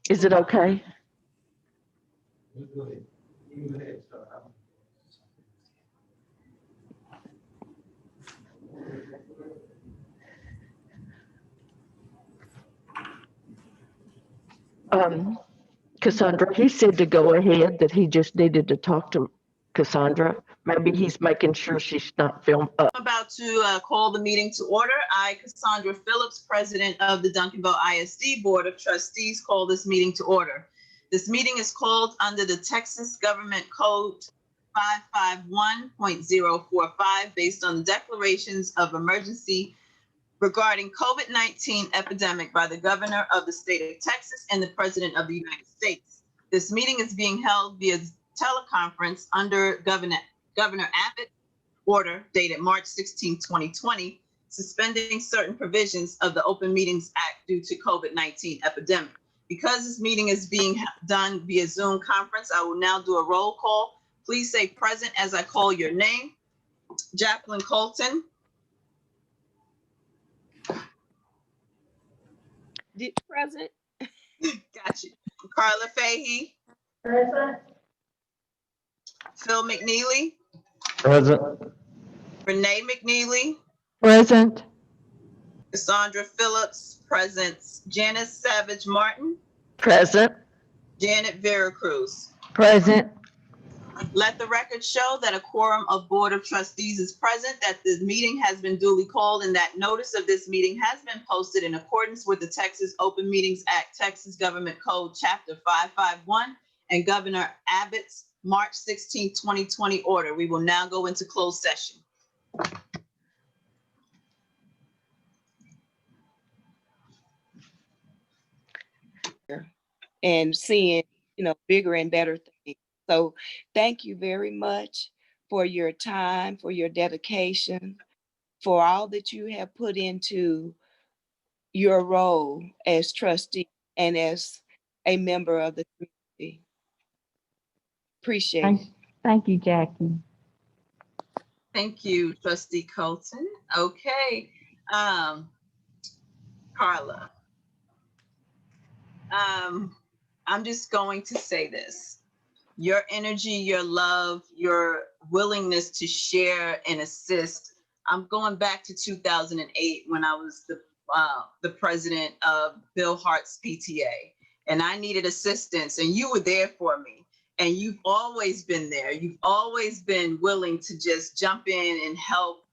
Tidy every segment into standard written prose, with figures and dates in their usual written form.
Is it okay? Cassandra, he said to go ahead, that he just needed to talk to Cassandra. Maybe he's making sure she's not filmed up. I'm about to call the meeting to order. I, Cassandra Phillips, President of the Duncanville ISD Board of Trustees, call this meeting to order. This meeting is called under the Texas Government Code 551.045 based on the declarations of emergency regarding COVID-19 epidemic by the governor of the state of Texas and the president of the United States. This meeting is being held via teleconference under Governor Abbott's order dated March 16, 2020, suspending certain provisions of the Open Meetings Act due to COVID-19 epidemic. Because this meeting is being done via Zoom conference, I will now do a roll call. Please say present as I call your name. Jacqueline Colton. Present. Got you. Carla Fahey. Present. Phil McNeely. Present. Renee McNeely. Present. Cassandra Phillips, present. Janice Savage Martin. Present. Janet Vera Cruz. Present. Let the record show that a quorum of Board of Trustees is present, that the meeting has been duly called, and that notice of this meeting has been posted in accordance with the Texas Open Meetings Act, Texas Government Code Chapter 551, and Governor Abbott's March 16, 2020 order. We will now go into closed session. And seeing, bigger and better things. So thank you very much for your time, for your dedication, for all that you have put into your role as trustee and as a member of the community. Appreciate it. Thank you, Jackie. Thank you, Trustee Colton. Okay, Carla. I'm just going to say this. Your energy, your love, your willingness to share and assist. I'm going back to 2008 when I was the president of Bill Hart's PTA, and I needed assistance, and you were there for me. And you've always been there. You've always been willing to just jump in and help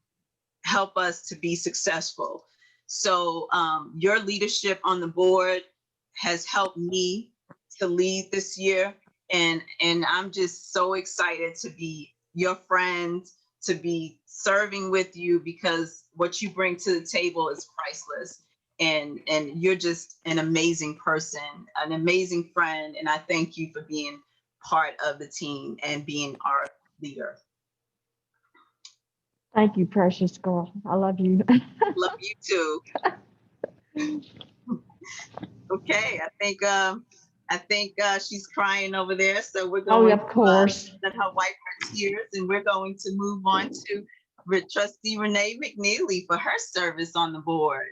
us to be successful. So your leadership on the board has helped me to lead this year. And I'm just so excited to be your friend, to be serving with you, because what you bring to the table is priceless. And you're just an amazing person, an amazing friend. And I thank you for being part of the team and being our leader. Thank you, precious girl. I love you. Love you too. Okay, I think she's crying over there, so we're going of course. to let her wipe her tears, and we're going to move on to Trustee Renee McNeely for her service on the board.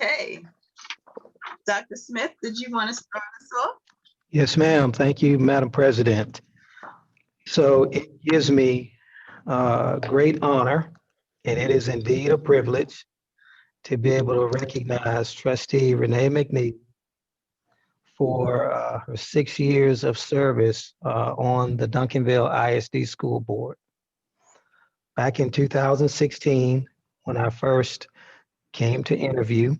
Okay, Dr. Smith, did you want to start us off? Yes, ma'am. Thank you, Madam President. So it gives me great honor, and it is indeed a privilege to be able to recognize Trustee Renee McNeely for her 6 years of service on the Duncanville ISD School Board. Back in 2016, when I first came to interview,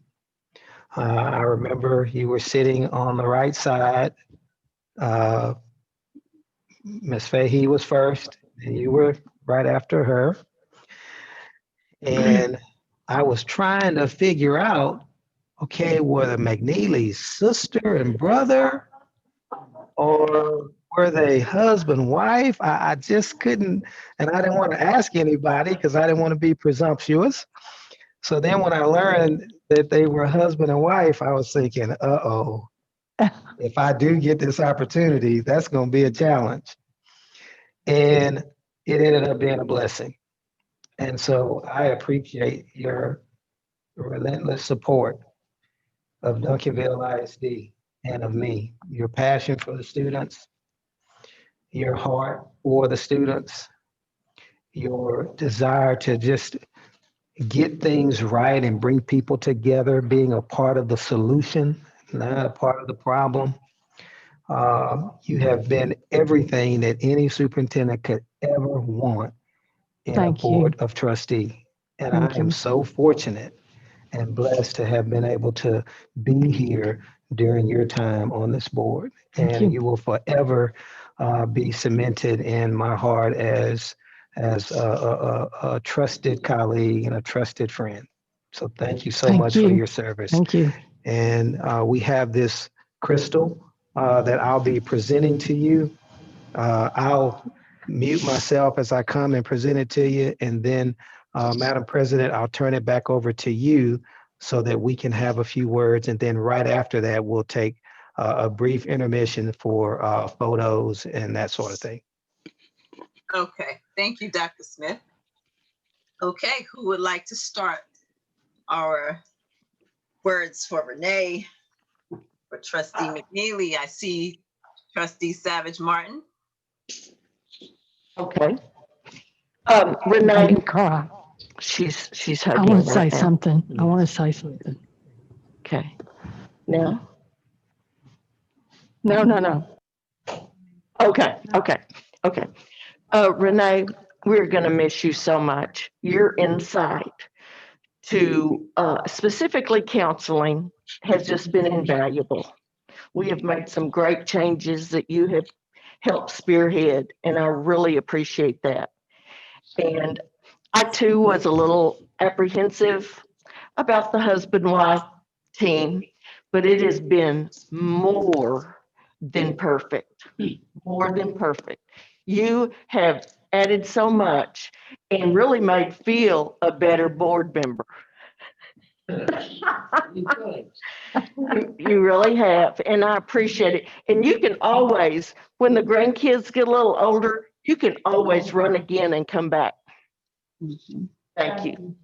I remember you were sitting on the right side. Ms. Fahey was first, and you were right after her. And I was trying to figure out, okay, were the McNeely's sister and brother, or were they husband, wife? I just couldn't, and I didn't want to ask anybody because I didn't want to be presumptuous. So then when I learned that they were husband and wife, I was thinking, uh-oh, if I do get this opportunity, that's going to be a challenge. And it ended up being a blessing. And so I appreciate your relentless support of Duncanville ISD and of me. Your passion for the students, your heart for the students, your desire to just get things right and bring people together, being a part of the solution, not a part of the problem. You have been everything that any superintendent could ever want in a Thank you. board of trustee. And I Thank am you. so fortunate and blessed to have been able to be here during your time on this board. Thank And you. you will forever be cemented in my heart as a trusted colleague and a trusted friend. So thank you so Thank much for you. your service. Thank you. And we have this crystal that I'll be presenting to you. I'll mute myself as I come and present it to you. And then, Madam President, I'll turn it back over to you so that we can have a few words. And then right after that, we'll take a brief intermission for photos and that sort of thing. Okay, thank you, Dr. Smith. Okay, who would like to start our words for Renee, for Trustee McNeely? I see Trustee Savage Martin. Okay. I Renee, can cry. she's I hugging want to say right now. something. I want to say something. Okay. Now? No. Okay. Renee, we're going to miss you so much. Your insight to specifically counseling has just been invaluable. We have made some great changes that you have helped spearhead, and I really appreciate that. And I too was a little apprehensive about the husband-wife team, but it has been more than perfect. More than perfect. You have added so much and really made Phil a better board member. You really have, and I appreciate it. And you can always, when the grandkids get a little older, you can always run again and come back. Thank you.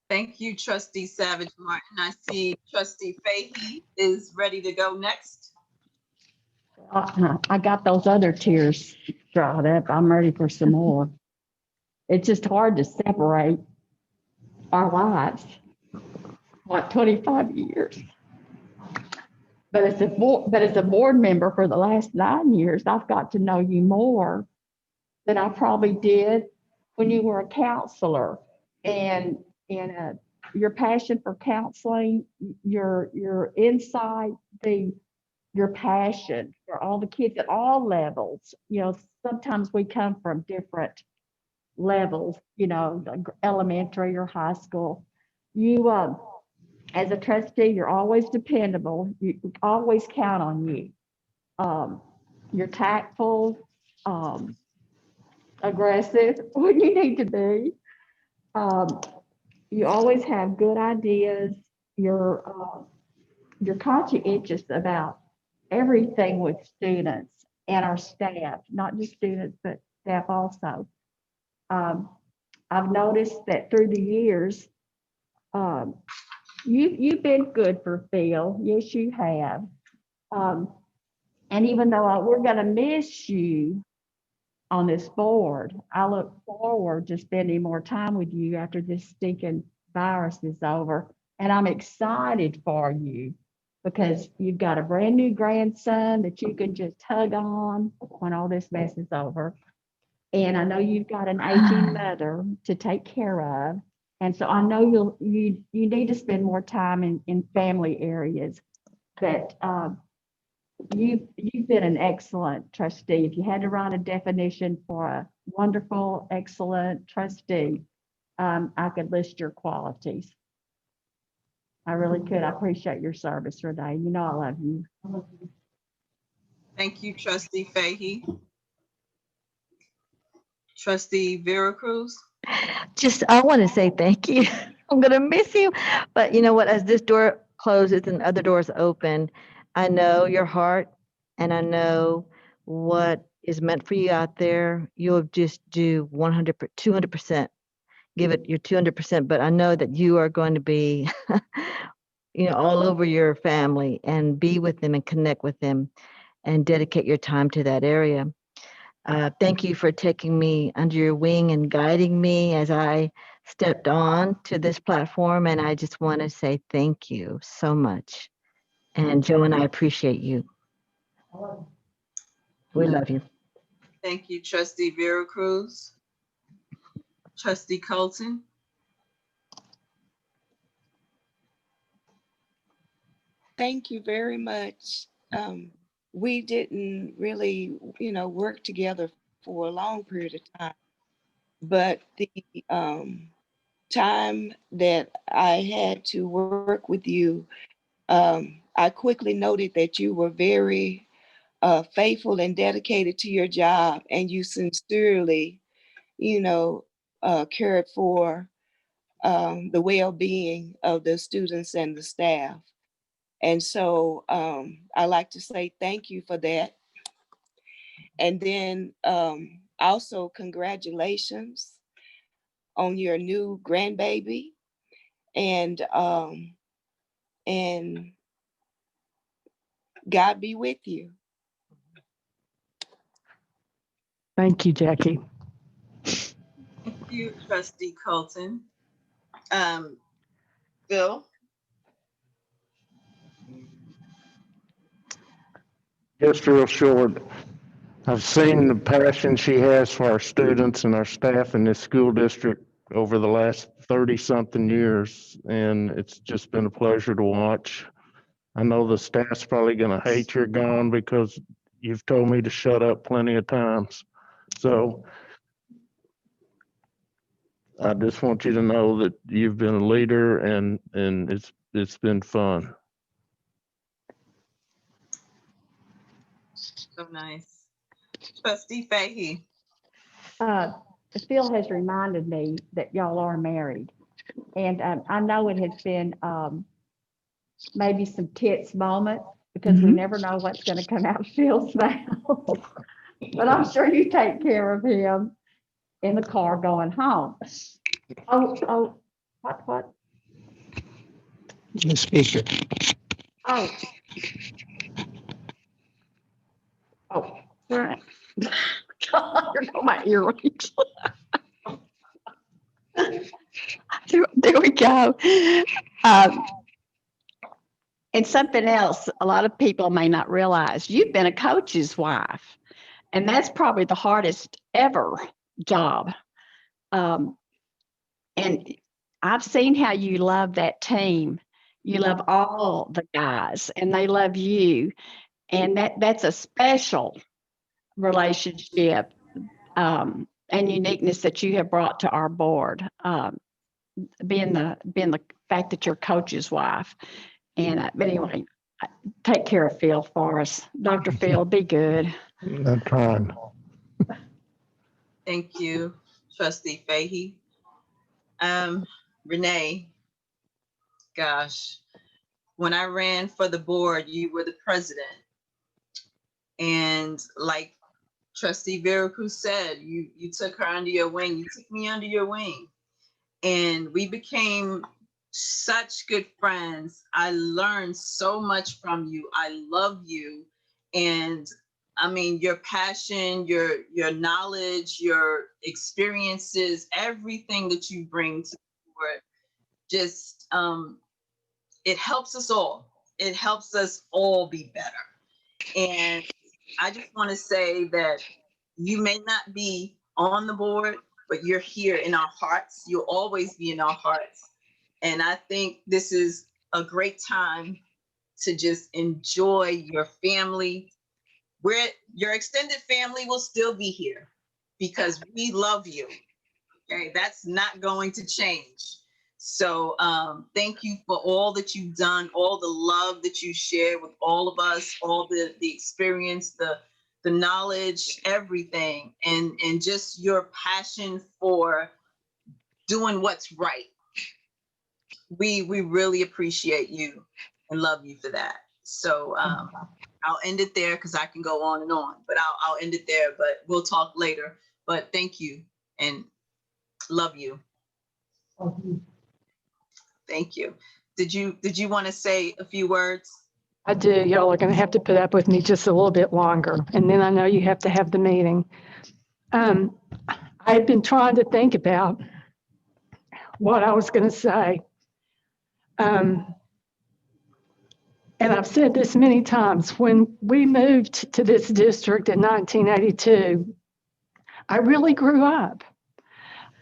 Thank you, Trustee Savage Martin. I see Trustee Fahey is ready to go next. I got those other tears dried up. I'm ready for some more. It's just hard to separate our lives, like 25 years. But as a board member for the last 9 years, I've got to know you more than I probably did when you were a counselor. And your passion for counseling, your insight, your passion for all the kids at all levels. Sometimes we come from different levels, like elementary or high school. You, as a trustee, you're always dependable. You always count on you. You're tactful, aggressive when you need to be. You always have good ideas. You're conscientious about everything with students and our staff, not just students, but staff also. I've noticed that through the years, you've been good for Phil. Yes, you have. And even though we're going to miss you on this board, I look forward to spending more time with you after this stinking virus is over. And I'm excited for you because you've got a brand new grandson that you can just hug on when all this mess is over. And I know you've got an aging mother to take care of. And so I know you need to spend more time in family areas. But you've been an excellent trustee. If you had to write a definition for a wonderful, excellent trustee, I could list your qualities. I really could. I appreciate your service, Renee. You know I love you. Thank you, Trustee Fahey. Trustee Vera Cruz. I want to say thank you. I'm going to miss you. But you know what? As this door closes and other doors open, I know your heart and I know what is meant for you out there. You'll just do 100, 200%. give it your 200%, but I know that you are going to be, all over your family and be with them and connect with them and dedicate your time to that area. Thank you for taking me under your wing and guiding me as I stepped on to this platform. And I just want to say thank you so much. And Joe and I appreciate you. We love you. Thank you, Trustee Vera Cruz. Trustee Colton. Thank you very much. We didn't really, work together for a long period of time, but the time that I had to work with you, I quickly noted that you were very faithful and dedicated to your job, and you sincerely, cared for the well-being of the students and the staff. And so I like to say thank you for that. And then also congratulations on your new grandbaby, and God be with you. Thank you, Jackie. Thank you, Trustee Colton. Bill. Just real short, I've seen the passion she has for our students and our staff in this school district over the last 30-something years, and it's just been a pleasure to watch. I know the staff's probably going to hate you're gone because you've told me to shut up plenty of times. So I just want you to know that you've been a leader, and it's been fun. So nice. Trustee Fahey. Phil has reminded me that y'all are married. And I know it has been maybe some tense moments because we never know what's going to come out of Phil's mouth. But I'm sure you take care of him in the car going home. Oh, what? The speaker. Oh, right. God, here go my earrings. There we go. And something else, a lot of people may not realize, you've been a coach's wife, and that's probably the hardest ever job. And I've seen how you love that team. You love all the guys, and they love you. And that's a special relationship and uniqueness that you have brought to our board, being the fact that you're coach's wife. And but anyway, take care of Phil for us. Dr. Phil, be good. I'm trying. Thank you, Trustee Fahey. Renee, gosh, when I ran for the board, you were the president. And like Trustee Vera Cruz said, you took her under your wing. You took me under your wing. And we became such good friends. I learned so much from you. I love you. And I mean, your passion, your knowledge, your experiences, everything that you bring to the board, just it helps us all. It helps us all be better. And I just want to say that you may not be on the board, but you're here in our hearts. You'll always be in our hearts. And I think this is a great time to just enjoy your family. Your extended family will still be here because we love you. Okay, that's not going to change. So thank you for all that you've done, all the love that you share with all of us, all the experience, the knowledge, everything, and just your passion for doing what's right. We really appreciate you and love you for that. So I'll end it there because I can go on and on, but I'll end it there, but we'll talk later. But thank you and love you. Thank you. Did you want to say a few words? I do. Y'all are going to have to put up with me just a little bit longer. And then I know you have to have the meeting. I've been trying to think about what I was going to say. And I've said this many times. When we moved to this district in 1982, I really grew up.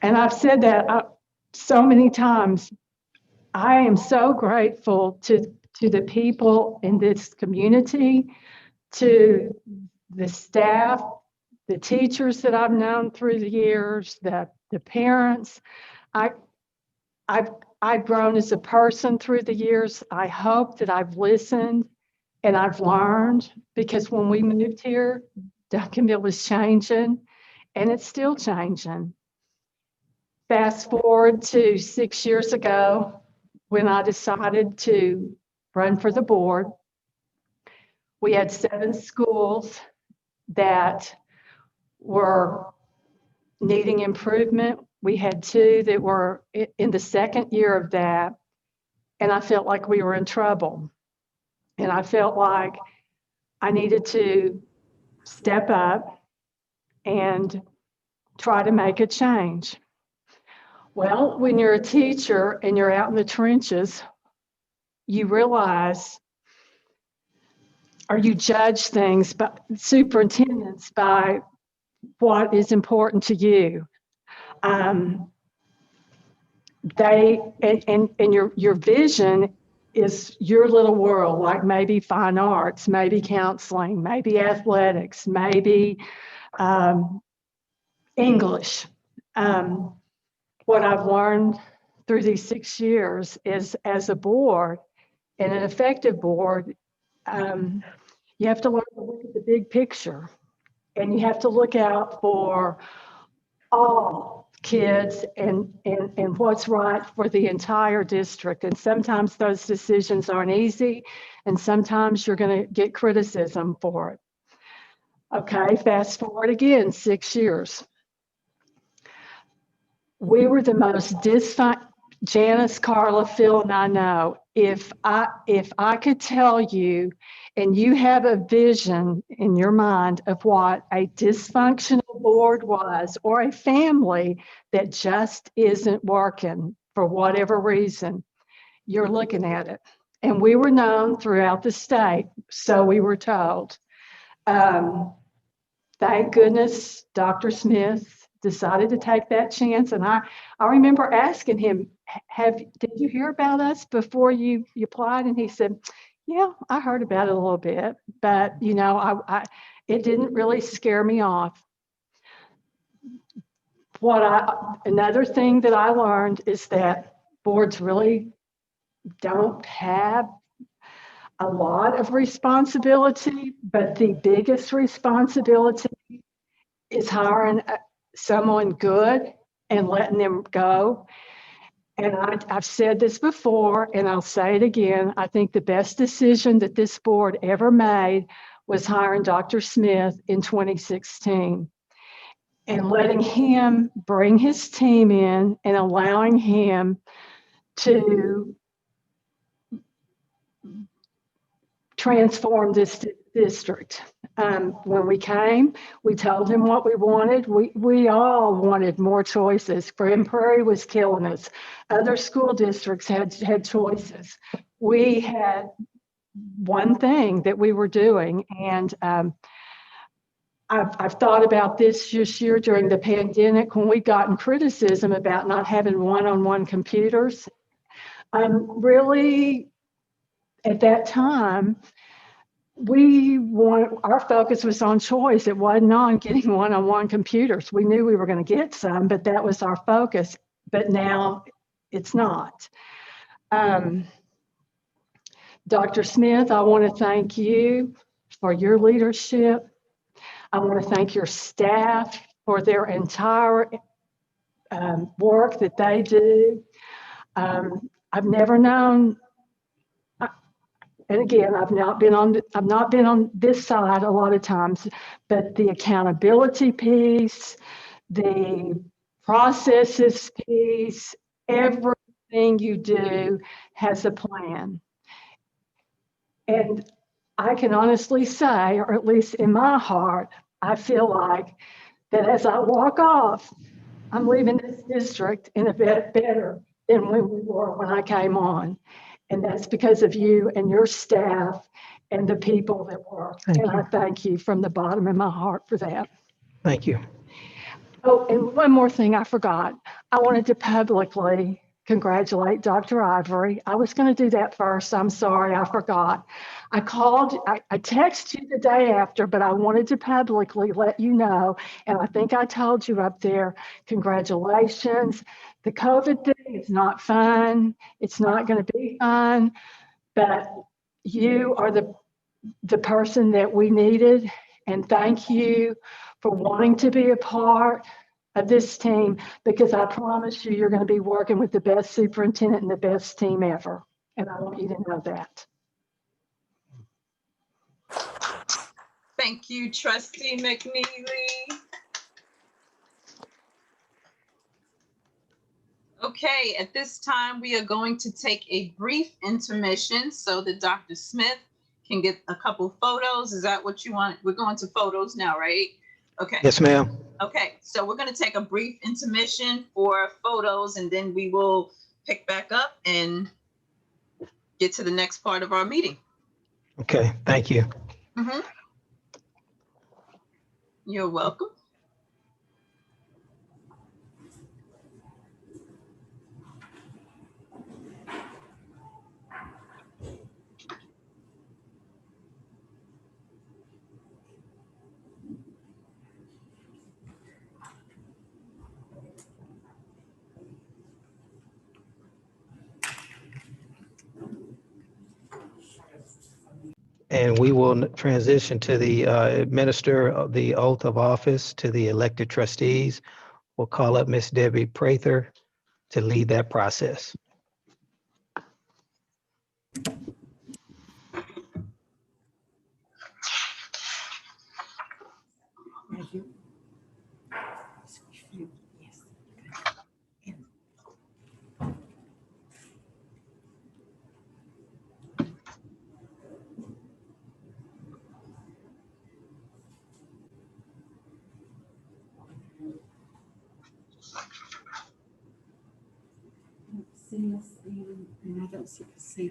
And I've said that so many times. I am so grateful to the people in this community, to the staff, the teachers that I've known through the years, the parents. I've grown as a person through the years. I hope that I've listened and I've learned, because when we moved here, Duncanville was changing and it's still changing. Fast forward to 6 years ago when I decided to run for the board. We had 7 schools that were needing improvement. We had 2 that were in the second year of that, and I felt like we were in trouble. And I felt like I needed to step up and try to make a change. Well, when you're a teacher and you're out in the trenches, you realize, or you judge things, but superintendents, by what is important to you. Your vision is your little world, like maybe fine arts, maybe counseling, maybe athletics, maybe English. What I've learned through these 6 years is, as a board and an effective board, you have to learn to look at the big picture, and you have to look out for all kids and what's right for the entire district. And sometimes those decisions aren't easy, and sometimes you're going to get criticism for it. Okay, fast forward again, 6 years. We were the most Janice, Carla, Phil, and I know. If I could tell you, and you have a vision in your mind of what a dysfunctional board was, or a family that just isn't working for whatever reason, you're looking at it. And we were known throughout the state, so we were told. Thank goodness Dr. Smith decided to take that chance. And I remember asking him, did you hear about us before you applied? And he said, yeah, I heard about it a little bit, but it didn't really scare me off. Another thing that I learned is that boards really don't have a lot of responsibility, but the biggest responsibility is hiring someone good and letting them go. And I've said this before, and I'll say it again. I think the best decision that this board ever made was hiring Dr. Smith in 2016 and letting him bring his team in and allowing him to transform this district. When we came, we told him what we wanted. We all wanted more choices. Grand Prairie was killing us. Other school districts had choices. We had one thing that we were doing, and I've thought about this year during the pandemic when we gotten criticism about not having one-on-one computers. Really, at that time, our focus was on choice. It wasn't on getting one-on-one computers. We knew we were going to get some, but that was our focus. But now it's not. Dr. Smith, I want to thank you for your leadership. I want to thank your staff for their entire work that they do. I've never known. And again, I've not been on this side a lot of times, but the accountability piece, the processes piece, Everything you do has a plan. And I can honestly say, or at least in my heart, I feel like that as I walk off, I'm leaving this district in a bit better than when we were when I came on. And that's because of you and your staff and the people that work. Thank And I you. thank you from the bottom of my heart for that. Thank you. Oh, and one more thing I forgot. I wanted to publicly congratulate Dr. Ivory. I was going to do that first. I'm sorry, I forgot. I texted you the day after, but I wanted to publicly let you know. And I think I told you up there, congratulations. The COVID thing is not fun. It's not going to be fun, but you are the person that we needed. And thank you for wanting to be a part of this team, because I promise you, you're going to be working with the best superintendent and the best team ever. And I want you to know that. Thank you, Trustee McNeely. Okay, at this time, we are going to take a brief intermission so that Dr. Smith can get a couple photos. Is that what you want? We're going to photos now, right? Okay. Yes, ma'am. Okay, so we're going to take a brief intermission for photos, and then we will pick back up and get to the next part of our meeting. Okay, thank you. Mhm. You're welcome. And we will transition to the administer of the oath of office to the elected trustees. We'll call up Miss Debbie Prather to lead that process. And I don't see the same.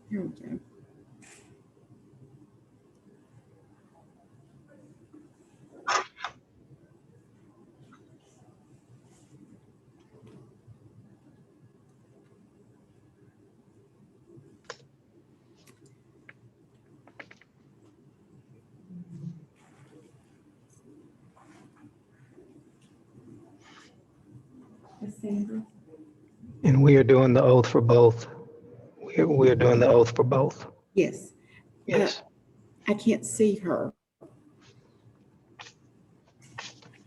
Here we go. Cassandra? And we are doing the oath for both. We are doing the oath for both. Yes. Yes. I can't see her.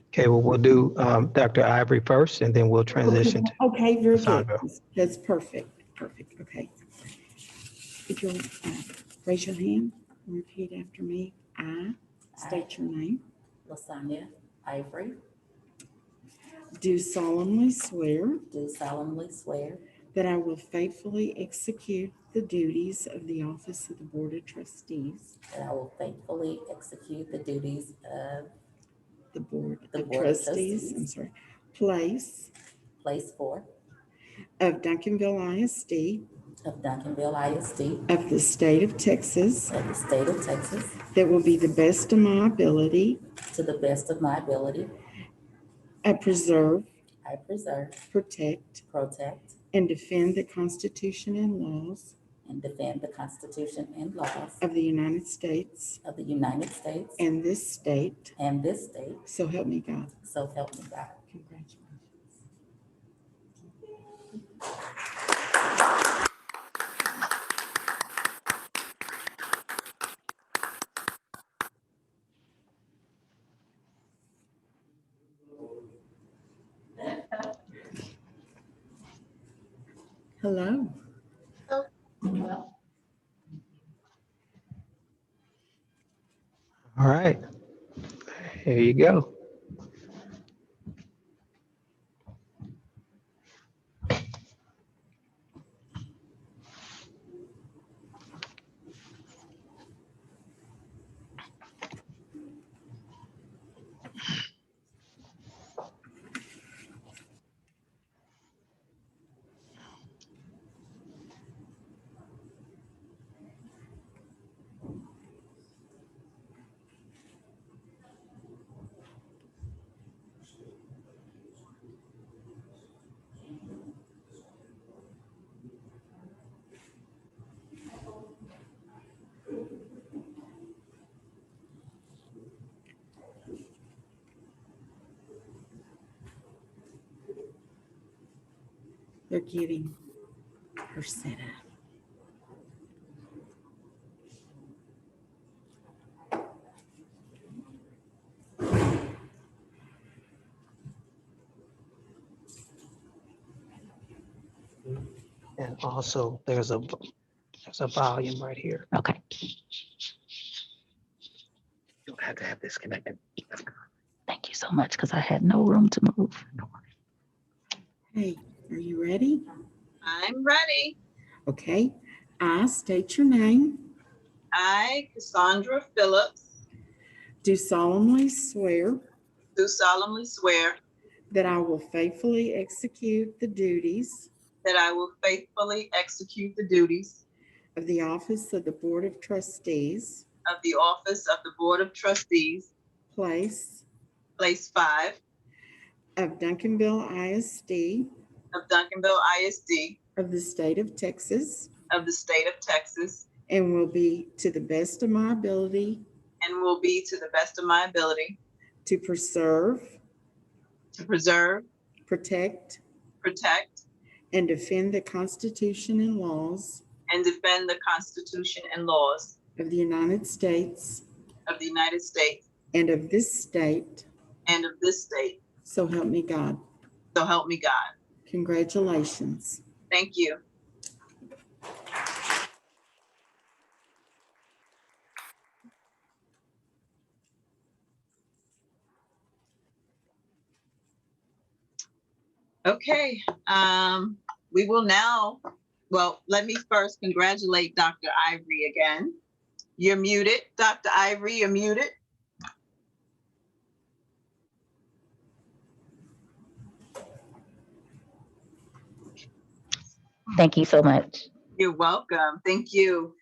Okay, well, we'll do Dr. Ivory first, and then we'll transition to Okay, very good. Cassandra. That's perfect. Perfect. Okay. If you'll raise your hand and repeat after me. I state your name. Lasagna Ivory, Do solemnly swear do solemnly swear that I will faithfully execute the duties of the office of the Board of Trustees, that I will faithfully execute the duties of the Board The of Board of Trustees, Trustees. Place Place 4 of Duncanville ISD of Duncanville ISD of the state of Texas, of the state of Texas that will be the best of my ability. to the best of my ability. I preserve, I preserve, protect, protect, and defend the Constitution and laws and defend the Constitution and laws of the United States of the United States and this state. and this state. So help me God. So help me God. Congratulations. Hello. All right. Here you go. They're getting her set up. And also there's a volume right here. Okay. You don't have to have this connected. Thank you so much, because I had no room to move. Hey, are you ready? I'm ready. Okay. I state your name. I, Cassandra Phillips, Do solemnly swear do solemnly swear that I will faithfully execute the duties that I will faithfully execute the duties of the office of the Board of Trustees, of the office of the Board of Trustees, place Place 5 of Duncanville ISD of Duncanville ISD of the state of Texas, of the state of Texas, and will be to the best of my ability and will be to the best of my ability to preserve, to preserve, protect, protect, and defend the Constitution and laws and defend the Constitution and laws of the United States of the United States and of this state. and of this state. So help me God. So help me God. Congratulations. Thank you. Okay, we will now, well, let me first congratulate Dr. Ivory again. You're muted. Dr. Ivory, you're muted. Thank you so much. You're welcome. Thank you.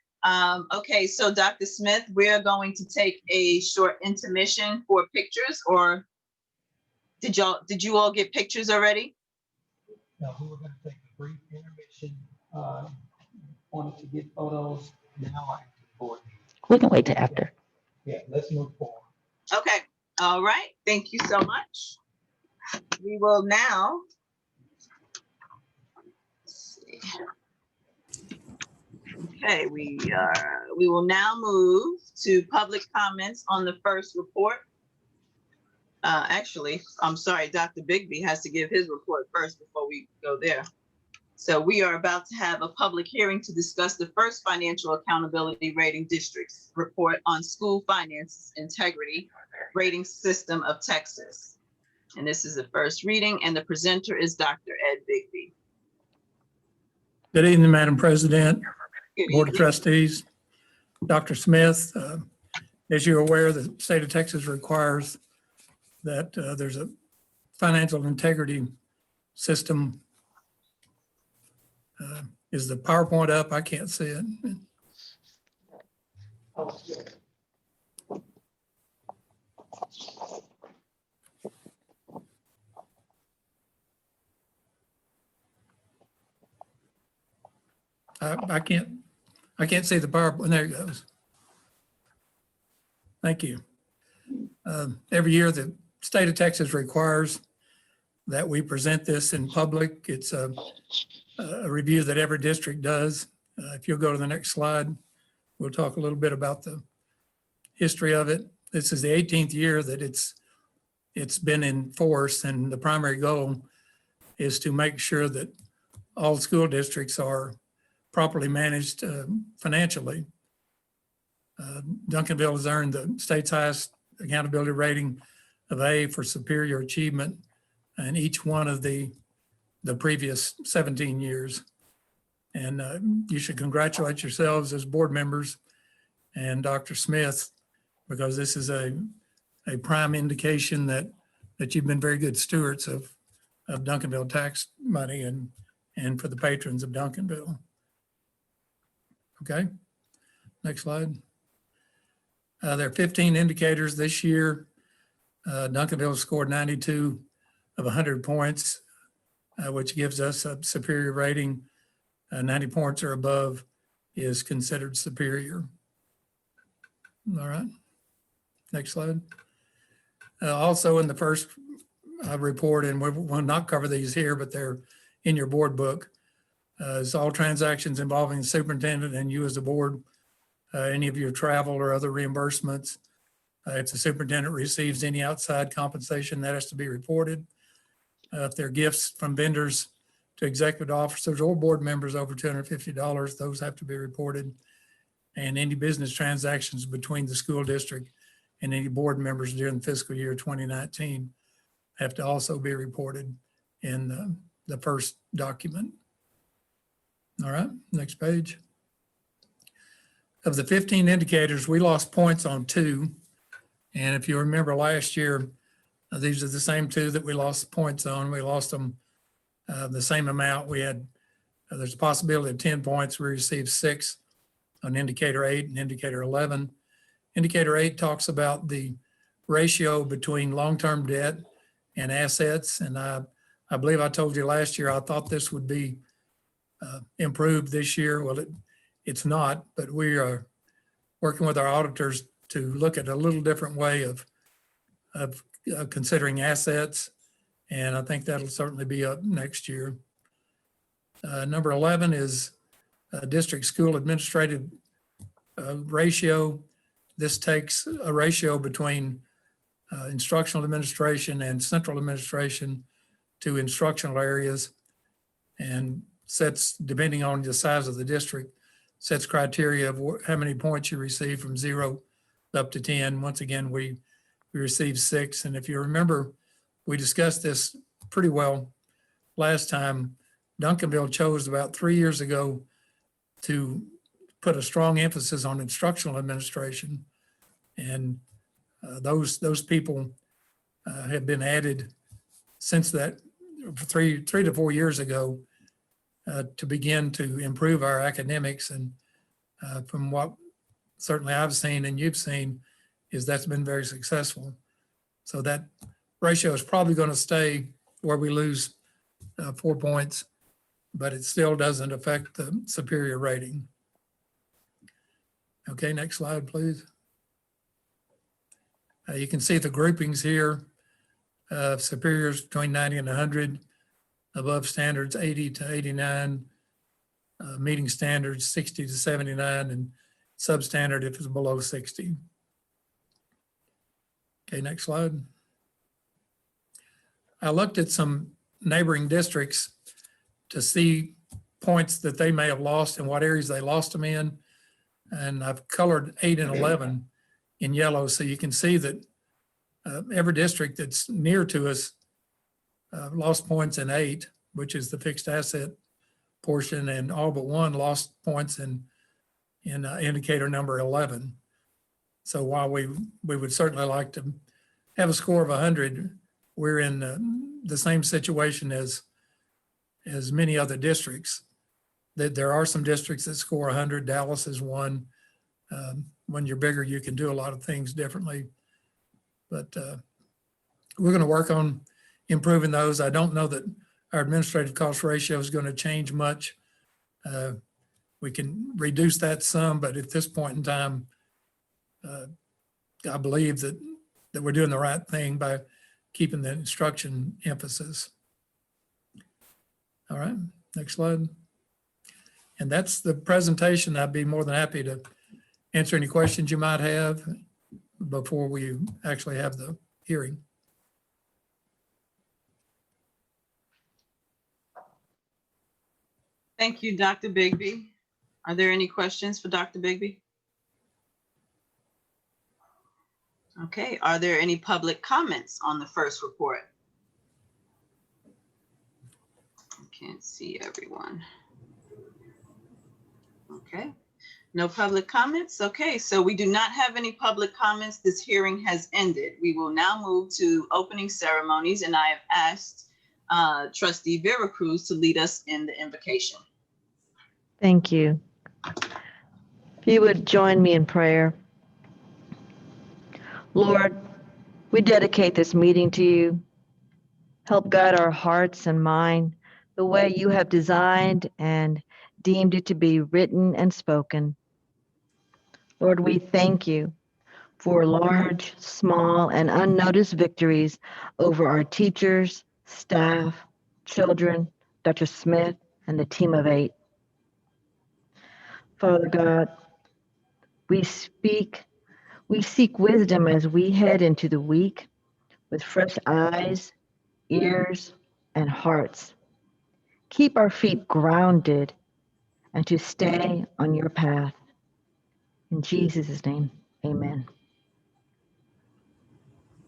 Okay, so Dr. Smith, we're going to take a short intermission for pictures, or did you all get pictures already? Now, we were going to take a brief intermission. Wanted to get photos. Now I can board. We can wait till after. Yeah, let's move forward. Okay. All right. Thank you so much. We will now. Let's see. Okay, we will now move to public comments on the first report. Actually, I'm sorry, Dr. Bigby has to give his report first before we go there. So we are about to have a public hearing to discuss the first financial accountability rating district's report on school finance integrity rating system of Texas. And this is the first reading, and the presenter is Dr. Ed Bigby. Good evening, Madam President, Good Board of evening. Trustees, Dr. Smith. As you're aware, the state of Texas requires that there's a financial integrity system. Is the PowerPoint up? I can't see it. I can't see the PowerPoint. There it goes. Thank you. Every year, the state of Texas requires that we present this in public. It's a review that every district does. If you'll go to the next slide, we'll talk a little bit about the history of it. This is the 18th year that it's been in force, and the primary goal is to make sure that all school districts are properly managed financially. Duncanville has earned the state's highest accountability rating of A for superior achievement in each one of the previous 17 years. And you should congratulate yourselves as board members and Dr. Smith, because this is a prime indication that you've been very good stewards of Duncanville tax money and for the patrons of Duncanville. Okay, next slide. There are 15 indicators this year. Duncanville scored 92 of 100 points, which gives us a superior rating. 90 points or above is considered superior. All right, next slide. Also in the first report, and we will not cover these here, but they're in your board book, is all transactions involving the superintendent and you as the board, any of your travel or other reimbursements. If the superintendent receives any outside compensation, that has to be reported. If there are gifts from vendors to executive officers or board members over $250, those have to be reported. And any business transactions between the school district and any board members during fiscal year 2019 have to also be reported in the first document. All right, next page. Of the 15 indicators, we lost points on 2. And if you remember last year, these are the same 2 that we lost points on. We lost them the same amount. We had, there's a possibility of 10 points. We received 6 on indicator 8 and indicator 11. Indicator 8 talks about the ratio between long-term debt and assets. And I believe I told you last year, I thought this would be improved this year. Well, it's not, but we are working with our auditors to look at a little different way of considering assets. And I think that'll certainly be up next year. Number 11 is district school administrative ratio. This takes a ratio between instructional administration and central administration to instructional areas, and sets, depending on the size of the district, sets criteria of how many points you receive from 0 up to 10. Once again, we received 6. And if you remember, we discussed this pretty well last time. Duncanville chose about 3 years ago to put a strong emphasis on instructional administration. And those people have been added since that 3 to 4 years ago to begin to improve our academics. And from what certainly I've seen and you've seen, is that's been very successful. So that ratio is probably going to stay where we lose 4 points, but it still doesn't affect the superior rating. Okay, next slide, please. You can see the groupings here of superiors between 90 and 100, above standards 80 to 89, meeting standards 60 to 79, and substandard if it's below 60. Okay, next slide. I looked at some neighboring districts to see points that they may have lost and what areas they lost them in. And I've colored 8 and 11 in yellow, so you can see that every district that's near to us lost points in 8, which is the fixed asset portion, and all but one lost points in indicator number 11. So while we would certainly like to have a score of 100, we're in the same situation as many other districts. That there are some districts that score 100. Dallas is one. When you're bigger, you can do a lot of things differently. But we're going to work on improving those. I don't know that our administrative cost ratio is going to change much. We can reduce that some, but at this point in time, I believe that we're doing the right thing by keeping the instruction emphasis. All right, next slide. And that's the presentation. I'd be more than happy to answer any questions you might have before we actually have the hearing. Thank you, Dr. Bigby. Are there any questions for Dr. Bigby? Okay, are there any public comments on the first report? I can't see everyone. Okay, no public comments. Okay, so we do not have any public comments. This hearing has ended. We will now move to opening ceremonies, and I have asked Trustee Vera Cruz to lead us in the invocation. Thank you. If you would join me in prayer. Lord, we dedicate this meeting to you. Help guide our hearts and mind the way you have designed and deemed it to be written and spoken. Lord, we thank you for large, small, and unnoticed victories over our teachers, staff, children, Dr. Smith, and the team of 8. Father God, we seek wisdom as we head into the week with fresh eyes, ears, and hearts. Keep our feet grounded and to stay on your path. In Jesus' name, amen.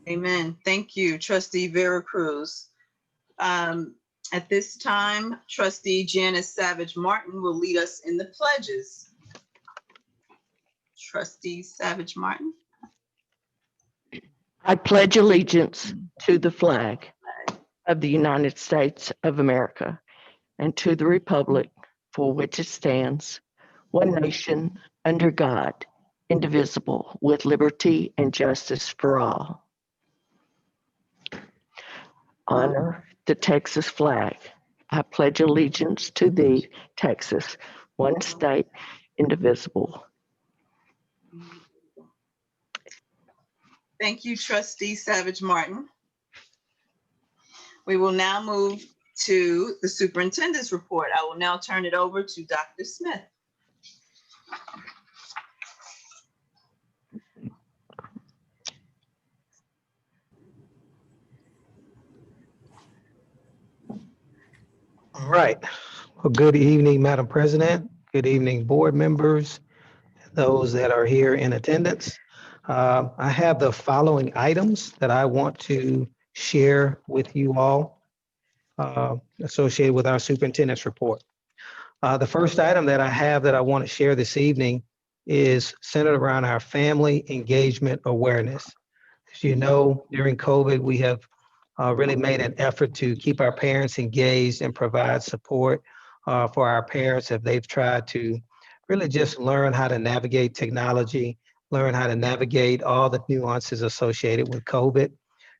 Amen. Thank you, Trustee Vera Cruz. At this time, Trustee Janice Savage Martin will lead us in the pledges. Trustee Savage Martin. I pledge allegiance to the flag of the United States of America and to the republic for which it stands, one nation, under God, indivisible, with liberty and justice for all. Honor the Texas flag. I pledge allegiance to thee, Texas, one state, indivisible. Thank you, Trustee Savage Martin. We will now move to the superintendent's report. I will now turn it over to Dr. Smith. All right. Well, good evening, Madam President. Good evening, board members, those that are here in attendance. I have the following items that I want to share with you all associated with our superintendent's report. The first item that I have that I want to share this evening is centered around our family engagement awareness. As you know, during COVID, we have really made an effort to keep our parents engaged and provide support for our parents if they've tried to really just learn how to navigate technology, learn how to navigate all the nuances associated with COVID.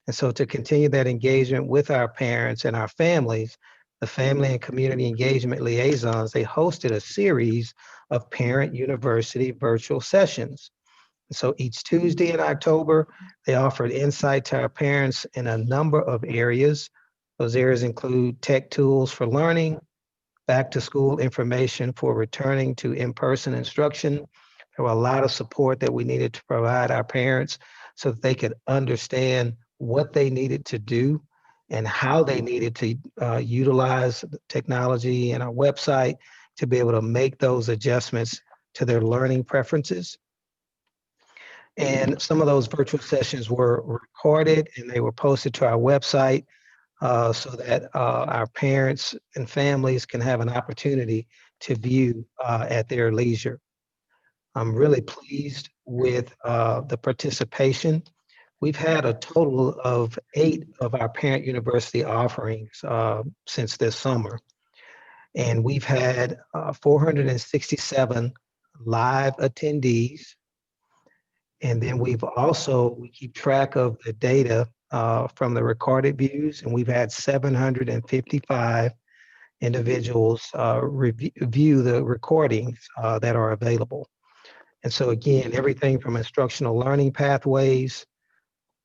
And so to continue that engagement with our parents and our families, the Family and Community Engagement Liaisons, they hosted a series of parent university virtual sessions. So each Tuesday in October, they offered insight to our parents in a number of areas. Those areas include tech tools for learning, back to school information for returning to in-person instruction. There were a lot of support that we needed to provide our parents so that they could understand what they needed to do and how they needed to utilize technology and our website to be able to make those adjustments to their learning preferences. And some of those virtual sessions were recorded and they were posted to our website so that our parents and families can have an opportunity to view at their leisure. I'm really pleased with the participation. We've had a total of 8 of our parent university offerings since this summer. And we've had 467 live attendees. And then we keep track of the data from the recorded views, and we've had 755 individuals view the recordings that are available. And so again, everything from instructional learning pathways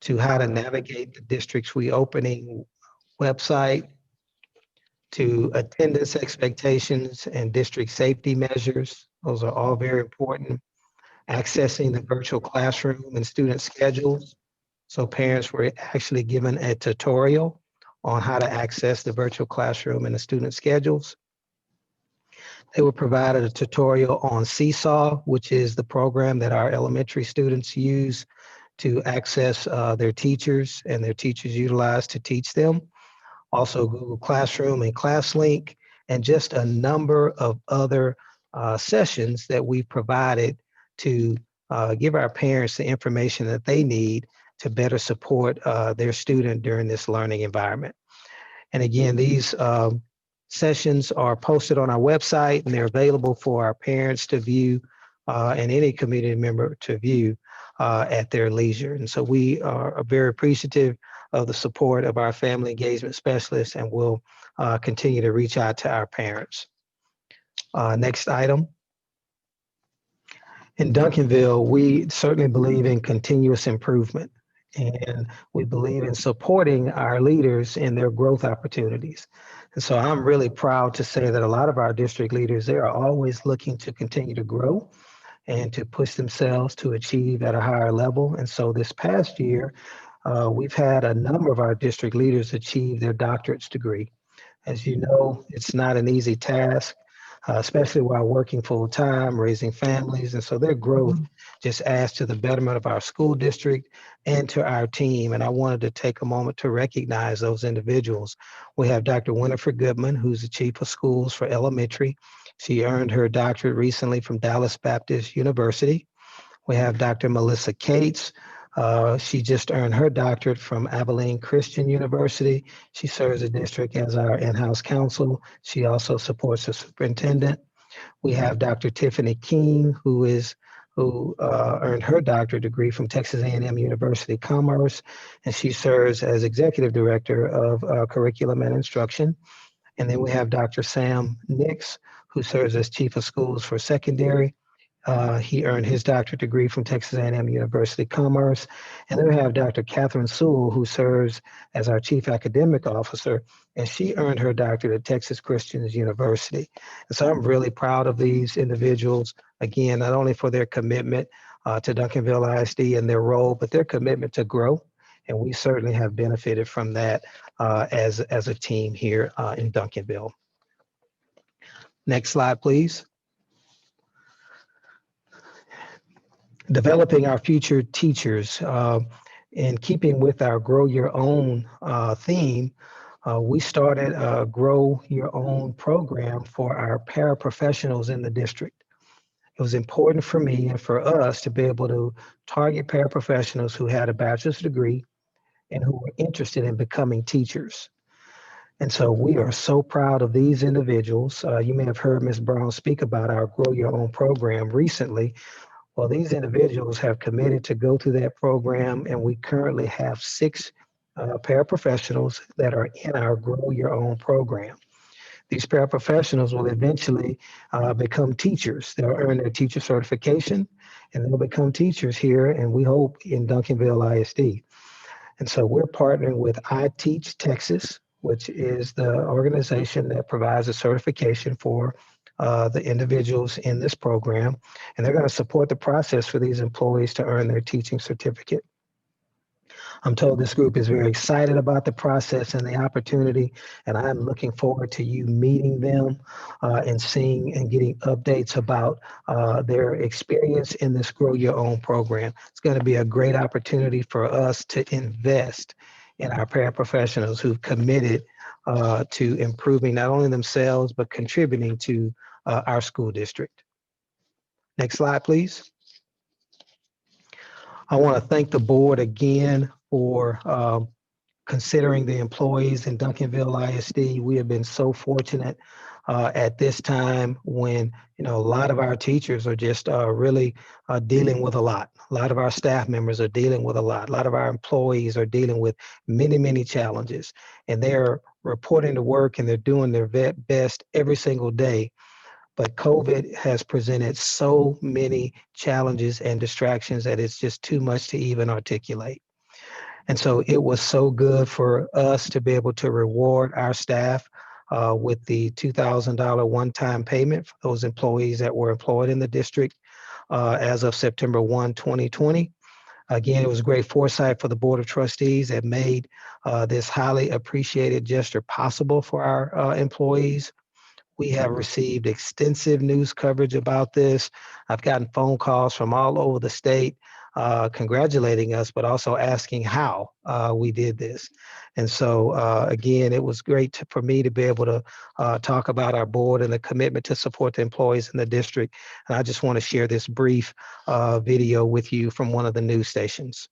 to how to navigate the district's reopening website, to attendance expectations and district safety measures. Those are all very important. Accessing the virtual classroom and student schedules. So parents were actually given a tutorial on how to access the virtual classroom and the student schedules. They were provided a tutorial on Seesaw, which is the program that our elementary students use to access their teachers, and their teachers utilize to teach them. Also Google Classroom and ClassLink, and just a number of other sessions that we provided to give our parents the information that they need to better support their student during this learning environment. And again, these sessions are posted on our website, and they're available for our parents to view and any community member to view at their leisure. And so we are very appreciative of the support of our family engagement specialists, and will continue to reach out to our parents. Next item. In Duncanville, we certainly believe in continuous improvement, and we believe in supporting our leaders in their growth opportunities. And so I'm really proud to say that a lot of our district leaders, they are always looking to continue to grow and to push themselves to achieve at a higher level. And so this past year, we've had a number of our district leaders achieve their doctorate's degree. As you know, it's not an easy task, especially while working full time, raising families. And so their growth just adds to the betterment of our school district and to our team. And I wanted to take a moment to recognize those individuals. We have Dr. Winifred Goodman, who's the chief of schools for elementary. She earned her doctorate recently from Dallas Baptist University. We have Dr. Melissa Cates. She just earned her doctorate from Abilene Christian University. She serves the district as our in-house counsel. She also supports the superintendent. We have Dr. Tiffany King, who earned her doctorate degree from Texas A&M University Commerce, and she serves as executive director of curriculum and instruction. And then we have Dr. Sam Nix, who serves as chief of schools for secondary. He earned his doctorate degree from Texas A&M University Commerce. And then we have Dr. Catherine Sewell, who serves as our chief academic officer, and she earned her doctorate at Texas Christian University. And so I'm really proud of these individuals, again, not only for their commitment to Duncanville ISD and their role, but their commitment to grow. And we certainly have benefited from that as a team here in Duncanville. Next slide, please. Developing our future teachers. In keeping with our Grow Your Own theme, we started a Grow Your Own program for our paraprofessionals in the district. It was important for me and for us to be able to target paraprofessionals who had a bachelor's degree and who were interested in becoming teachers. And so we are so proud of these individuals. You may have heard Ms. Brown speak about our Grow Your Own program recently. Well, these individuals have committed to go through that program, and we currently have 6 paraprofessionals that are in our Grow Your Own program. These paraprofessionals will eventually become teachers. They'll earn their teacher certification, and they'll become teachers here, and we hope in Duncanville ISD. And so we're partnering with I Teach Texas, which is the organization that provides a certification for the individuals in this program, and they're going to support the process for these employees to earn their teaching certificate. I'm told this group is very excited about the process and the opportunity, and I'm looking forward to you meeting them and seeing and getting updates about their experience in this Grow Your Own program. It's going to be a great opportunity for us to invest in our paraprofessionals who've committed to improving not only themselves, but contributing to our school district. Next slide, please. I want to thank the board again for considering the employees in Duncanville ISD. We have been so fortunate at this time when, a lot of our teachers are just really dealing with a lot. A lot of our staff members are dealing with a lot. A lot of our employees are dealing with many, many challenges, and they're reporting to work and they're doing their best every single day. But COVID has presented so many challenges and distractions that it's just too much to even articulate. And so it was so good for us to be able to reward our staff with the $2,000 one-time payment for those employees that were employed in the district as of September 1, 2020. Again, it was great foresight for the Board of Trustees that made this highly appreciated gesture possible for our employees. We have received extensive news coverage about this. I've gotten phone calls from all over the state congratulating us, but also asking how we did this. And so, again, it was great for me to be able to talk about our board and the commitment to support the employees in the district. And I just want to share this brief video with you from one of the news stations.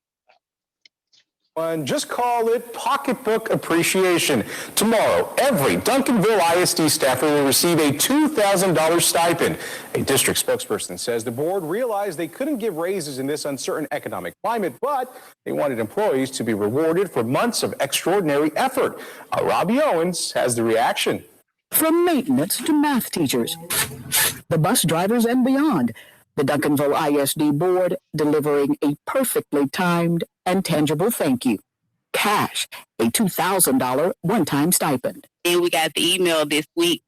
Just call it pocketbook appreciation. Tomorrow, every Duncanville ISD staffer will receive a $2,000 stipend. A district spokesperson says the board realized they couldn't give raises in this uncertain economic climate, but they wanted employees to be rewarded for months of extraordinary effort. Robbie Owens has the reaction. From maintenance to math teachers, the bus drivers and beyond, the Duncanville ISD board delivering a perfectly timed and tangible thank you. Cash, a $2,000 one-time stipend. And we got the email this week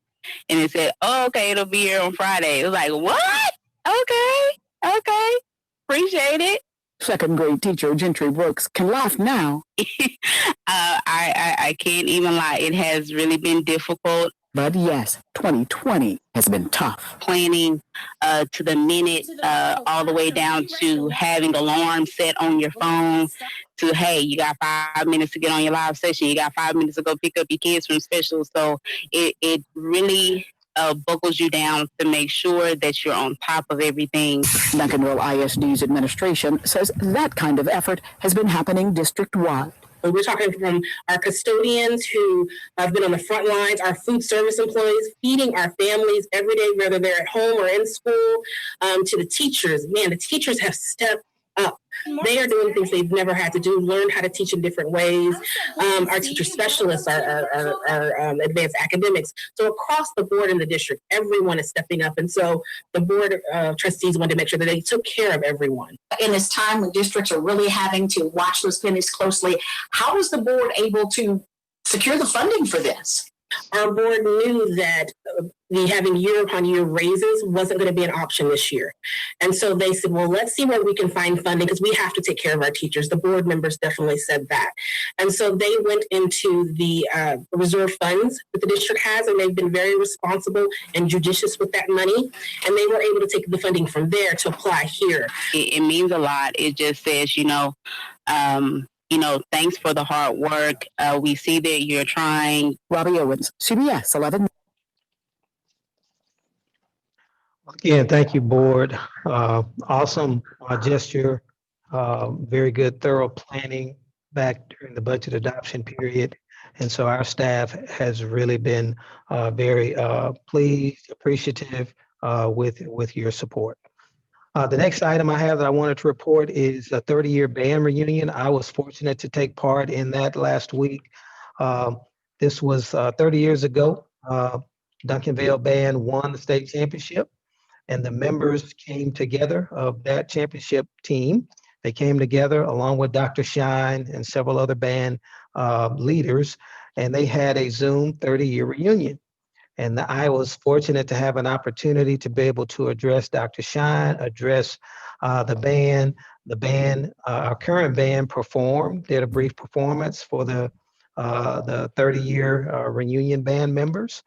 and it said, oh, okay, it'll be here on Friday. It was like, what? Okay. Appreciate it. Second grade teacher Gentry Brooks can laugh now. I can't even lie. It has really been difficult. But yes, 2020 has been tough. Planning to the minute, all the way down to having alarms set on your phone to, hey, you got 5 minutes to get on your live session. You got 5 minutes to go pick up your kids from special. So it really buckles you down to make sure that you're on top of everything. Duncanville ISD's administration says that kind of effort has been happening district-wide. We're talking from our custodians who have been on the front lines, our food service employees, feeding our families every day, whether they're at home or in school, to the teachers. Man, the teachers have stepped up. They are doing things they've never had to do, learn how to teach in different ways. Our teacher specialists, our advanced academics. So across the board in the district, everyone is stepping up. And so the board of trustees wanted to make sure that they took care of everyone. In this time when districts are really having to watch those pennies closely, how was the board able to secure the funding for this? Our board knew that having year upon year raises wasn't going to be an option this year. And so they said, well, let's see where we can find funding because we have to take care of our teachers. The board members definitely said that. And so they went into the reserve funds that the district has, and they've been very responsible and judicious with that money. And they were able to take the funding from there to apply here. It means a lot. It just says, thanks for the hard work. We see that you're trying. Robbie Owens, CBS 11. Again, thank you, board. Awesome gesture. Very good, thorough planning back during the budget adoption period. And so our staff has really been very pleased, appreciative with your support. The next item I have that I wanted to report is a 30-year band reunion. I was fortunate to take part in that last week. This was 30 years ago. Duncanville band won the state championship, and the members came together of that championship team. They came together along with Dr. Shine and several other band leaders, and they had a Zoom 30-year reunion. And I was fortunate to have an opportunity to be able to address Dr. Shine, address the band. The band, our current band, did a brief performance for the 30-year reunion band members.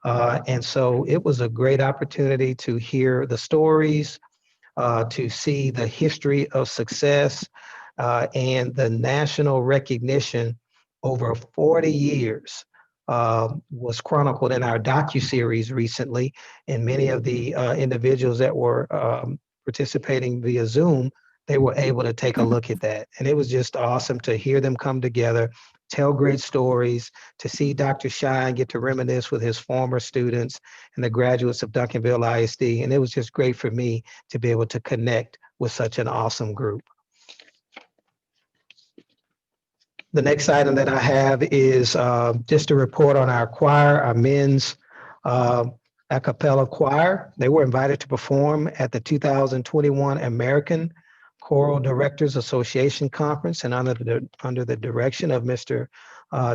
And so it was a great opportunity to hear the stories, to see the history of success and the national recognition over 40 years. Was chronicled in our docuseries recently, and many of the individuals that were participating via Zoom, they were able to take a look at that. And it was just awesome to hear them come together, tell great stories, to see Dr. Shine get to reminisce with his former students and the graduates of Duncanville ISD. And it was just great for me to be able to connect with such an awesome group. The next item that I have is just a report on our choir, our men's a cappella choir. They were invited to perform at the 2021 American Choral Directors Association Conference, and under the direction of Mr.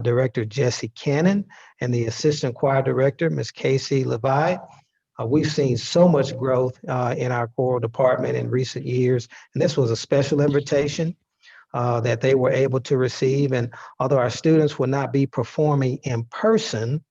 Director Jesse Cannon and the Assistant Choir Director, Ms. Casey Levi. We've seen so much growth in our choral department in recent years, and this was a special invitation that they were able to receive. And although our students will not be performing in person,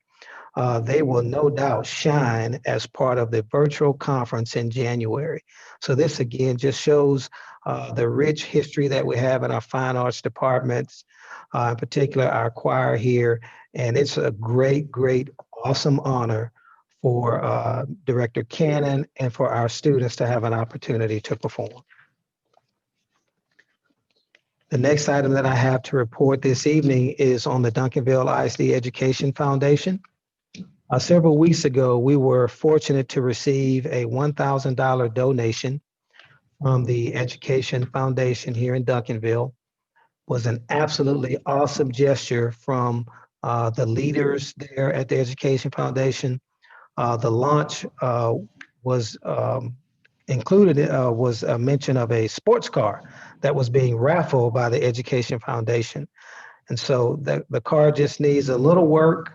they will no doubt shine as part of the virtual conference in January. So this again just shows the rich history that we have in our fine arts departments, in particular our choir here. And it's a great, great, awesome honor for Director Cannon and for our students to have an opportunity to perform. The next item that I have to report this evening is on the Duncanville ISD Education Foundation. Several weeks ago, we were fortunate to receive a $1,000 donation from the Education Foundation here in Duncanville. It was an absolutely awesome gesture from the leaders there at the Education Foundation. The launch was included was a mention of a sports car that was being raffled by the Education Foundation. And so the car just needs a little work,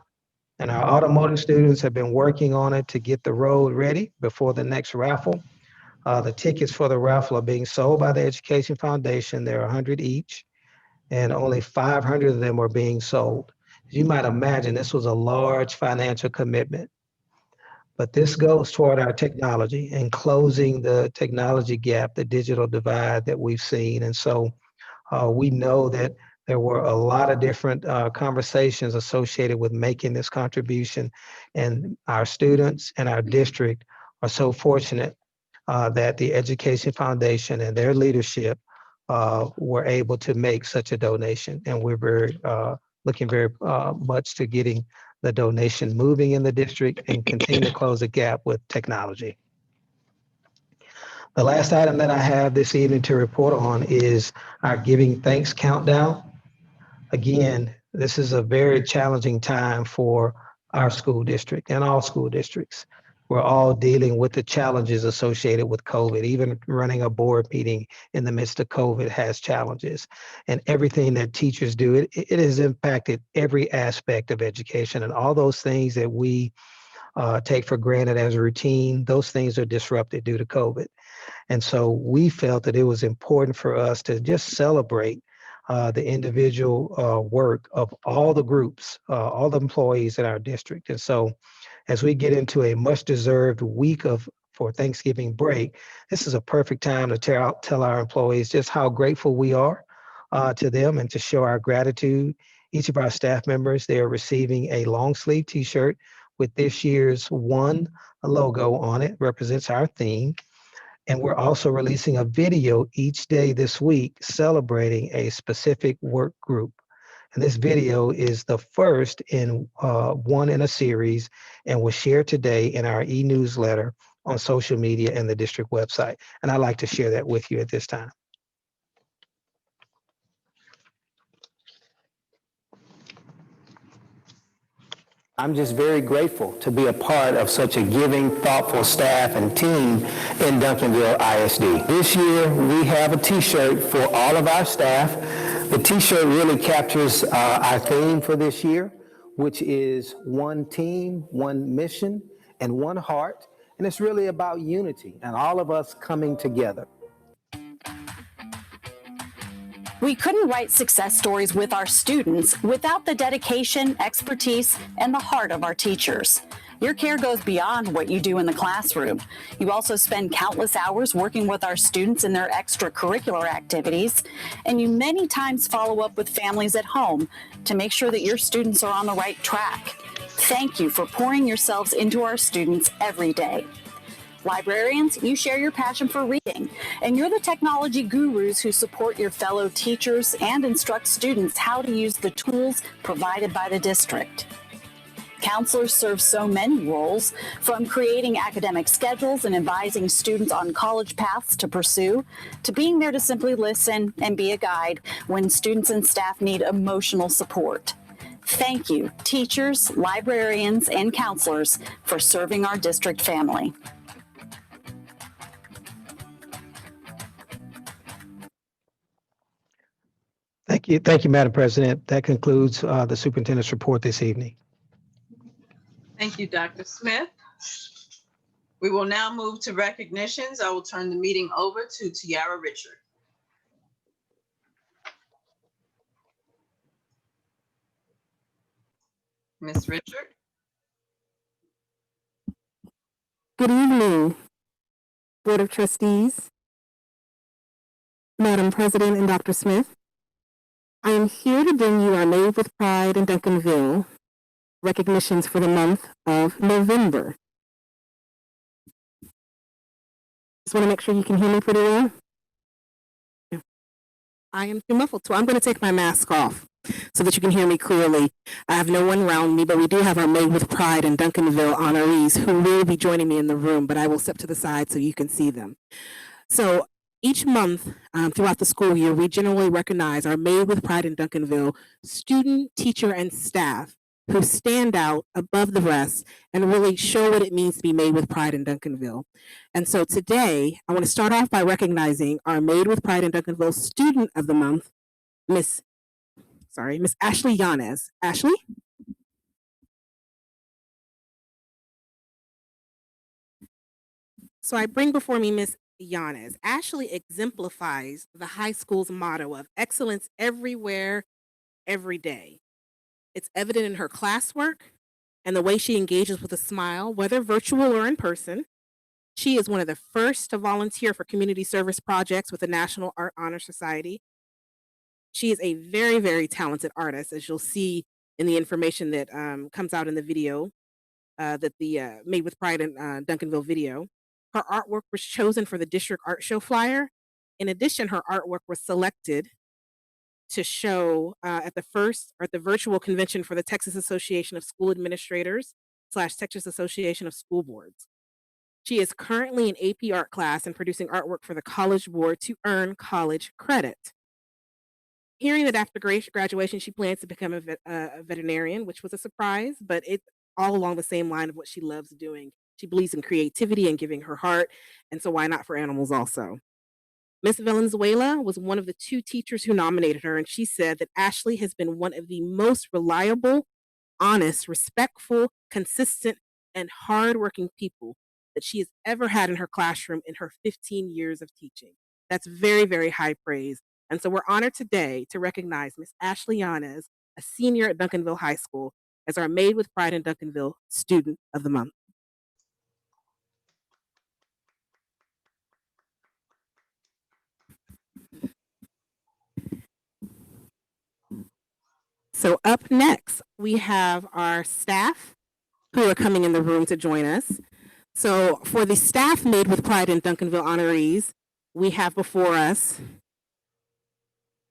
and our automotive students have been working on it to get the road ready before the next raffle. The tickets for the raffle are being sold by the Education Foundation. They're 100 each, and only 500 of them are being sold. As you might imagine, this was a large financial commitment. But this goes toward our technology and closing the technology gap, the digital divide that we've seen. And so we know that there were a lot of different conversations associated with making this contribution. And our students and our district are so fortunate that the Education Foundation and their leadership were able to make such a donation. And we're very looking very much to getting the donation moving in the district and continue to close the gap with technology. The last item that I have this evening to report on is our Giving Thanks Countdown. Again, this is a very challenging time for our school district and all school districts. We're all dealing with the challenges associated with COVID. Even running a board meeting in the midst of COVID has challenges. And everything that teachers do, it has impacted every aspect of education. And all those things that we take for granted as routine, those things are disrupted due to COVID. And so we felt that it was important for us to just celebrate the individual work of all the groups, all the employees in our district. And so as we get into a much deserved week for Thanksgiving break, this is a perfect time to tell our employees just how grateful we are to them and to show our gratitude. Each of our staff members, they are receiving a long sleeve t-shirt with this year's one logo on it, represents our theme. And we're also releasing a video each day this week celebrating a specific work group. And this video is the first in one in a series and was shared today in our e-newsletter on social media and the district website. And I'd like to share that with you at this time. I'm just very grateful to be a part of such a giving, thoughtful staff and team in Duncanville ISD. This year, we have a t-shirt for all of our staff. The t-shirt really captures our theme for this year, which is one team, one mission, and one heart. And it's really about unity and all of us coming together. We couldn't write success stories with our students without the dedication, expertise, and the heart of our teachers. Your care goes beyond what you do in the classroom. You also spend countless hours working with our students in their extracurricular activities, and you many times follow up with families at home to make sure that your students are on the right track. Thank you for pouring yourselves into our students every day. Librarians, you share your passion for reading, and you're the technology gurus who support your fellow teachers and instruct students how to use the tools provided by the district. Counselors serve so many roles, from creating academic schedules and advising students on college paths to pursue, to being there to simply listen and be a guide when students and staff need emotional support. Thank you, teachers, librarians, and counselors, for serving our district family. Thank you, Madam President. That concludes the superintendent's report this evening. Thank you, Dr. Smith. We will now move to recognitions. I will turn the meeting over to Tiara Richard. Ms. Richard. Good evening, Board of Trustees, Madam President and Dr. Smith, I am here to bring you our Made with Pride in Duncanville recognitions for the month of November. Just want to make sure you can hear me pretty well. I am too muffled, so I'm going to take my mask off so that you can hear me clearly. I have no one around me, but we do have our Made with Pride in Duncanville honorees who will be joining me in the room, but I will step to the side so you can see them. So each month throughout the school year, we generally recognize our Made with Pride in Duncanville student, teacher, and staff who stand out above the rest and really show what it means to be made with pride in Duncanville. And so today, I want to start off by recognizing our Made with Pride in Duncanville Student of the Month, Miss Ashley Yanez. Ashley? So I bring before me Miss Yanez. Ashley exemplifies the high school's motto of excellence everywhere, every day. It's evident in her classwork and the way she engages with a smile, whether virtual or in person. She is one of the first to volunteer for community service projects with the National Art Honor Society. She is a very, very talented artist, as you'll see in the information that comes out in the video, that the Made with Pride in Duncanville video. Her artwork was chosen for the district art show flyer. In addition, her artwork was selected to show at the virtual convention for the Texas Association of School Administrators / Texas Association of School Boards. She is currently in AP art class and producing artwork for the College Board to earn college credit. Hearing that after graduation, she plans to become a veterinarian, which was a surprise, but it's all along the same line of what she loves doing. She believes in creativity and giving her heart, and so why not for animals also? Miss Valenzuela was one of the 2 teachers who nominated her, and she said that Ashley has been one of the most reliable, honest, respectful, consistent, and hardworking people that she has ever had in her classroom in her 15 years of teaching. That's very, very high praise. And so we're honored today to recognize Miss Ashley Yanez, a senior at Duncanville High School, as our Made with Pride in Duncanville Student of the Month. So up next, we have our staff who are coming in the room to join us. So for the staff Made with Pride in Duncanville honorees, we have before us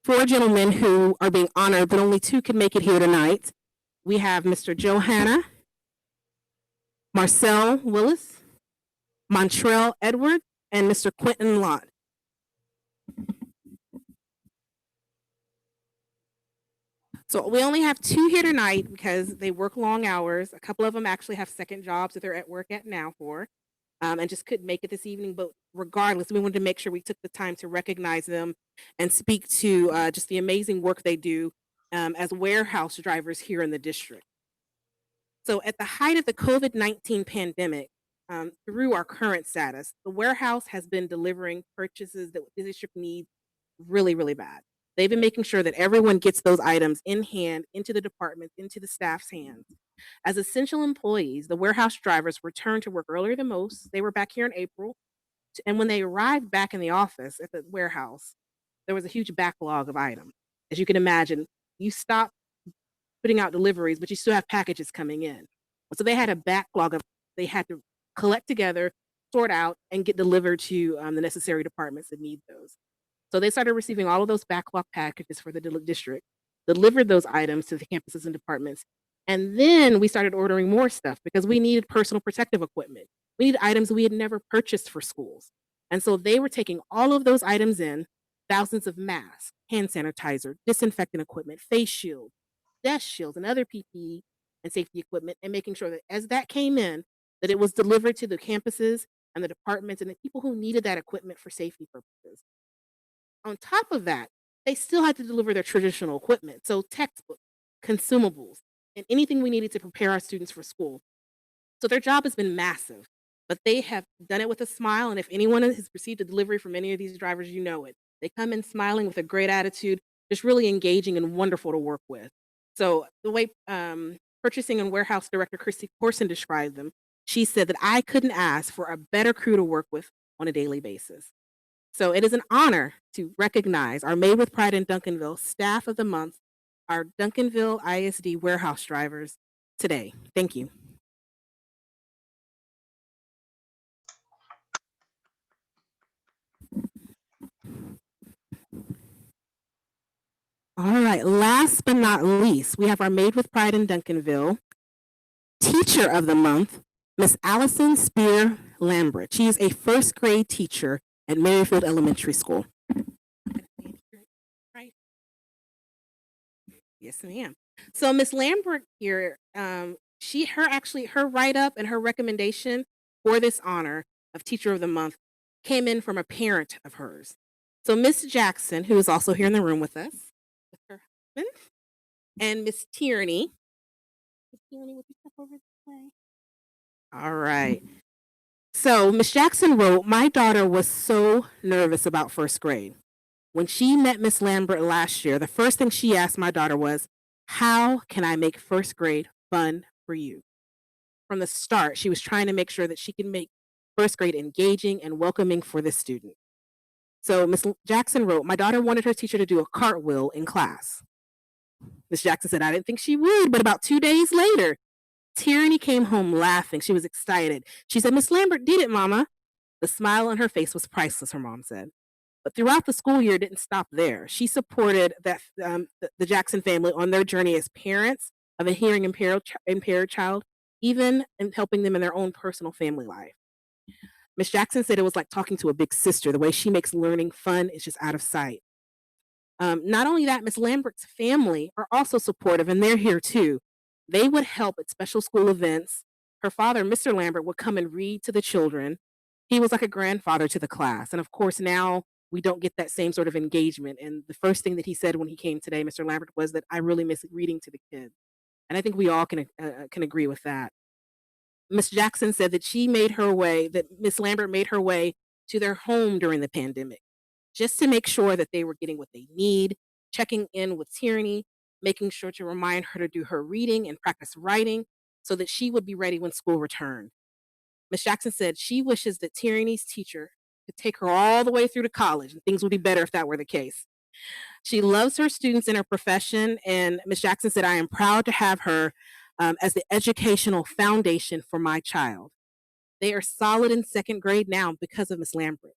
4 gentlemen who are being honored, but only 2 can make it here tonight. We have Mr. Johanna, Marcel Willis, Montrell Edward, and Mr. Quentin Lott. So we only have 2 here tonight because they work long hours. A couple of them actually have second jobs that they're at work at now for, and just couldn't make it this evening. But regardless, we wanted to make sure we took the time to recognize them and speak to just the amazing work they do as warehouse drivers here in the district. So at the height of the COVID-19 pandemic, through our current status, the warehouse has been delivering purchases that the district needs really, really bad. They've been making sure that everyone gets those items in hand, into the departments, into the staff's hands. As essential employees, the warehouse drivers returned to work earlier than most. They were back here in April. And when they arrived back in the office at the warehouse, there was a huge backlog of items. As you can imagine, you stop putting out deliveries, but you still have packages coming in. So they had a backlog of they had to collect together, sort out, and get delivered to the necessary departments that need those. So they started receiving all of those backlog packages for the district, delivered those items to the campuses and departments. And then we started ordering more stuff because we needed personal protective equipment. We needed items we had never purchased for schools. And so they were taking all of those items in, thousands of masks, hand sanitizer, disinfectant equipment, face shields, desk shields, and other PPE and safety equipment, and making sure that as that came in, that it was delivered to the campuses and the departments and the people who needed that equipment for safety purposes. On top of that, they still had to deliver their traditional equipment, so textbooks, consumables, and anything we needed to prepare our students for school. So their job has been massive, but they have done it with a smile, and if anyone has received a delivery from any of these drivers, you know it. They come in smiling with a great attitude, just really engaging and wonderful to work with. So the way purchasing and warehouse director Christy Corson described them, she said that I couldn't ask for a better crew to work with on a daily basis. So it is an honor to recognize our Made with Pride in Duncanville Staff of the Month, our Duncanville ISD warehouse drivers today. Thank you. All right, last but not least, we have our Made with Pride in Duncanville Teacher of the Month, Miss Allison Spear Lambert. She is a first grade teacher at Maryfield Elementary School. Right. Yes, ma'am. So Miss Lambert here, her write-up and her recommendation for this honor of Teacher of the Month came in from a parent of hers. So Miss Jackson, who is also here in the room with us, with her husband, and Miss Tierney. Miss Tierney, would you step over this way? All right. So Miss Jackson wrote, "My daughter was so nervous about first grade. When she met Miss Lambert last year, the first thing she asked my daughter was, 'How can I make first grade fun for you?' From the start, she was trying to make sure that she can make first grade engaging and welcoming for the student." So Miss Jackson wrote, "My daughter wanted her teacher to do a cartwheel in class." Miss Jackson said, "I didn't think she would, but about 2 days later, Tierney came home laughing. She was excited. She said, 'Miss Lambert did it, Mama.' The smile on her face was priceless," her mom said. But throughout the school year, it didn't stop there. She supported the Jackson family on their journey as parents of a hearing impaired child, even in helping them in their own personal family life. Miss Jackson said it was like talking to a big sister. The way she makes learning fun is just out of sight. Not only that, Miss Lambert's family are also supportive, and they're here too. They would help at special school events. Her father, Mr. Lambert, would come and read to the children. He was like a grandfather to the class. And of course, now we don't get that same sort of engagement. And the first thing that he said when he came today, Mr. Lambert, was that, "I really miss reading to the kids." And I think we all can agree with that. Miss Jackson said that Miss Lambert made her way to their home during the pandemic, just to make sure that they were getting what they need, checking in with Tierney, making sure to remind her to do her reading and practice writing so that she would be ready when school returned. Miss Jackson said she wishes that Tierney's teacher could take her all the way through to college, and things would be better if that were the case. She loves her students and her profession, and Miss Jackson said, "I am proud to have her as the educational foundation for my child." They are solid in second grade now because of Miss Lambert.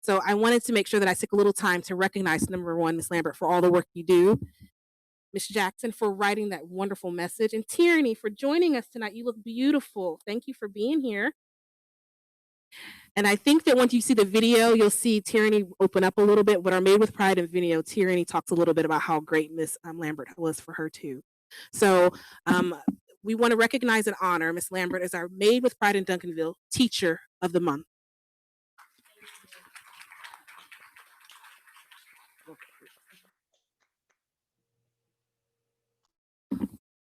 So I wanted to make sure that I took a little time to recognize, number one, Miss Lambert, for all the work you do, Miss Jackson for writing that wonderful message, and Tierney for joining us tonight. You look beautiful. Thank you for being here. And I think that once you see the video, you'll see Tierney open up a little bit. With our Made with Pride in video, Tierney talks a little bit about how great Miss Lambert was for her too. So we want to recognize and honor Miss Lambert as our Made with Pride in Duncanville Teacher of the Month.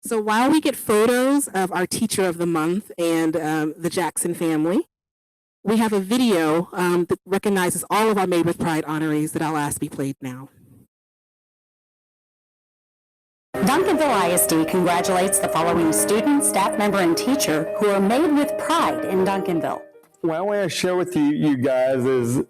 So while we get photos of our Teacher of the Month and the Jackson family, we have a video that recognizes all of our Made with Pride honorees that I'll ask to be played now. Duncanville ISD congratulates the following student, staff member, and teacher who are made with pride in Duncanville. What I want to share with you guys is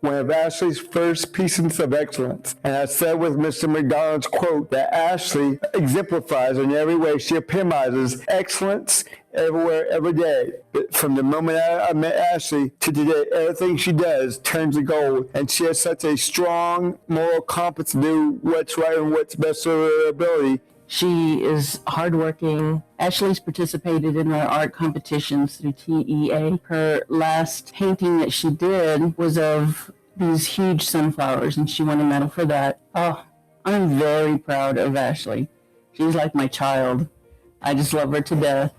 one of Ashley's first pieces of excellence. And I said with Mr. McDonald's quote that Ashley exemplifies in every way. She epitomizes excellence everywhere, every day. From the moment I met Ashley to today, everything she does turns to gold. And she has such a strong moral compass to do what's right and what's best for her ability. She is hardworking. Ashley's participated in our art competitions through TEA. Her last painting that she did was of these huge sunflowers, and she won a medal for that. Oh, I'm very proud of Ashley. She's like my child. I just love her to death,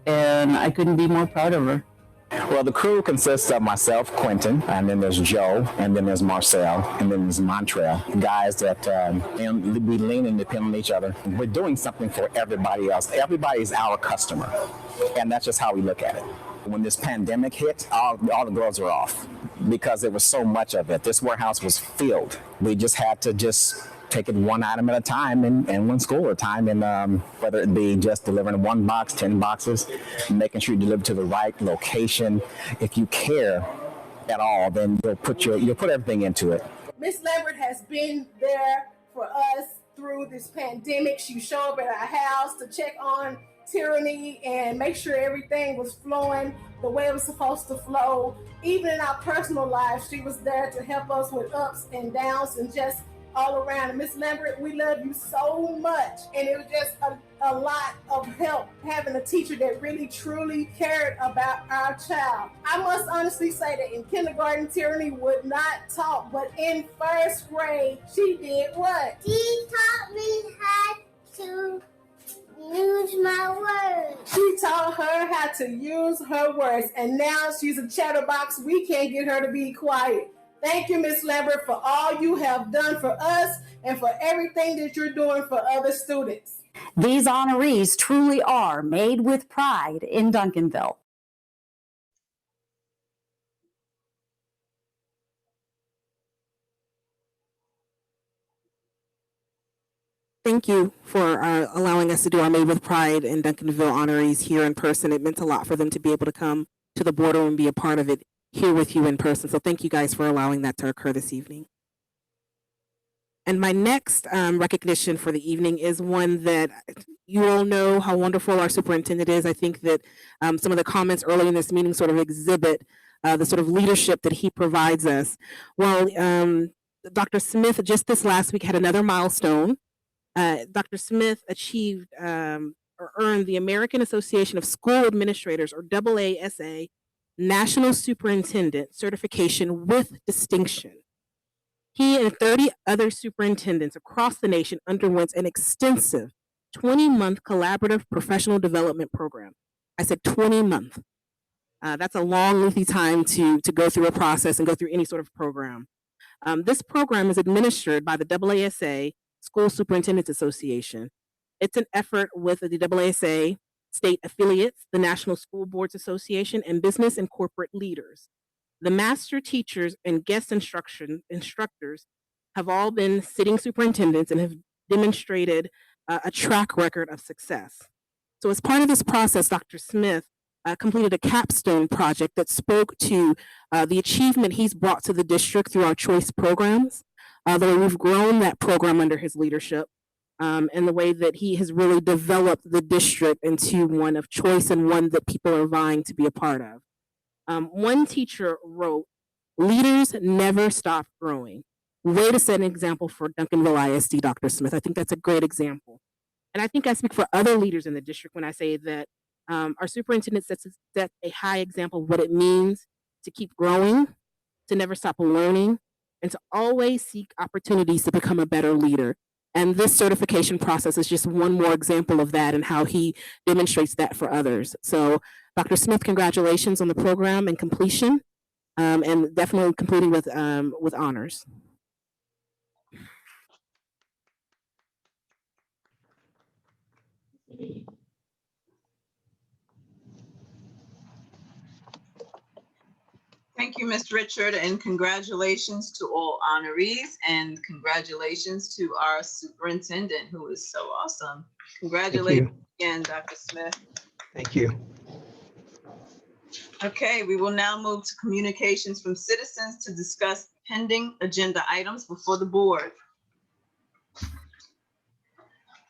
and I couldn't be more proud of her. Well, the crew consists of myself, Quentin, and then there's Joe, and then there's Marcel, and then there's Montreal. Guys that we lean and depend on each other. We're doing something for everybody else. Everybody's our customer, and that's just how we look at it. When this pandemic hit, all the gloves were off because there was so much of it. This warehouse was filled. We just had to take it one item at a time and one school at a time, and whether it be just delivering 1 box, 10 boxes, making sure you deliver to the right location. If you care at all, then you'll put everything into it. Miss Lambert has been there for us through this pandemic. She showed up at our house to check on Tyranny and make sure everything was flowing the way it was supposed to flow. Even in our personal lives, she was there to help us with ups and downs and just all around. And Miss Lambert, we love you so much. And it was just a lot of help having a teacher that really truly cared about our child. I must honestly say that in kindergarten, Tyranny would not talk, but in first grade, she did what? She taught me how to use my words. She taught her how to use her words, and now she's a chatterbox. We can't get her to be quiet. Thank you, Miss Lambert, for all you have done for us and for everything that you're doing for other students. These honorees truly are made with pride in Duncanville. Thank you for allowing us to do our Made with Pride in Duncanville honorees here in person. It meant a lot for them to be able to come to the boardroom and be a part of it here with you in person. So thank you guys for allowing that to occur this evening. And my next recognition for the evening is one that you all know how wonderful our superintendent is. I think that some of the comments early in this meeting sort of exhibit the sort of leadership that he provides us. Well, Dr. Smith just this last week had another milestone. Dr. Smith achieved or earned the American Association of School Administrators, or AASA, National Superintendent Certification with Distinction. He and 30 other superintendents across the nation underwent an extensive 20-month collaborative professional development program. I said 20-month. That's a long, lengthy time to go through a process and go through any sort of program. This program is administered by the AASA School Superintendents Association. It's an effort with the AASA state affiliates, the National School Boards Association, and business and corporate leaders. The master teachers and guest instructors have all been sitting superintendents and have demonstrated a track record of success. So as part of this process, Dr. Smith completed a capstone project that spoke to the achievement he's brought to the district through our choice programs. The way we've grown that program under his leadership, and the way that he has really developed the district into one of choice and one that people are vying to be a part of. One teacher wrote, "Leaders never stop growing." Way to set an example for Duncanville ISD, Dr. Smith. I think that's a great example. And I think I speak for other leaders in the district when I say that our superintendent sets a high example of what it means to keep growing, to never stop learning, and to always seek opportunities to become a better leader. And this certification process is just one more example of that and how he demonstrates that for others. So Dr. Smith, congratulations on the program and completion, and definitely completing with honors. Thank you, Ms. Richard, and congratulations to all honorees, and congratulations to our superintendent, who is so awesome. Congratulations again, Dr. Smith. Thank you. Okay, we will now move to communications from citizens to discuss pending agenda items before the board.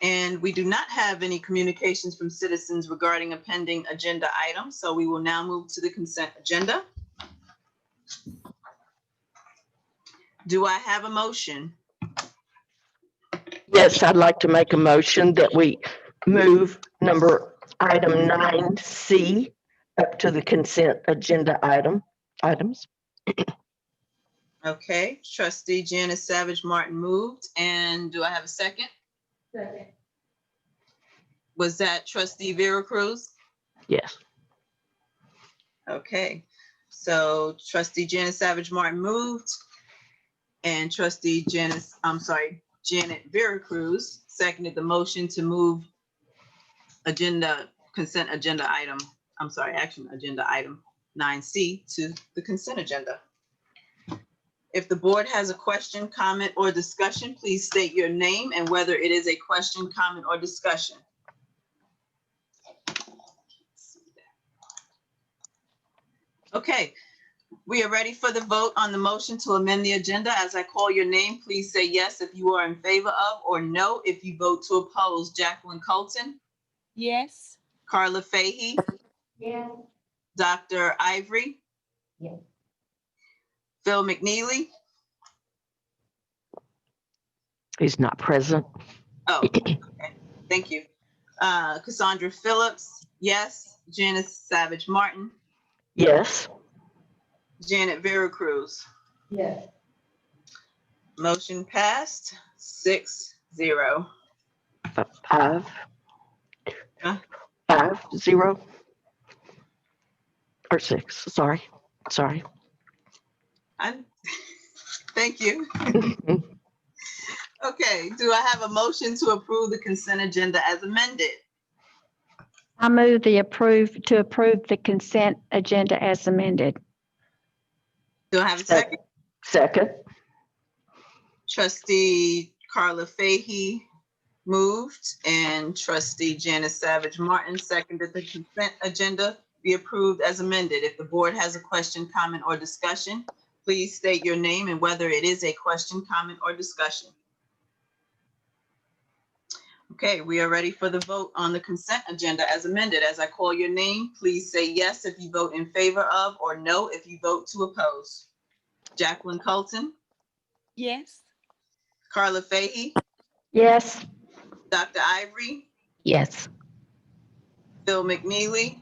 And we do not have any communications from citizens regarding a pending agenda item, so we will now move to the consent agenda. Do I have a motion? Yes, I'd like to make a motion that we move item 9C up to the consent agenda items. Okay, trustee Janice Savage Martin moved, and do I have a second? Second. Was that trustee Vera Cruz? Yes. Okay, so trustee Janice Savage Martin moved, and trustee Janet Vera Cruz seconded the motion to move action agenda item 9C to the consent agenda. If the board has a question, comment, or discussion, please state your name and whether it is a question, comment, or discussion. Okay, We are ready for the vote on the motion to amend the agenda. As I call your name, please say yes if you are in favor of, or no if you vote to oppose. Jacqueline Colton, Yes. Carla Fahey, Yeah. Dr. Ivory, Yes. Phil McNeely. He's not present. Oh, okay. Thank you. Cassandra Phillips, yes. Janice Savage Martin, Yes. Janet Veracruz. Yes. Motion passed 6-0. 5-0. Or 6. Sorry. Thank you. Okay, do I have a motion to approve the consent agenda as amended? I move to approve the consent agenda as amended. Do I have a second? Second. Trustee Carla Fahey moved and trustee Janice Savage Martin seconded the consent agenda be approved as amended. If the board has a question, comment, or discussion, please state your name and whether it is a question, comment, or discussion. Okay, we are ready for the vote on the consent agenda as amended. As I call your name, please say yes if you vote in favor of, or no if you vote to oppose. Jacqueline Colton, Yes. Carla Fahey, Yes. Dr. Ivory, Yes. Phil McNeely,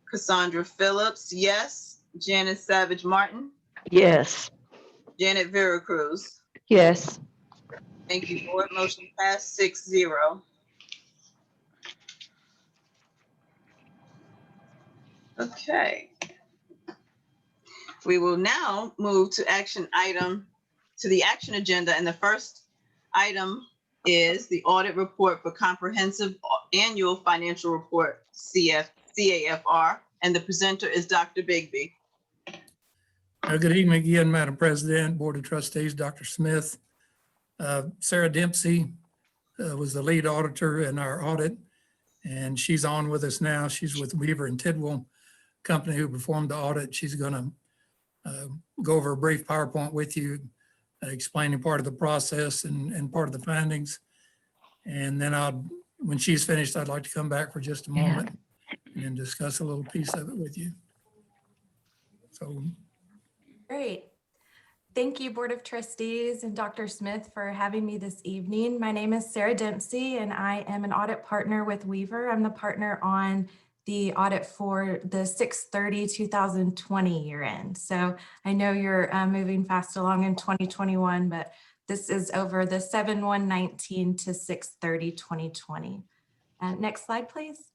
Cassandra Phillips, yes. Janice Savage Martin, Yes. Janet Veracruz. Yes. Thank you, board. Motion passed 6-0. Okay. We will now move to the action agenda. And the first item is the audit report for comprehensive annual financial report, CAFR. And the presenter is Dr. Bigby. Good evening again, Madam President, Board of Trustees, Dr. Smith. Sarah Dempsey was the lead auditor in our audit, and she's on with us now. She's with Weaver and Tidwell company who performed the audit. She's going to go over a brief PowerPoint with you, explaining part of the process and part of the findings. And then when she's finished, I'd like to come back for just a moment and discuss a little piece of it with you. So. Great. Thank you, Board of Trustees and Dr. Smith, for having me this evening. My name is Sarah Dempsey, and I am an audit partner with Weaver. I'm the partner on the audit for the 6/30/2020 year end. So I know you're moving fast along in 2021, but this is over the 7/1/19 to 6/30/2020. Next slide, please.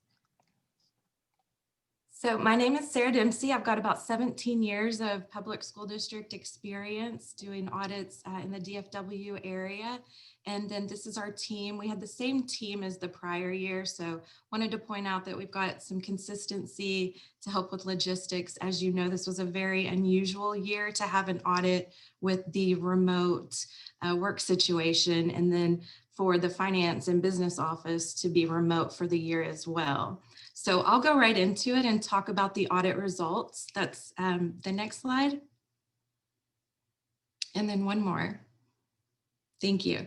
So my name is Sarah Dempsey. I've got about 17 years of public school district experience doing audits in the DFW area. And then this is our team. We had the same team as the prior year. So wanted to point out that we've got some consistency to help with logistics. As you know, this was a very unusual year to have an audit with the remote work situation. And then for the finance and business office to be remote for the year as well. So I'll go right into it and talk about the audit results. That's the next slide. And then one more. Thank you.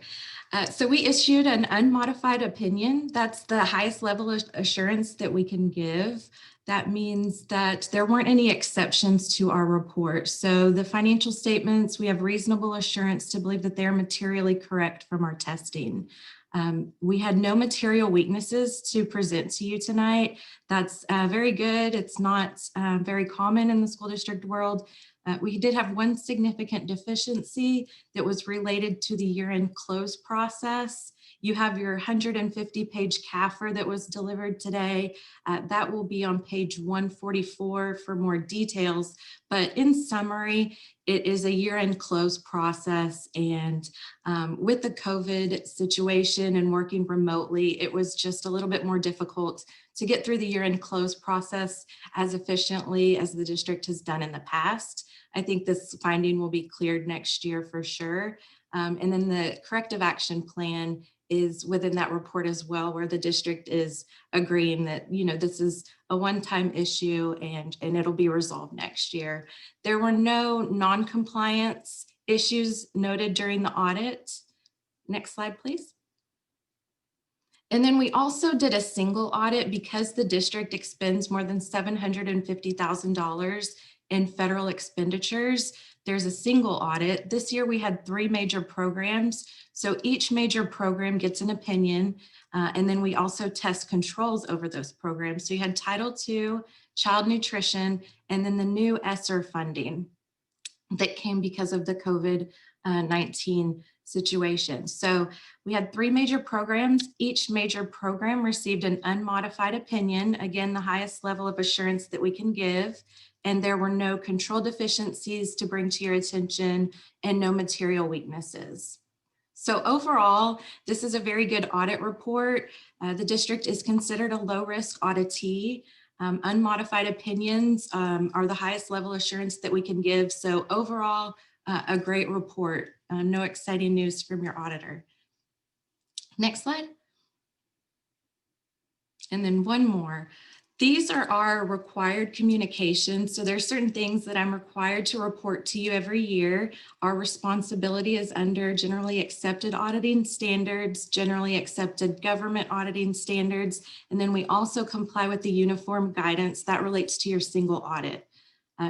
So we issued an unmodified opinion. That's the highest level of assurance that we can give. That means that there weren't any exceptions to our report. So the financial statements, we have reasonable assurance to believe that they're materially correct from our testing. We had no material weaknesses to present to you tonight. That's very good. It's not very common in the school district world. We did have one significant deficiency that was related to the year-end close process. You have your 150-page CAFR that was delivered today. That will be on page 144 for more details. But in summary, it is a year-end close process. And with the COVID situation and working remotely, it was just a little bit more difficult to get through the year-end close process as efficiently as the district has done in the past. I think this finding will be cleared next year for sure. And then the corrective action plan is within that report as well, where the district is agreeing that, this is a one-time issue and it'll be resolved next year. There were no non-compliance issues noted during the audit. Next slide, please. And then we also did a single audit because the district expends more than $750,000 in federal expenditures. There's a single audit. This year we had 3 major programs. So each major program gets an opinion, and then we also test controls over those programs. So you had Title II, Child Nutrition, and then the new ESSER funding that came because of the COVID-19 situation. So we had 3 major programs. Each major program received an unmodified opinion, again, the highest level of assurance that we can give, and there were no control deficiencies to bring to your attention and no material weaknesses. So overall, this is a very good audit report. The district is considered a low-risk auditee. Unmodified opinions are the highest level assurance that we can give. So overall, a great report. No exciting news from your auditor. Next slide. And then one more. These are our required communications. So there's certain things that I'm required to report to you every year. Our responsibility is under generally accepted auditing standards, generally accepted government auditing standards, and then we also comply with the uniform guidance that relates to your single audit.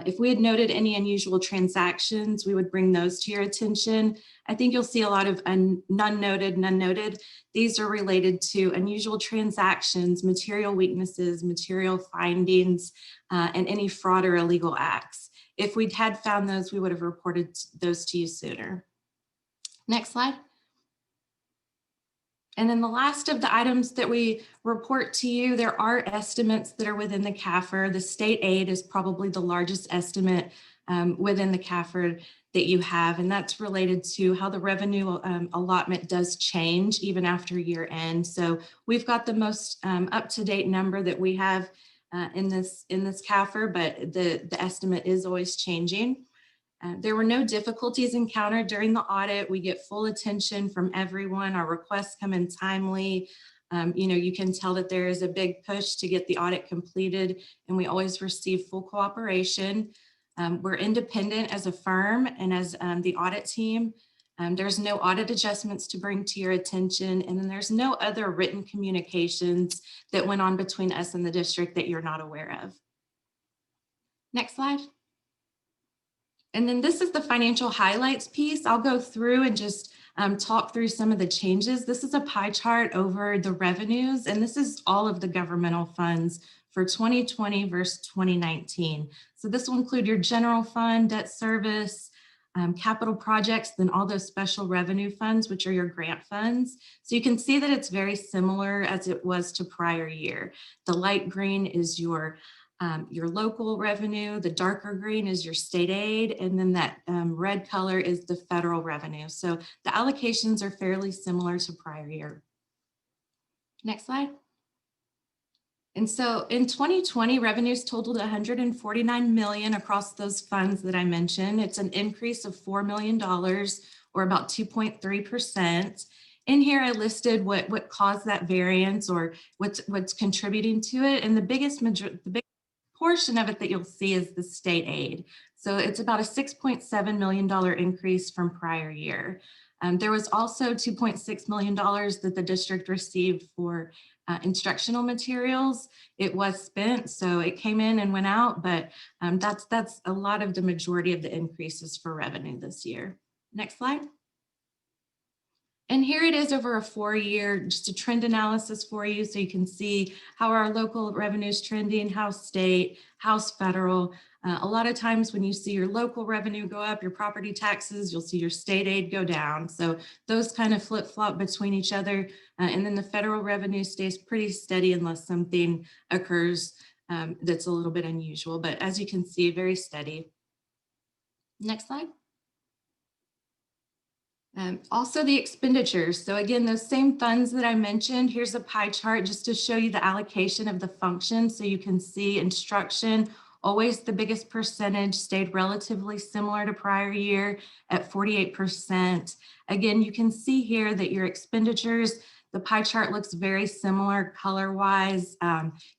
If we had noted any unusual transactions, we would bring those to your attention. I think you'll see a lot of none noted. These are related to unusual transactions, material weaknesses, material findings, and any fraud or illegal acts. If we'd had found those, we would have reported those to you sooner. Next slide. And then the last of the items that we report to you, there are estimates that are within the CAFR. The state aid is probably the largest estimate within the CAFR that you have, and that's related to how the revenue allotment does change even after year end. So we've got the most up-to-date number that we have in this CAFR, but the estimate is always changing. There were no difficulties encountered during the audit. We get full attention from everyone. Our requests come in timely. You can tell that there is a big push to get the audit completed, and we always receive full cooperation. We're independent as a firm and as the audit team. There's no audit adjustments to bring to your attention, and then there's no other written communications that went on between us and the district that you're not aware of. Next slide. And then this is the financial highlights piece. I'll go through and just talk through some of the changes. This is a pie chart over the revenues, and this is all of the governmental funds for 2020 versus 2019. So this will include your general fund, debt service, capital projects, then all those special revenue funds, which are your grant funds. So you can see that it's very similar as it was to prior year. The light green is your local revenue, the darker green is your state aid, and then that red color is the federal revenue. So the allocations are fairly similar to prior year. Next slide. And so in 2020, revenues totaled $149 million across those funds that I mentioned. It's an increase of $4 million or about 2.3%. In here, I listed what caused that variance or what's contributing to it. And the biggest portion of it that you'll see is the state aid. So it's about a $6.7 million increase from prior year. There was also $2.6 million that the district received for instructional materials. It was spent, so it came in and went out, but that's a lot of the majority of the increases for revenue this year. Next slide. And here it is over a 4-year, just a trend analysis for you, so you can see how our local revenue is trending, how state, how federal. A lot of times when you see your local revenue go up, your property taxes, you'll see your state aid go down. So those kind of flip-flop between each other. And then the federal revenue stays pretty steady unless something occurs that's a little bit unusual. But as you can see, very steady. Next slide. Also the expenditures. So again, those same funds that I mentioned, here's a pie chart just to show you the allocation of the function. So you can see instruction Always the biggest percentage, stayed relatively similar to prior year at 48%. Again, you can see here that your expenditures, the pie chart looks very similar color-wise.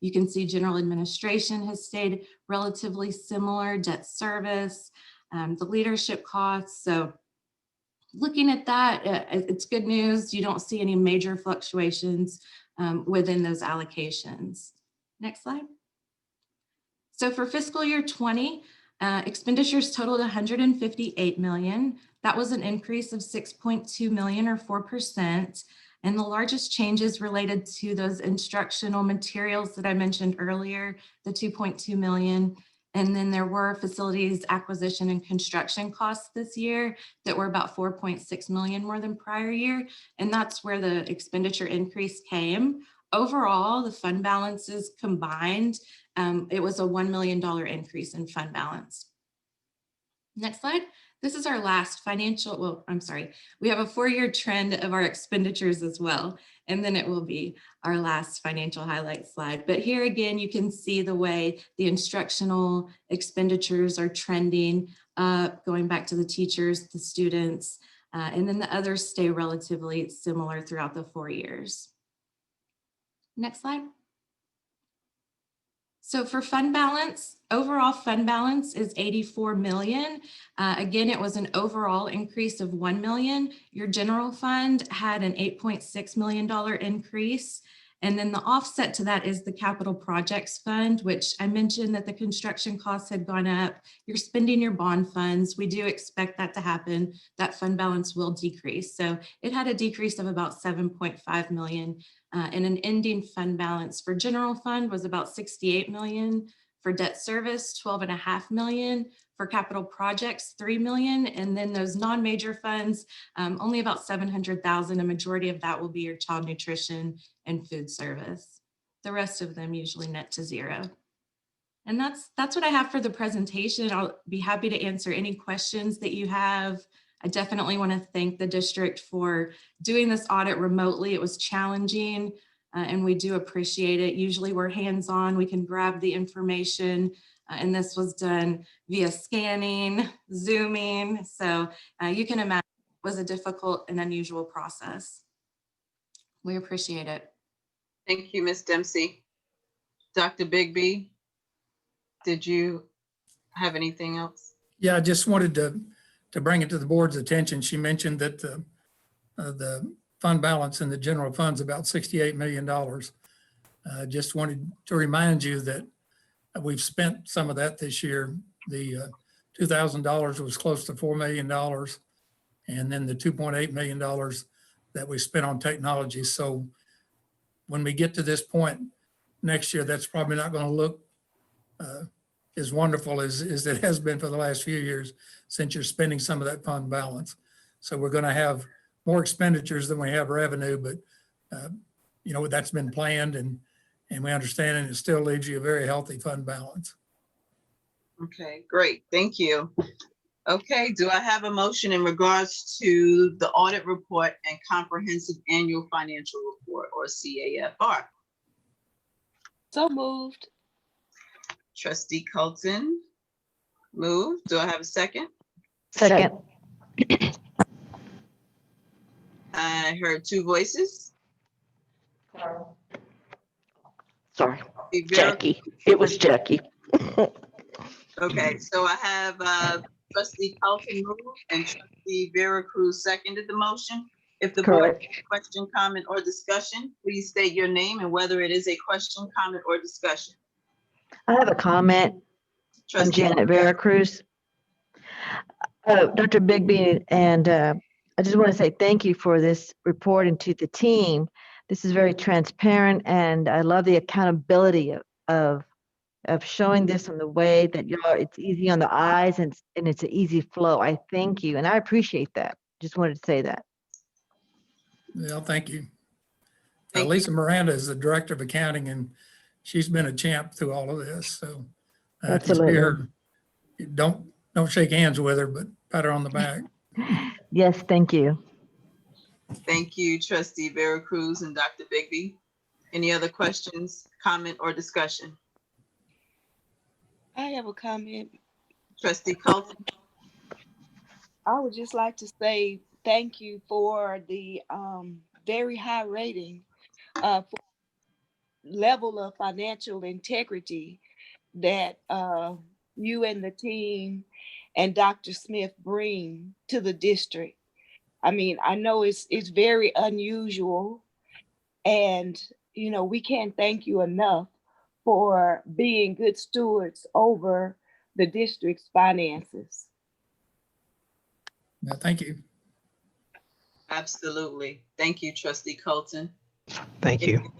You can see general administration has stayed relatively similar, debt service, the leadership costs. So looking at that, it's good news. You don't see any major fluctuations within those allocations. Next slide. So for fiscal year 20, expenditures totaled 158 million. That was an increase of 6.2 million or 4%. And the largest changes related to those instructional materials that I mentioned earlier, the 2.2 million. And then there were facilities acquisition and construction costs this year that were about 4.6 million more than prior year. And that's where the expenditure increase came. Overall, the fund balances combined, it was a $1 million increase in fund balance. Next slide. This is our last financial, well, I'm sorry. We have a 4-year trend of our expenditures as well. And then it will be our last financial highlight slide. But here again, you can see the way the instructional expenditures are trending up, going back to the teachers, the students, and then the others stay relatively similar throughout the 4 years. Next slide. So for fund balance, overall fund balance is 84 million. Again, it was an overall increase of 1 million. Your general fund had an $8.6 million increase. And then the offset to that is the capital projects fund, which I mentioned that the construction costs had gone up. You're spending your bond funds. We do expect that to happen. That fund balance will decrease. So it had a decrease of about 7.5 million. And an ending fund balance for general fund was about 68 million. For debt service, 12.5 million. For capital projects, 3 million. And then those non-major funds, only about 700,000. A majority of that will be your child nutrition and food service. The rest of them usually net to zero. And that's what I have for the presentation. I'll be happy to answer any questions that you have. I definitely want to thank the district for doing this audit remotely. It was challenging and we do appreciate it. Usually we're hands-on, we can grab the information and this was done via scanning, Zooming. So you can imagine it was a difficult and unusual process. We appreciate it. Thank you, Ms. Dempsey. Dr. Bigby, did you have anything else? Yeah, I just wanted to bring it to the board's attention. She mentioned that the fund balance in the general fund's about $68 million. Just wanted to remind you that we've spent some of that this year. The $2,000 was close to $4 million. And then the $2.8 million that we spent on technology. So when we get to this point next year, that's probably not going to look as wonderful as it has been for the last few years since you're spending some of that fund balance. So we're going to have more expenditures than we have revenue, but you know, that's been planned and we understand, and it still leaves you a very healthy fund balance. Okay, great. Thank you. Okay, do I have a motion in regards to the audit report and comprehensive annual financial report, or CAFR? So moved. Trustee Colton moved. Do I have a second? Second. I heard two voices. Sorry, Jackie. It was Jackie. Okay, so I have Trustee Colton moved and Trustee Vera Cruz seconded the motion. If the board has a question, comment, or discussion, please state your name and whether it is a question, comment, or discussion. I have a comment. I'm Janet Vera Cruz. Dr. Bigby, and I just want to say thank you for this report and to the team. This is very transparent, and I love the accountability of showing this in the way that it's easy on the eyes and it's an easy flow. I thank you, and I appreciate that. Just wanted to say that. Yeah, thank you. Lisa Miranda is the director of accounting, and she's been a champ through all of this. So if you see her, don't shake hands with her, but pat her on the back. Yes, thank you. Thank you, Trustee Vera Cruz and Dr. Bigby. Any other questions, comment, or discussion? I have a comment. Trustee Colton. I would just like to say thank you for the very high rating for level of financial integrity that you and the team and Dr. Smith bring to the district. I mean, I know it's very unusual, and you know, we can't thank you enough for being good stewards over the district's finances. Yeah, thank you. Absolutely. Thank you, Trustee Colton. Thank you.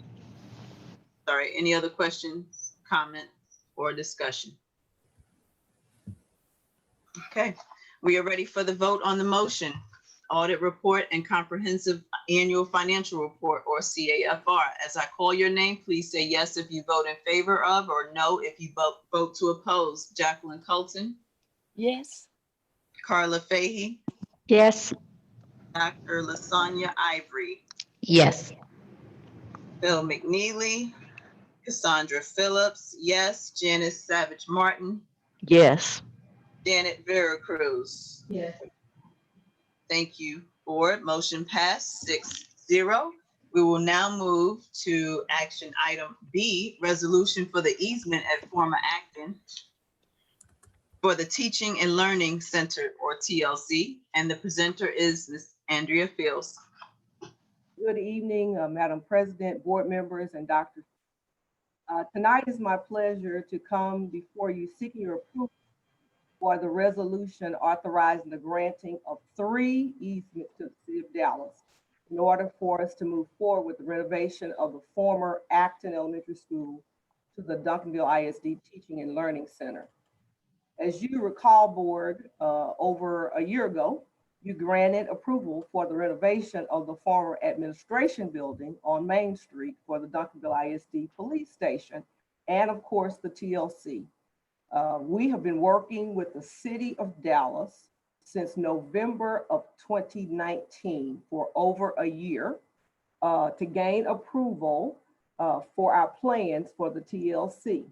Sorry, any other questions, comments, or discussion? Okay, we are ready for the vote on the motion. Audit report and comprehensive annual financial report, or CAFR. As I call your name, please say yes if you vote in favor of, or no if you vote to oppose. Jacqueline Colton. Yes. Carla Fahey. Yes. Dr. Lasagna Ivory. Yes. Bill McNeely. Cassandra Phillips, yes. Janice Savage Martin. Yes. Janet Veracruz. Yes. Thank you, board. Motion passed 6-0. We will now move to action item B, resolution for the easement at former Acton for the Teaching and Learning Center, or TLC, and the presenter is Ms. Andrea Fields. Good evening, Madam President, board members, and Dr. Tonight is my pleasure to come before you seeking your approval for the resolution authorizing the granting of 3 easements to the city of Dallas in order for us to move forward with the renovation of the former Acton Elementary School to the Duncanville ISD Teaching and Learning Center. As you recall, board, over a year ago, you granted approval for the renovation of the former administration building on Main Street for the Duncanville ISD Police Station and, of course, the TLC. We have been working with the city of Dallas since November of 2019 for over a year to gain approval for our plans for the TLC.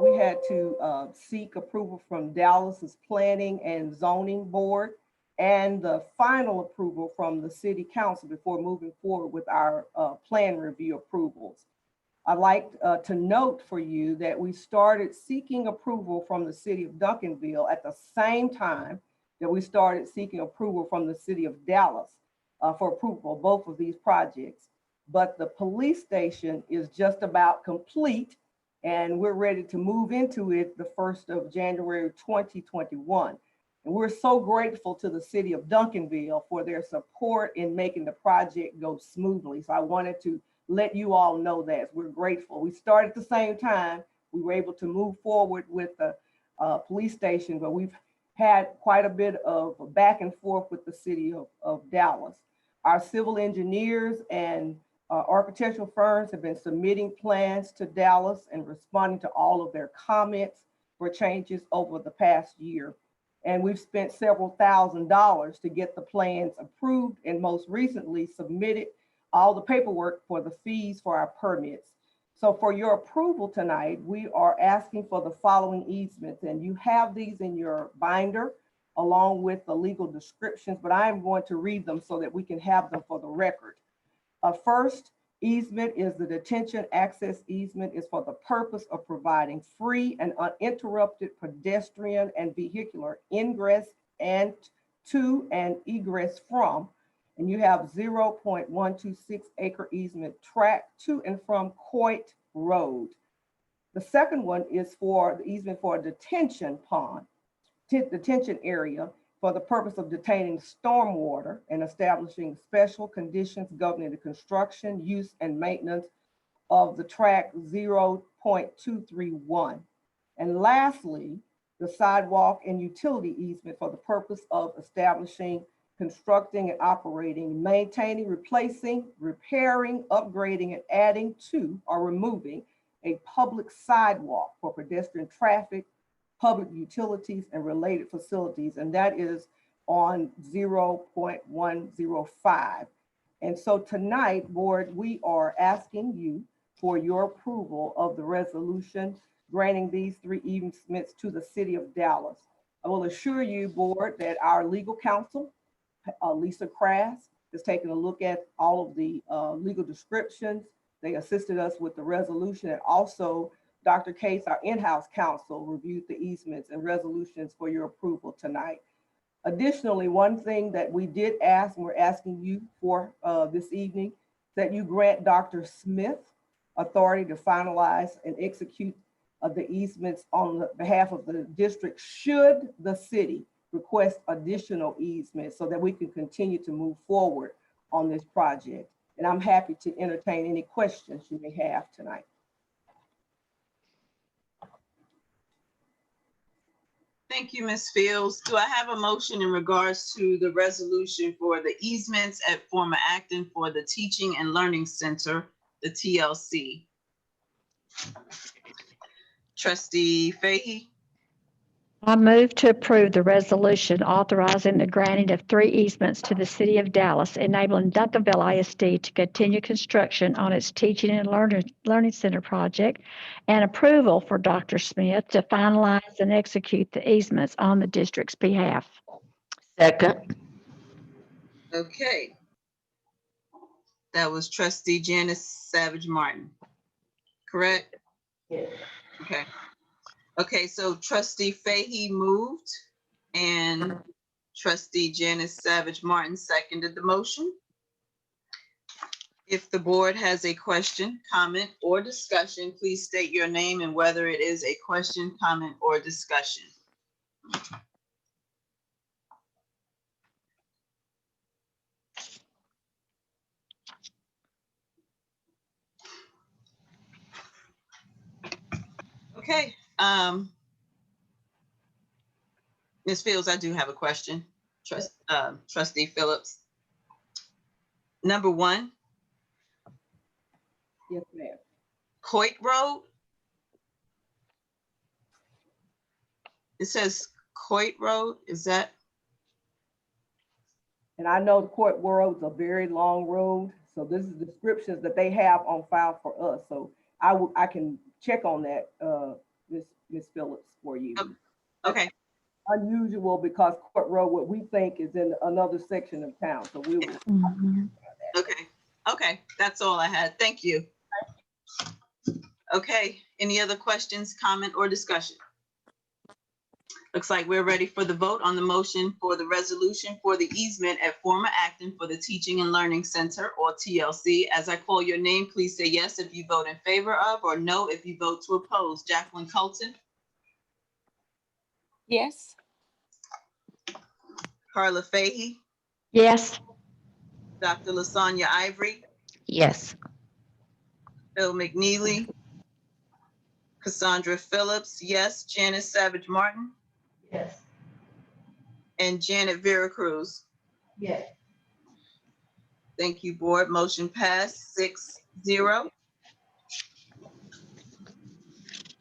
We had to seek approval from Dallas's Planning and Zoning Board and the final approval from the City Council before moving forward with our plan review approvals. I'd like to note for you that we started seeking approval from the City of Duncanville at the same time that we started seeking approval from the City of Dallas for approval of both of these projects. But the police station is just about complete, and we're ready to move into it the 1st of January 2021. And we're so grateful to the city of Duncanville for their support in making the project go smoothly. So I wanted to let you all know that we're grateful. We started at the same time. We were able to move forward with the police station, but we've had quite a bit of back and forth with the city of Dallas. Our civil engineers and architectural firms have been submitting plans to Dallas and responding to all of their comments for changes over the past year. And we've spent several $1,000s to get the plans approved and most recently submitted all the paperwork for the fees for our permits. So for your approval tonight, we are asking for the following easements, and you have these in your binder along with the legal descriptions, but I am going to read them so that we can have them for the record. First easement is the detention access easement is for the purpose of providing free and uninterrupted pedestrian and vehicular ingress and to and egress from, and you have 0.126 acre easement track to and from Coit Road. The second one is for the easement for a detention pond, detention area, for the purpose of detaining stormwater and establishing special conditions governing the construction, use, and maintenance of the track 0.231. And lastly, the sidewalk and utility easement for the purpose of establishing, constructing, and operating, maintaining, replacing, repairing, upgrading, and adding to or removing a public sidewalk for pedestrian traffic, public utilities, and related facilities, and that is on 0.105. And so tonight, board, we are asking you for your approval of the resolution granting these 3 easements to the city of Dallas. I will assure you, board, that our legal counsel, Lisa Crass, has taken a look at all of the legal descriptions. They assisted us with the resolution, and also Dr. Case, our in-house counsel, reviewed the easements and resolutions for your approval tonight. Additionally, one thing that we did ask, and we're asking you for this evening, that you grant Dr. Smith authority to finalize and execute the easements on the behalf of the district should the city request additional easements, so that we can continue to move forward on this project. And I'm happy to entertain any questions you may have tonight. Thank you, Ms. Fields. Do I have a motion in regards to the resolution for the easements at former Acton for the Teaching and Learning Center, the TLC? Trustee Fahey? I move to approve the resolution authorizing the granting of 3 easements to the city of Dallas, enabling Duncanville ISD to continue construction on its Teaching and Learning Center project, and approval for Dr. Smith to finalize and execute the easements on the district's behalf. Second. Okay. That was Trustee Janice Savage Martin, correct? Yes. Okay. Okay, so Trustee Fahey moved and Trustee Janice Savage Martin seconded the motion. If the board has a question, comment, or discussion, please state your name and whether it is a question, comment, or discussion. Okay. Ms. Fields, I do have a question. Trustee Phillips. Number 1. Yes, ma'am. Coit Road. It says Coit Road, is that? And I know the Court Road's a very long road, so this is descriptions that they have on file for us. So I can check on that, Ms. Phillips, for you. Okay. Unusual because Court Road, what we think is in another section of town, so we will. Okay, that's all I had. Thank you. Okay, any other questions, comment, or discussion? Looks like we're ready for the vote on the motion for the resolution for the easement at former Acton for the Teaching and Learning Center, or TLC. As I call your name, please say yes if you vote in favor of, or no if you vote to oppose. Jacqueline Colton. Yes. Carla Fahey. Yes. Dr. LaSonia Ivory. Yes. Bill McNeely. Cassandra Phillips, yes. Janice Savage Martin. Yes. And Janet Vera Cruz. Yes. Thank you, board. Motion passed 6-0.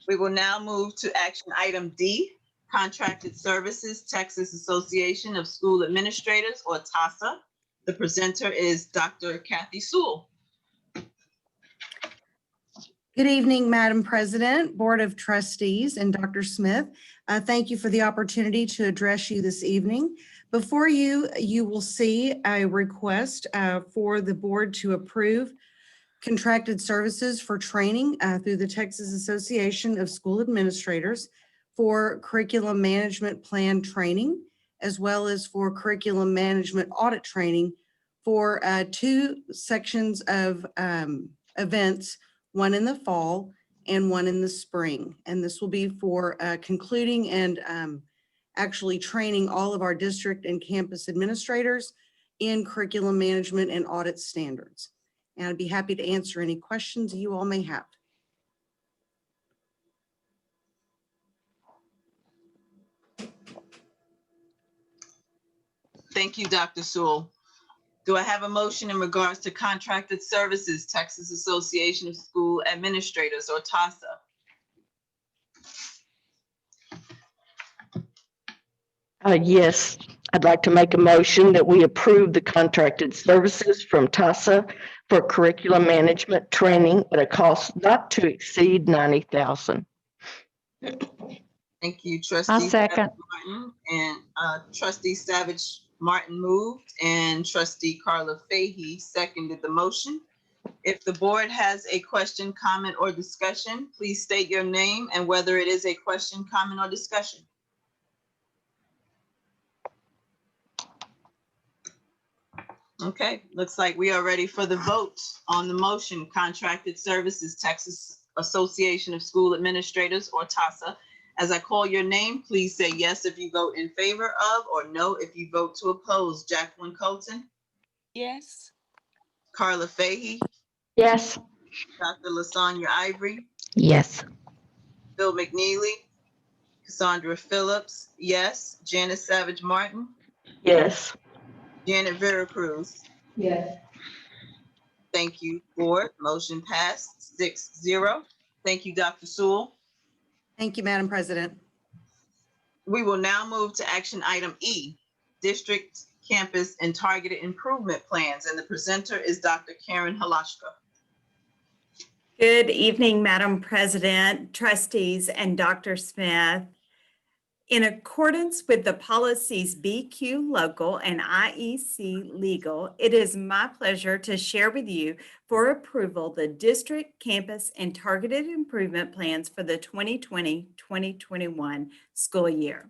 We will now move to action item D, Contracted Services, Texas Association of School Administrators, or TASA. The presenter is Dr. Kathy Sewell. Good evening, Madam President, Board of Trustees, and Dr. Smith. Thank you for the opportunity to address you this evening. Before you, you will see a request for the board to approve contracted services for training through the Texas Association of School Administrators for curriculum management plan training, as well as for curriculum management audit training for 2 sections of events, one in the fall and one in the spring. And this will be for concluding and actually training all of our district and campus administrators in curriculum management and audit standards. And I'd be happy to answer any questions you all may have. Thank you, Dr. Sewell. Do I have a motion in regards to Contracted Services, Texas Association of School Administrators, or TASA? Yes. I'd like to make a motion that we approve the contracted services from TASA for curriculum management training at a cost not to exceed $90,000. Thank you, I trustee second. Martin, and trustee Savage Martin moved, and trustee Carla Fahey seconded the motion. If the board has a question, comment, or discussion, please state your name and whether it is a question, comment, or discussion. Okay, looks like we are ready for the vote on the motion. Contracted Services, Texas Association of School Administrators, or TASA. As I call your name, please say yes if you vote in favor of, or no if you vote to oppose. Jacqueline Colton, Yes. Carla Fahey, Yes. Dr. Lasagna Ivory, Yes. Bill McNeely, Cassandra Phillips, yes. Janice Savage Martin, Yes. Janet Vera Cruz. Yes. Thank you, board. Motion passed 6-0. Thank you, Dr. Sewell. Thank you, Madam President. We will now move to action item E, district, campus, and targeted improvement plans. And the presenter is Dr. Karen Halashka. Good evening, Madam President, trustees, and Dr. Smith. In accordance with the policies BQ Local and IEC Legal, it is my pleasure to share with you for approval the district, campus, and targeted improvement plans for the 2020-2021 school year.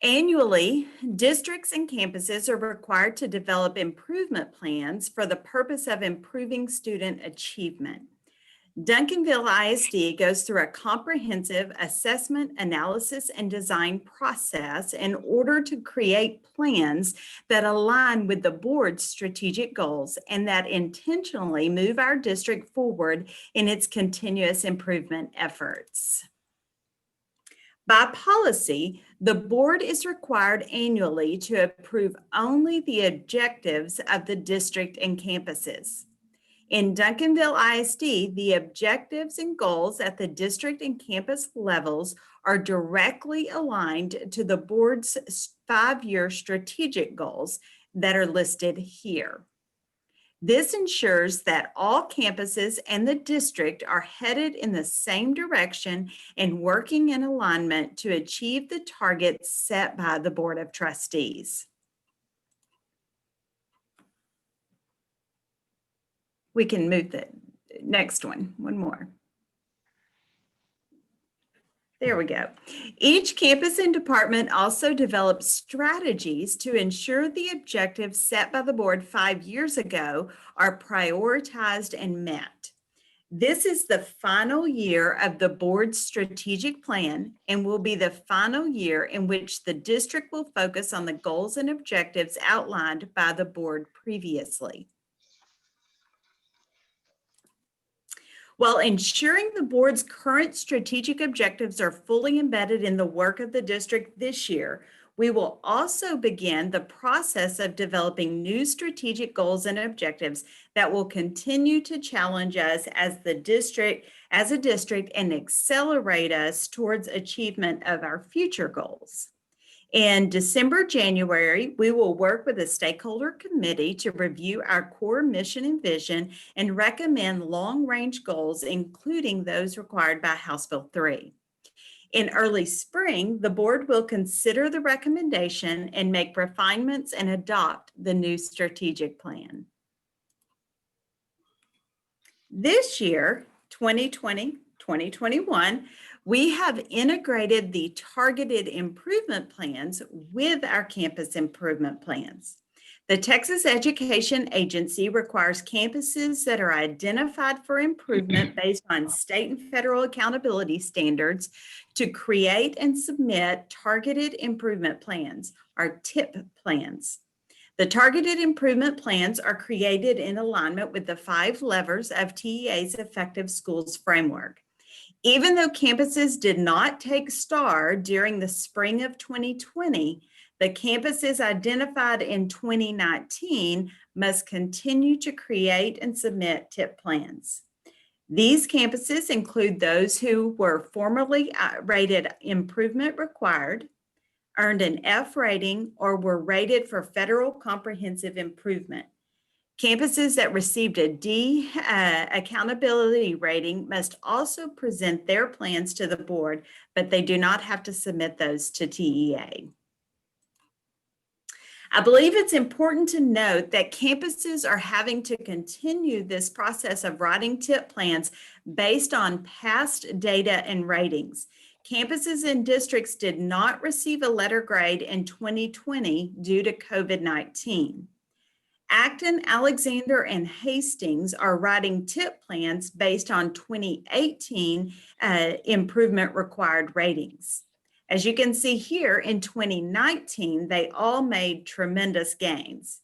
Annually, districts and campuses are required to develop improvement plans for the purpose of improving student achievement. Duncanville ISD goes through a comprehensive assessment, analysis, and design process in order to create plans that align with the board's strategic goals and that intentionally move our district forward in its continuous improvement efforts. By policy, the board is required annually to approve only the objectives of the district and campuses. In Duncanville ISD, the objectives and goals at the district and campus levels are directly aligned to the board's 5-year strategic goals that are listed here. This ensures that all campuses and the district are headed in the same direction and working in alignment to achieve the targets set by the Board of Trustees. We can move the next one more. There we go. Each campus and department also develops strategies to ensure the objectives set by the board 5 years ago are prioritized and met. This is the final year of the board's strategic plan and will be the final year in which the district will focus on the goals and objectives outlined by the board previously. While ensuring the board's current strategic objectives are fully embedded in the work of the district this year, we will also begin the process of developing new strategic goals and objectives that will continue to challenge us as a district and accelerate us towards achievement of our future goals. In December, January, we will work with a stakeholder committee to review our core mission and vision and recommend long-range goals, including those required by House Bill 3. In early spring, the board will consider the recommendation and make refinements and adopt the new strategic plan. This year, 2020-2021, we have integrated the targeted improvement plans with our campus improvement plans. The Texas Education Agency requires campuses that are identified for improvement based on state and federal accountability standards to create and submit targeted improvement plans, or TIP plans. The targeted improvement plans are created in alignment with the 5 levers of TEA's Effective Schools Framework. Even though campuses did not take STAR during the spring of 2020, the campuses identified in 2019 must continue to create and submit TIP plans. These campuses include those who were formerly rated improvement required, earned an F rating, or were rated for federal comprehensive improvement. Campuses that received a D accountability rating must also present their plans to the board, but they do not have to submit those to TEA. I believe it's important to note that campuses are having to continue this process of writing TIP plans based on past data and ratings. Campuses and districts did not receive a letter grade in 2020 due to COVID-19. Acton, Alexander, and Hastings are writing TIP plans based on 2018 improvement required ratings. As you can see here, in 2019, they all made tremendous gains.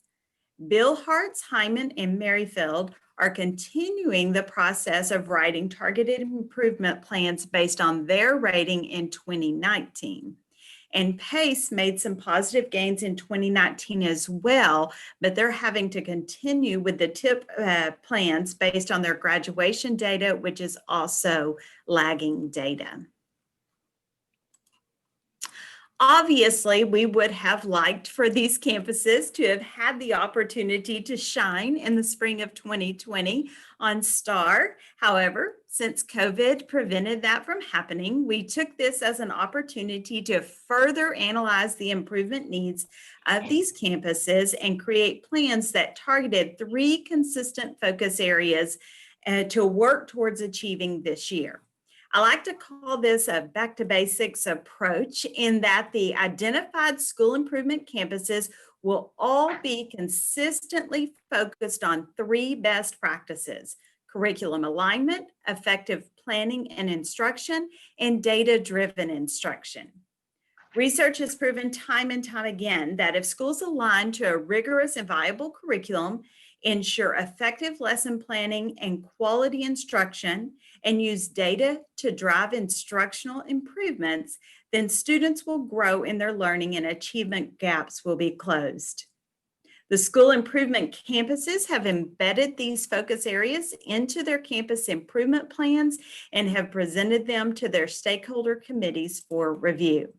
Bill Hartz, Hyman, and Merrifield are continuing the process of writing targeted improvement plans based on their rating in 2019. And Pace made some positive gains in 2019 as well, but they're having to continue with the TIP plans based on their graduation data, which is also lagging data. Obviously, we would have liked for these campuses to have had the opportunity to shine in the spring of 2020 on STAR. However, since COVID prevented that from happening, we took this as an opportunity to further analyze the improvement needs of these campuses and create plans that targeted 3 consistent focus areas to work towards achieving this year. I like to call this a back to basics approach, in that the identified school improvement campuses will all be consistently focused on 3 best practices: curriculum alignment, effective planning and instruction, and data-driven instruction. Research has proven time and time again that if schools align to a rigorous and viable curriculum, ensure effective lesson planning and quality instruction, and use data to drive instructional improvements, then students will grow in their learning and achievement gaps will be closed. The school improvement campuses have embedded these focus areas into their campus improvement plans and have presented them to their stakeholder committees for review.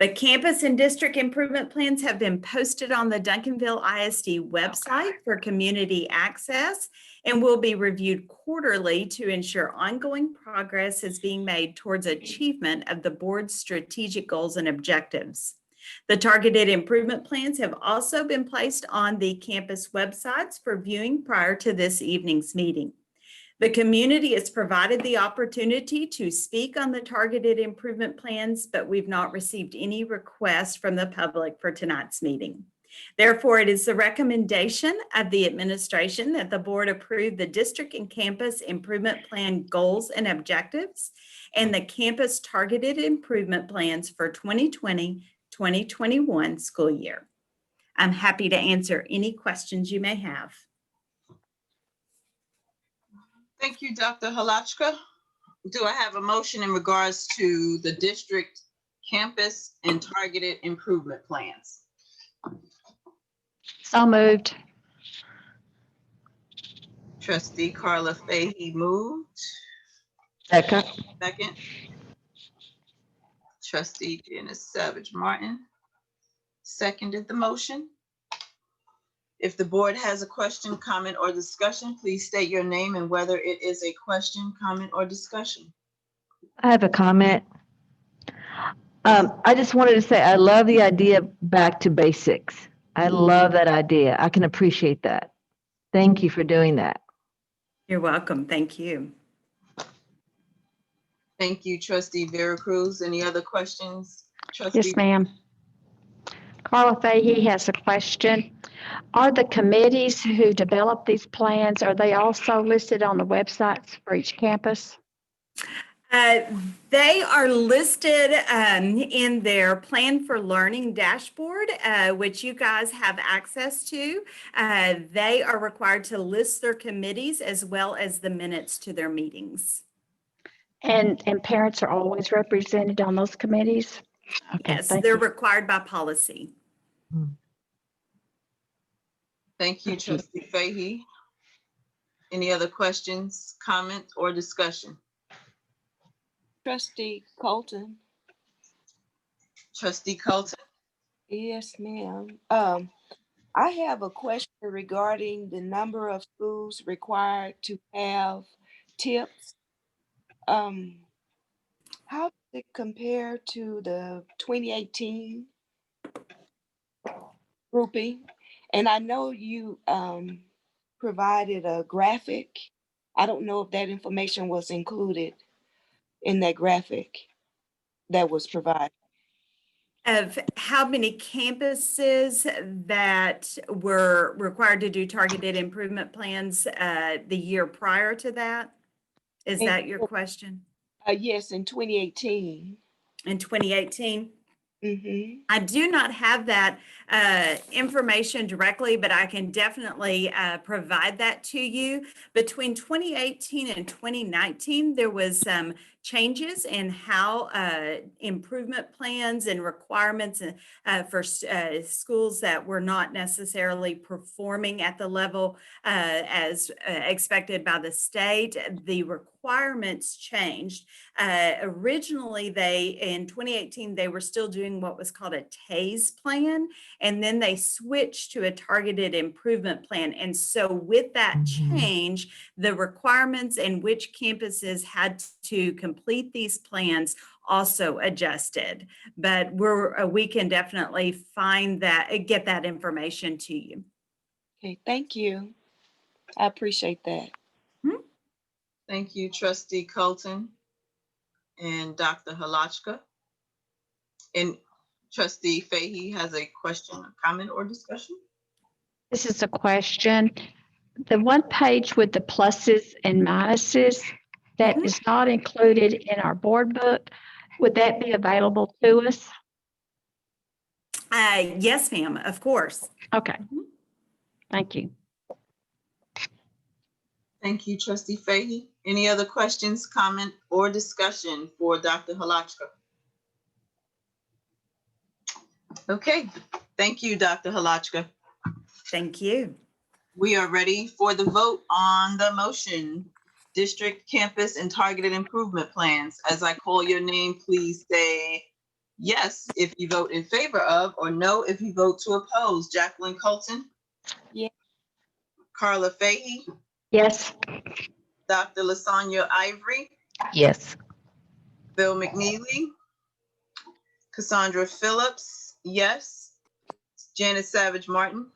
The campus and district improvement plans have been posted on the Duncanville ISD website for community access and will be reviewed quarterly to ensure ongoing progress is being made towards achievement of the board's strategic goals and objectives. The targeted improvement plans have also been placed on the campus websites for viewing prior to this evening's meeting. The community is provided the opportunity to speak on the targeted improvement plans, but we've not received any requests from the public for tonight's meeting. Therefore, it is the recommendation of the administration that the board approve the district and campus improvement plan goals and objectives and the campus targeted improvement plans for 2020-2021 school year. I'm happy to answer any questions you may have. Thank you, Dr. Halachka. Do I have a motion in regards to the district campus and targeted improvement plans? So moved. Trustee Carla Fahey moved. Second. Second. Trustee Janice Savage Martin seconded the motion. If the board has a question, comment, or discussion, please state your name and whether it is a question, comment, or discussion. I have a comment. I just wanted to say I love the idea of back to basics. I love that idea. I can appreciate that. Thank you for doing that. You're welcome. Thank you. Thank you, Trustee Vera Cruz. Any other questions? Trustee? Yes, ma'am. Carla Fahey has a question. Are the committees who develop these plans, are they also listed on the websites for each campus? They are listed in their Plan for Learning dashboard, which you guys have access to. They are required to list their committees as well as the minutes to their meetings. And parents are always represented on those committees? Okay, yes, they're required by policy. Thank you, Trustee Fahey. Any other questions, comments, or discussion? Trustee Colton. Trustee Colton. Yes, ma'am. I have a question regarding the number of schools required to have tips. How does it compare to the 2018 grouping? And I know you provided a graphic. I don't know if that information was included in that graphic that was provided. Of how many campuses that were required to do targeted improvement plans the year prior to that? Is that your question? Yes, in 2018. In 2018? Mm-hmm. I do not have that information directly, but I can definitely provide that to you. Between 2018 and 2019, there was some changes in how improvement plans and requirements for schools that were not necessarily performing at the level as expected by the state. The requirements changed. Originally, in 2018, they were still doing what was called a TASE plan, and then they switched to a targeted improvement plan. And so with that change, the requirements and which campuses had to complete these plans also adjusted. But we can definitely find that, get that information to you. Okay, thank you. I appreciate that. Thank you, Trustee Colton and Dr. Halachka. And Trustee Fahey has a question, a comment, or discussion? This is a question. The one page with the pluses and minuses that is not included in our board book, would that be available to us? Yes, ma'am, of course. Okay. Thank you. Thank you, Trustee Fahey. Any other questions, comment, or discussion for Dr. Halachka? Okay, thank you, Dr. Halachka. Thank you. We are ready for the vote on the motion. District, campus, and targeted improvement plans. As I call your name, please say yes if you vote in favor of, or no if you vote to oppose. Jacqueline Colton? Yes. Carla Fahey? Yes. Dr. Lasagna Ivory? Yes. Bill McNeely? Cassandra Phillips? Yes. Janet Savage Martin?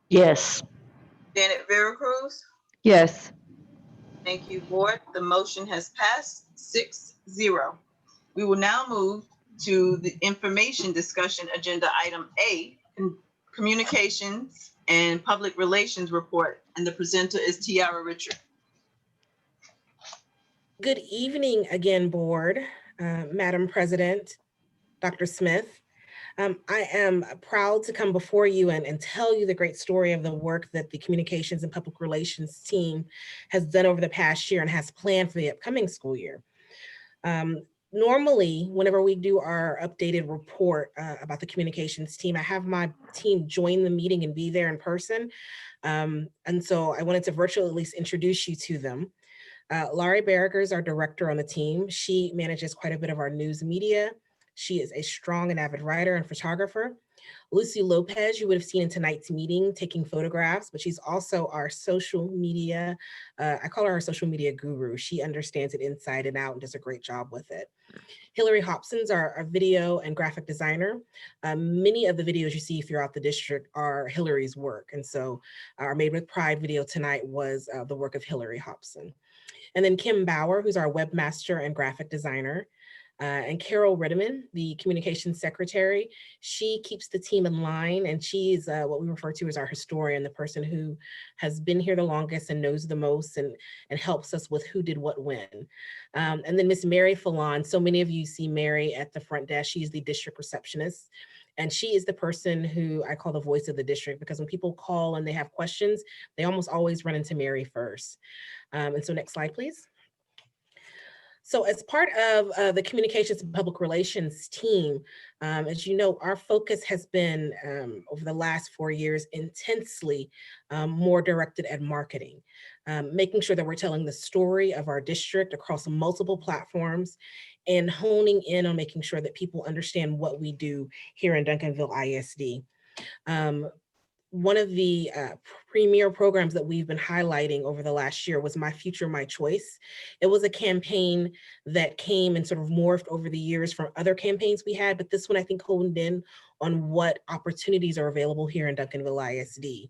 Yes. Janet Veracruz? Yes. Thank you, board. The motion has passed 6-0. We will now move to the information discussion agenda item A, communications and public relations report. And the presenter is Tiara Richard. Good evening again, board, Madam President, Dr. Smith. I am proud to come before you and tell you the great story of the work that the communications and public relations team has done over the past year and has planned for the upcoming school year. Normally, whenever we do our updated report about the communications team, I have my team join the meeting and be there in person. And so I wanted to virtually at least introduce you to them. Laurie Barriger is our director on the team. She manages quite a bit of our news media. She is a strong and avid writer and photographer. Lucy Lopez, you would have seen in tonight's meeting taking photographs, but she's also our social media, I call her our social media guru. She understands it inside and out and does a great job with it. Hillary Hobson's our video and graphic designer. Many of the videos you see throughout the district are Hillary's work. And so our Made with Pride video tonight was the work of Hillary Hobson. And then Kim Bauer, who's our webmaster and graphic designer. And Carol Ritteman, the communications secretary. She keeps the team in line, and she's what we refer to as our historian, the person who has been here the longest and knows the most and helps us with who did what when. And then Miss Mary Fallon, so many of you see Mary at the front desk. She's the district receptionist. And she is the person who I call the voice of the district, because when people call and they have questions, they almost always run into Mary first. And so next slide, please. So as part of the communications and public relations team, as you know, our focus has been over the last 4 years intensely more directed at marketing, making sure that we're telling the story of our district across multiple platforms and honing in on making sure that people understand what we do here in Duncanville ISD. One of the premier programs that we've been highlighting over the last year was My Future, My Choice. It was a campaign that came and sort of morphed over the years from other campaigns we had, but this one I think honed in on what opportunities are available here in Duncanville ISD,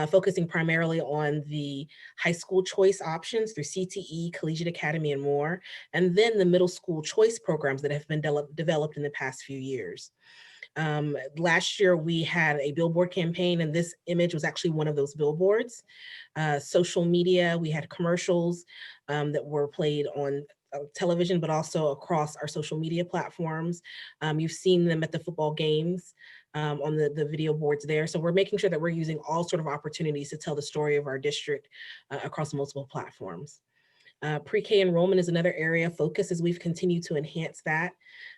focusing primarily on the high school choice options through CTE, Collegiate Academy, and more, and then the middle school choice programs that have been developed in the past few years. Last year, we had a billboard campaign, and this image was actually one of those billboards. Social media, we had commercials that were played on television, but also across our social media platforms. You've seen them at the football games on the video boards there. So we're making sure that we're using all sort of opportunities to tell the story of our district across multiple platforms. Pre-K enrollment is another area of focus as we've continued to enhance that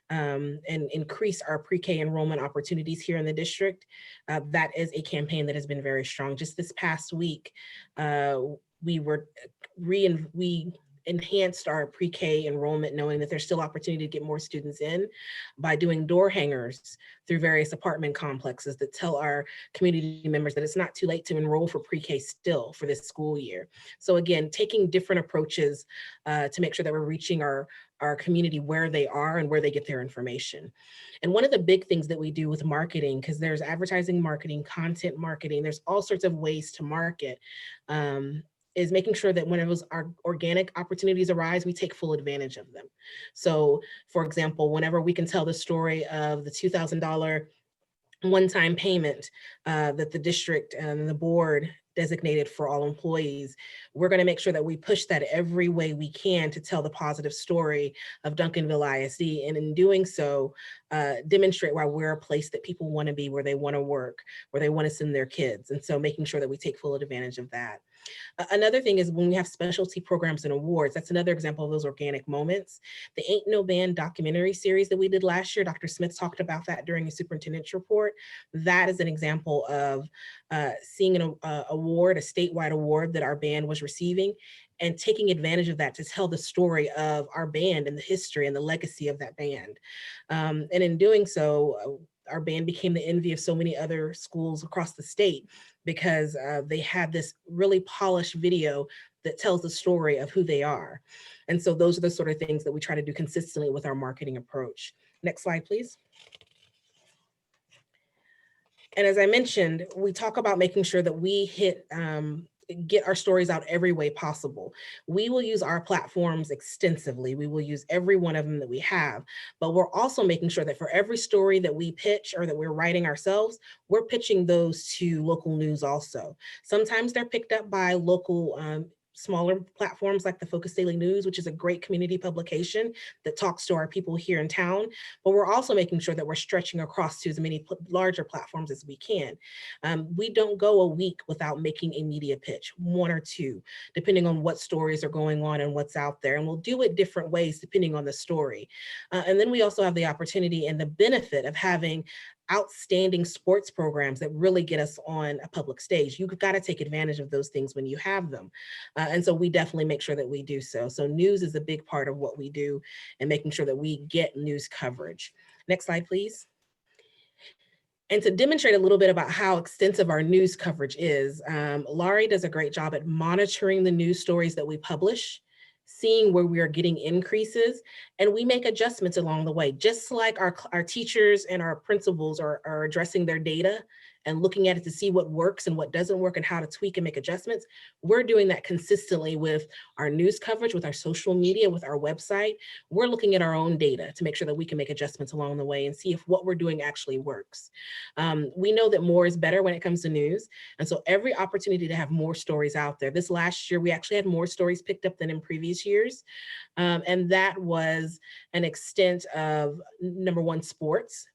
and increase our pre-K enrollment opportunities here in the district. That is a campaign that has been very strong. Just this past week, we enhanced our pre-K enrollment, knowing that there's still opportunity to get more students in by doing door hangers through various apartment complexes that tell our community members that it's not too late to enroll for pre-K still for this school year. So again, taking different approaches to make sure that we're reaching our community where they are and where they get their information. And one of the big things that we do with marketing, because there's advertising marketing, content marketing, there's all sorts of ways to market, is making sure that whenever our organic opportunities arise, we take full advantage of them. So for example, whenever we can tell the story of the $2,000 one-time payment that the district and the board designated for all employees, we're going to make sure that we push that every way we can to tell the positive story of Duncanville ISD. And in doing so, demonstrate why we're a place that people want to be, where they want to work, where they want to send their kids. And so making sure that we take full advantage of that. Another thing is when we have specialty programs and awards, that's another example of those organic moments. The Ain't No Band documentary series that we did last year, Dr. Smith talked about that during the superintendent's report. That is an example of seeing an award, a statewide award that our band was receiving, and taking advantage of that to tell the story of our band and the history and the legacy of that band. And in doing so, our band became the envy of so many other schools across the state because they had this really polished video that tells the story of who they are. And so those are the sort of things that we try to do consistently with our marketing approach. Next slide, please. And as I mentioned, we talk about making sure that we get our stories out every way possible. We will use our platforms extensively. We will use every one of them that we have, but we're also making sure that for every story that we pitch or that we're writing ourselves, we're pitching those to local news also. Sometimes they're picked up by local smaller platforms like the Focus Daily News, which is a great community publication that talks to our people here in town. But we're also making sure that we're stretching across to as many larger platforms as we can. We don't go a week without making a media pitch, one or two, depending on what stories are going on and what's out there. And we'll do it different ways depending on the story. And then we also have the opportunity and the benefit of having outstanding sports programs that really get us on a public stage. You've got to take advantage of those things when you have them. And so we definitely make sure that we do so. So news is a big part of what we do and making sure that we get news coverage. Next slide, please. And to demonstrate a little bit about how extensive our news coverage is, Laurie does a great job at monitoring the news stories that we publish, seeing where we are getting increases, and we make adjustments along the way. Just like our teachers and our principals are addressing their data and looking at it to see what works and what doesn't work and how to tweak and make adjustments, we're doing that consistently with our news coverage, with our social media, with our website. We're looking at our own data to make sure that we can make adjustments along the way and see if what we're doing actually works. We know that more is better when it comes to news. And so every opportunity to have more stories out there. This last year, we actually had more stories picked up than in previous years. And that was an extent of, number one, sports.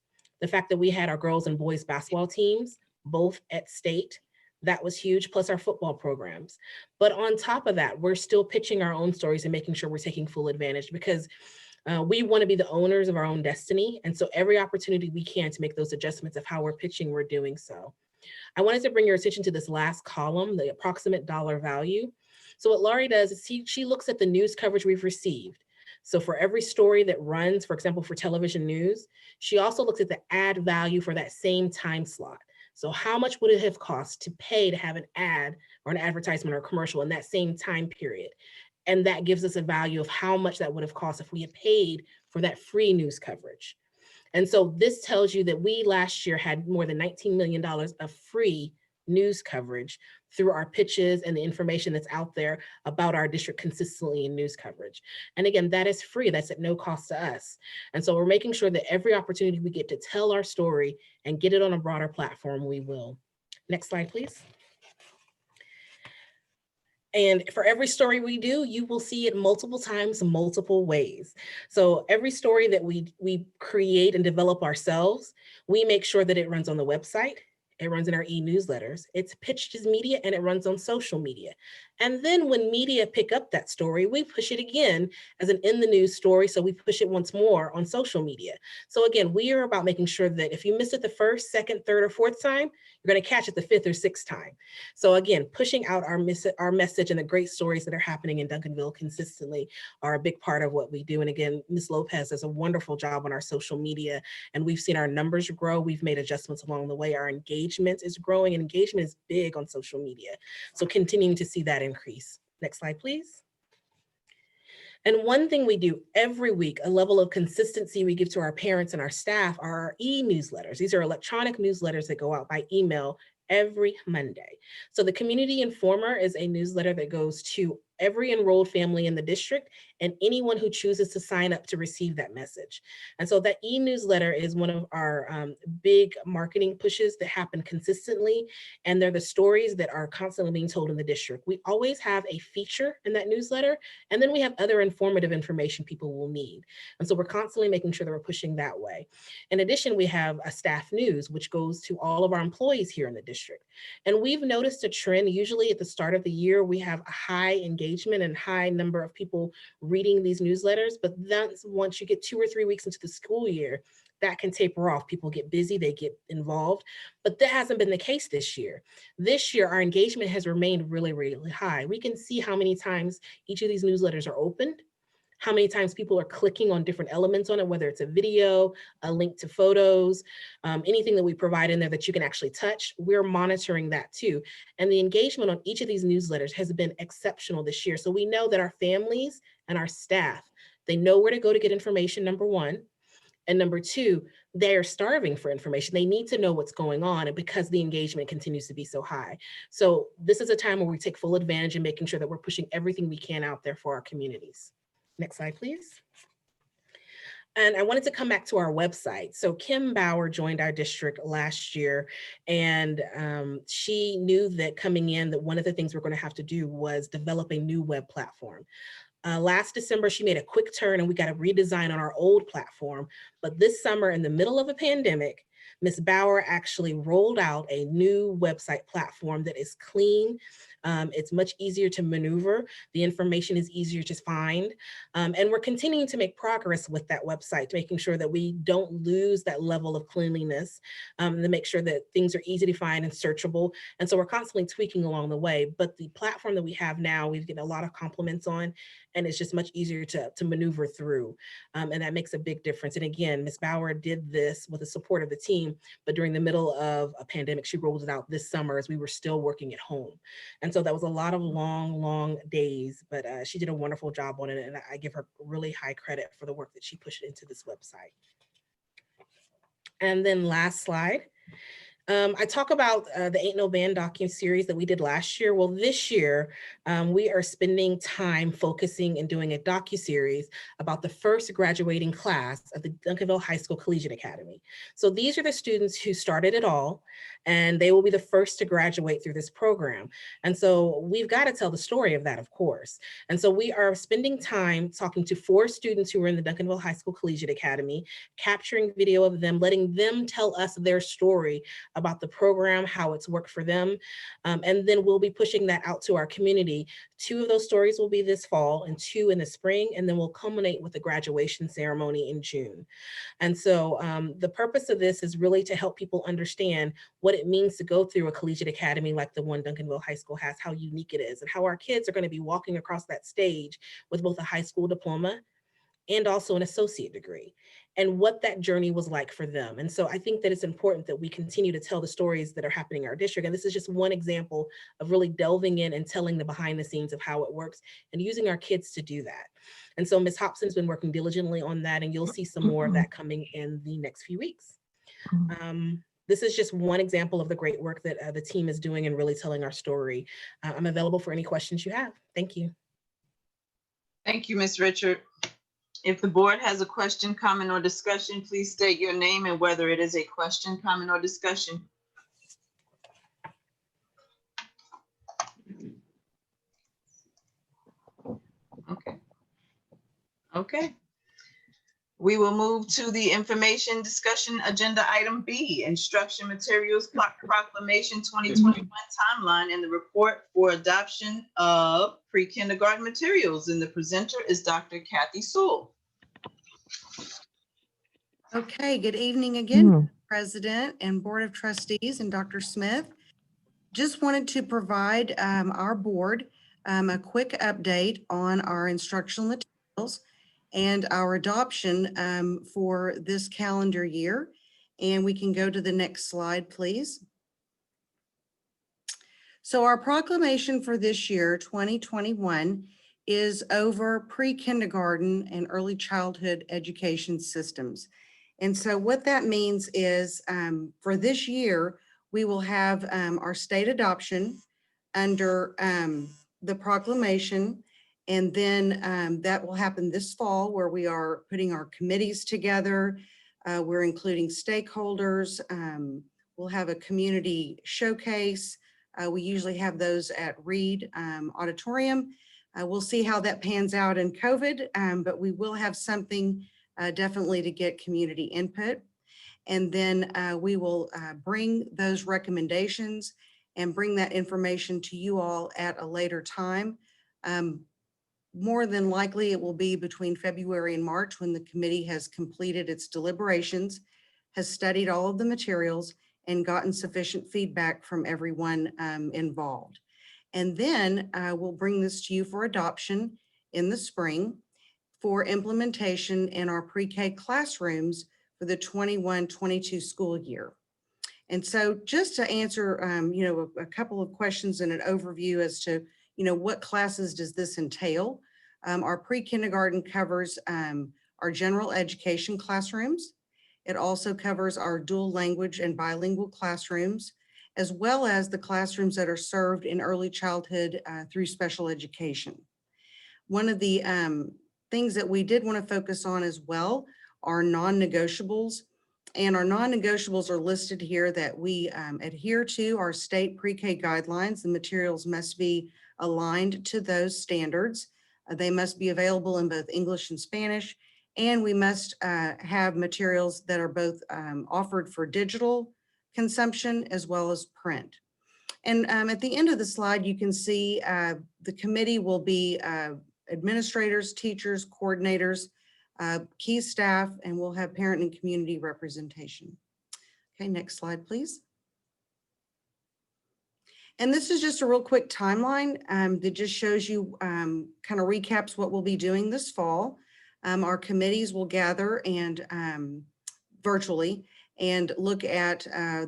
The fact that we had our girls and boys basketball teams, both at state, That was huge, plus our football programs. But on top of that, we're still pitching our own stories and making sure we're taking full advantage, because we want to be the owners of our own destiny. And so every opportunity we can to make those adjustments of how we're pitching, we're doing so. I wanted to bring your attention to this last column, the approximate dollar value. So what Laurie does is she looks at the news coverage we've received. So for every story that runs, for example, for television news, she also looks at the ad value for that same time slot. So how much would it have cost to pay to have an ad or an advertisement or a commercial in that same time period? And that gives us a value of how much that would have cost if we had paid for that free news coverage. And so this tells you that we last year had more than $19 million of free news coverage through our pitches and the information that's out there about our district consistently in news coverage. And again, that is free, that's at no cost to us. And so we're making sure that every opportunity we get to tell our story and get it on a broader platform, we will. Next slide, please. And for every story we do, you will see it multiple times, multiple ways. So every story that we create and develop ourselves, we make sure that it runs on the website, it runs in our e-newsletters, it's pitched as media, and it runs on social media. And then when media pick up that story, we push it again as an in the news story. So we push it once more on social media. So again, we are about making sure that if you missed it the first, second, third, or fourth time, you're going to catch it the fifth or sixth time. So again, pushing out our message and the great stories that are happening in Duncanville consistently are a big part of what we do. And again, Ms. Lopez does a wonderful job on our social media, and we've seen our numbers grow. We've made adjustments along the way. Our engagement is growing, and engagement is big on social media. So continuing to see that increase. Next slide, please. And one thing we do every week, a level of consistency we give to our parents and our staff, are our e-newsletters. These are electronic newsletters that go out by email every Monday. So the Community Informer is a newsletter that goes to every enrolled family in the district and anyone who chooses to sign up to receive that message. And so that e-newsletter is one of our big marketing pushes that happen consistently. And they're the stories that are constantly being told in the district. We always have a feature in that newsletter, and then we have other informative information people will need. And so we're constantly making sure that we're pushing that way. In addition, we have a staff news, which goes to all of our employees here in the district. And we've noticed a trend. Usually at the start of the year, we have a high engagement and high number of people reading these newsletters, but that's once you get 2 or 3 weeks into the school year, that can taper off. People get busy, they get involved, but that hasn't been the case this year. This year, our engagement has remained really, really high. We can see how many times each of these newsletters are opened, how many times people are clicking on different elements on it, whether it's a video, a link to photos, anything that we provide in there that you can actually touch. We're monitoring that too. And the engagement on each of these newsletters has been exceptional this year. So we know that our families and our staff, they know where to go to get information, number one. And number two, they're starving for information. They need to know what's going on, and because the engagement continues to be so high. So this is a time where we take full advantage in making sure that we're pushing everything we can out there for our communities. Next slide, please. And I wanted to come back to our website. So Kim Bauer joined our district last year, and she knew that coming in that one of the things we're going to have to do was develop a new web platform. Last December, she made a quick turn and we got a redesign on our old platform. But this summer, in the middle of a pandemic, Ms. Bauer actually rolled out a new website platform that is clean. It's much easier to maneuver. The information is easier to find. And we're continuing to make progress with that website, making sure that we don't lose that level of cleanliness, to make sure that things are easy to find and searchable. And so we're constantly tweaking along the way. But the platform that we have now, we've getting a lot of compliments on, and it's just much easier to maneuver through. And that makes a big difference. And again, Ms. Bauer did this with the support of the team, but during the middle of a pandemic, she rolled it out this summer as we were still working at home. And so that was a lot of long, long days, but she did a wonderful job on it. And I give her really high credit for the work that she pushed into this website. And then last slide. I talk about the Ain't No Band docu-series that we did last year. Well, this year, we are spending time focusing and doing a docu-series about the first graduating class of the Duncanville High School Collegiate Academy. So these are the students who started it all, and they will be the first to graduate through this program. And so we've got to tell the story of that, of course. And so we are spending time talking to 4 students who were in the Duncanville High School Collegiate Academy, capturing video of them, letting them tell us their story about the program, how it's worked for them. And then we'll be pushing that out to our community. 2 of those stories will be this fall and 2 in the spring, and then we'll culminate with the graduation ceremony in June. And so the purpose of this is really to help people understand what it means to go through a collegiate academy like the one Duncanville High School has, how unique it is, and how our kids are going to be walking across that stage with both a high school diploma and also an associate degree, and what that journey was like for them. And so I think that it's important that we continue to tell the stories that are happening in our district. And this is just one example of really delving in and telling the behind the scenes of how it works and using our kids to do that. And so Ms. Hobson's been working diligently on that, and you'll see some more of that coming in the next few weeks. This is just one example of the great work that the team is doing and really telling our story. I'm available for any questions you have. Thank you. Thank you, Ms. Richard. If the board has a question, comment, or discussion, please state your name and whether it is a question, comment, or discussion. Okay. Okay. We will move to the information discussion agenda item B, instruction materials proclamation 2021 timeline and the report for adoption of pre-kindergarten materials. And the presenter is Dr. Kathy Sewell. Okay, good evening again, President and Board of Trustees and Dr. Smith. Just wanted to provide our board a quick update on our instructional materials and our adoption for this calendar year. And we can go to the next slide, please. So our proclamation for this year, 2021, is over pre-kindergarten and early childhood education systems. And so what that means is for this year, we will have our state adoption under the proclamation. And then that will happen this fall, where we are putting our committees together. We're including stakeholders. We'll have a community showcase. We usually have those at Reed Auditorium. We'll see how that pans out in COVID, but we will have something definitely to get community input. And then we will bring those recommendations and bring that information to you all at a later time. More than likely, it will be between February and March when the committee has completed its deliberations, has studied all of the materials, and gotten sufficient feedback from everyone involved. And then we'll bring this to you for adoption in the spring for implementation in our pre-K classrooms for the 21-22 school year. And so just to answer, a couple of questions and an overview as to, what classes does this entail? Our pre-kindergarten covers our general education classrooms. It also covers our dual language and bilingual classrooms, as well as the classrooms that are served in early childhood through special education. One of the things that we did want to focus on as well are non-negotiables. And our non-negotiables are listed here that we adhere to our state pre-K guidelines. The materials must be aligned to those standards. They must be available in both English and Spanish. And we must have materials that are both offered for digital consumption as well as print. And at the end of the slide, you can see the committee will be administrators, teachers, coordinators, key staff, and we'll have parent and community representation. Okay, next slide, please. And this is just a real quick timeline that just shows you, kind of recaps what we'll be doing this fall. Our committees will gather and virtually and look at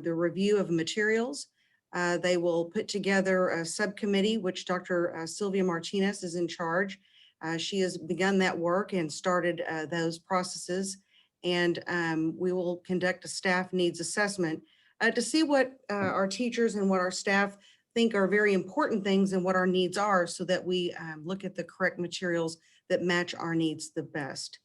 the review of materials. They will put together a subcommittee, which Dr. Sylvia Martinez is in charge. She has begun that work and started those processes. And we will conduct a staff needs assessment to see what our teachers and what our staff think are very important things and what our needs are, so that we look at the correct materials that match our needs the best.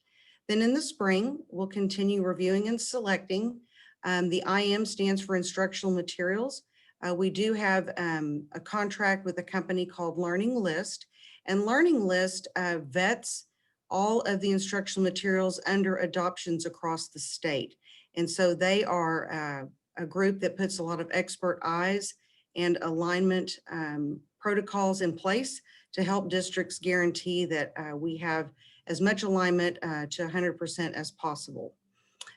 Then in the spring, we'll continue reviewing and selecting The IM stands for instructional materials. We do have a contract with a company called Learning List, and Learning List vets all of the instructional materials under adoptions across the state. And so they are a group that puts a lot of expert eyes and alignment protocols in place to help districts guarantee that we have as much alignment to 100% as possible.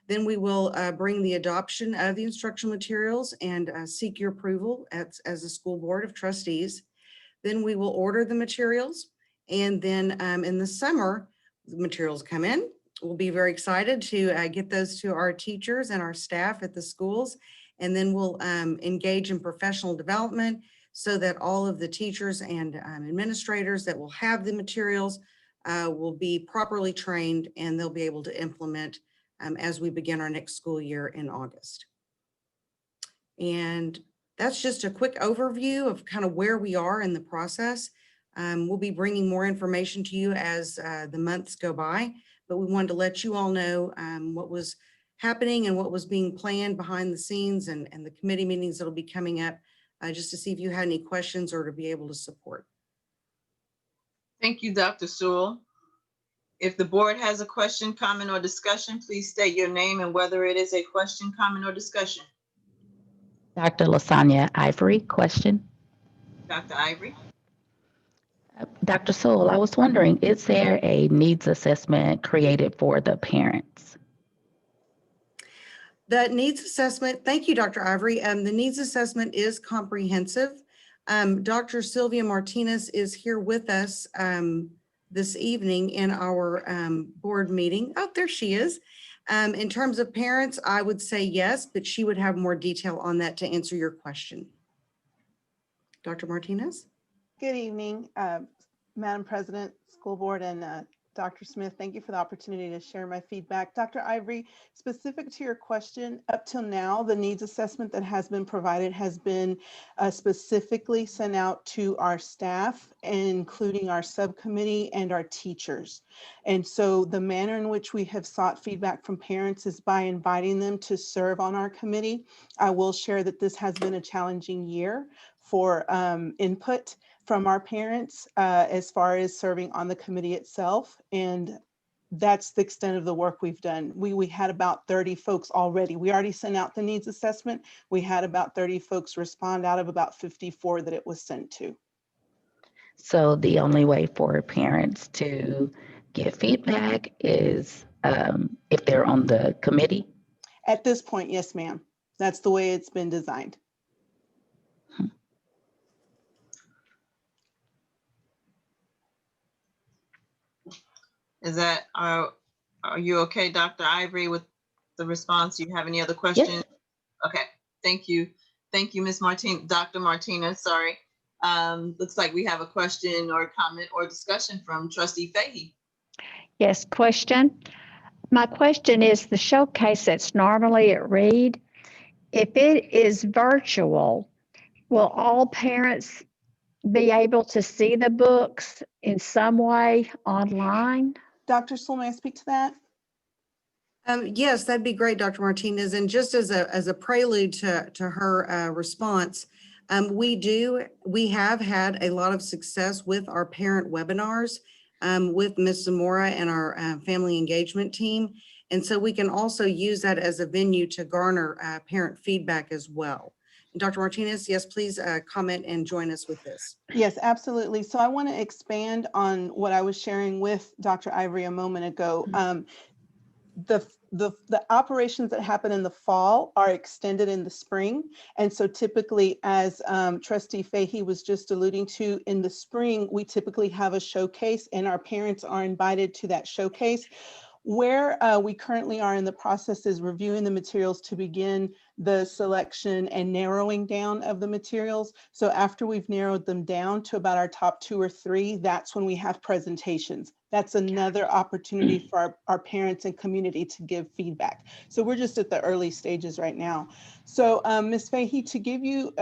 Then we will bring the adoption of the instructional materials and seek your approval as a school board of trustees. Then we will order the materials. And then in the summer, the materials come in. We'll be very excited to get those to our teachers and our staff at the schools. And then we'll engage in professional development so that all of the teachers and administrators that will have the materials will be properly trained, and they'll be able to implement as we begin our next school year in August. And that's just a quick overview of kind of where we are in the process. We'll be bringing more information to you as the months go by, but we wanted to let you all know what was happening and what was being planned behind the scenes, and the committee meetings that'll be coming up, just to see if you had any questions or to be able to support. Thank you, Dr. Sewell. If the board has a question, comment, or discussion, please state your name and whether it is a question, comment, or discussion. Dr. Lasagna Ivory, question. Dr. Ivory. Dr. Sewell, I was wondering, is there a needs assessment created for the parents? The needs assessment, thank you, Dr. Ivory. The needs assessment is comprehensive. Dr. Sylvia Martinez is here with us this evening in our board meeting. Oh, there she is. In terms of parents, I would say yes, but she would have more detail on that to answer your question. Dr. Martinez? Good evening, Madam President, School Board, and Dr. Smith. Thank you for the opportunity to share my feedback. Dr. Ivory, specific to your question, up till now, the needs assessment that has been provided has been specifically sent out to our staff, including our subcommittee and our teachers. And so the manner in which we have sought feedback from parents is by inviting them to serve on our committee. I will share that this has been a challenging year for input from our parents as far as serving on the committee itself. And that's the extent of the work we've done. We had about 30 folks already. We already sent out the needs assessment. We had about 30 folks respond out of about 54 that it was sent to. So the only way for parents to get feedback is if they're on the committee? At this point, yes, ma'am. That's the way it's been designed. Is that, are you okay, Dr. Ivory, with the response? Do you have any other questions? Yes. Okay, thank you. Thank you, Ms. Dr. Martinez, sorry. Looks like we have a question or comment or discussion from Trustee Fahey. Yes, question. My question is the showcase that's normally at Reed, if it is virtual, will all parents be able to see the books in some way online? Dr. Sewell, may I speak to that? Yes, that'd be great, Dr. Martinez. And just as a prelude to her response, we have had a lot of success with our parent webinars with Ms. Zamora and our family engagement team. And so we can also use that as a venue to garner parent feedback as well. Dr. Martinez, yes, please comment and join us with this. Yes, absolutely. So I want to expand on what I was sharing with Dr. Ivory a moment ago. The operations that happen in the fall are extended in the spring. And so typically, as Trustee Fahey was just alluding to, in the spring, we typically have a showcase and our parents are invited to that showcase. Where we currently are in the process is reviewing the materials to begin the selection and narrowing down of the materials. So after we've narrowed them down to about our top 2 or 3, that's when we have presentations. That's another opportunity for our parents and community to give feedback. So we're just at the early stages right now. So Ms. Fahey, to give you,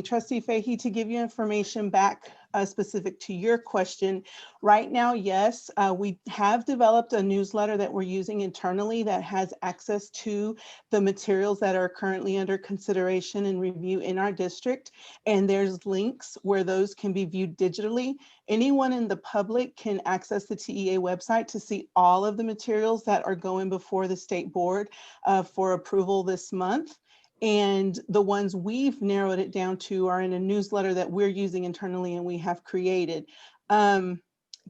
Trustee Fahey, to give you information back specific to your question, right now, yes, we have developed a newsletter that we're using internally that has access to the materials that are currently under consideration and review in our district. And there's links where those can be viewed digitally. Anyone in the public can access the TEA website to see all of the materials that are going before the state board for approval this month. And the ones we've narrowed it down to are in a newsletter that we're using internally and we have created. To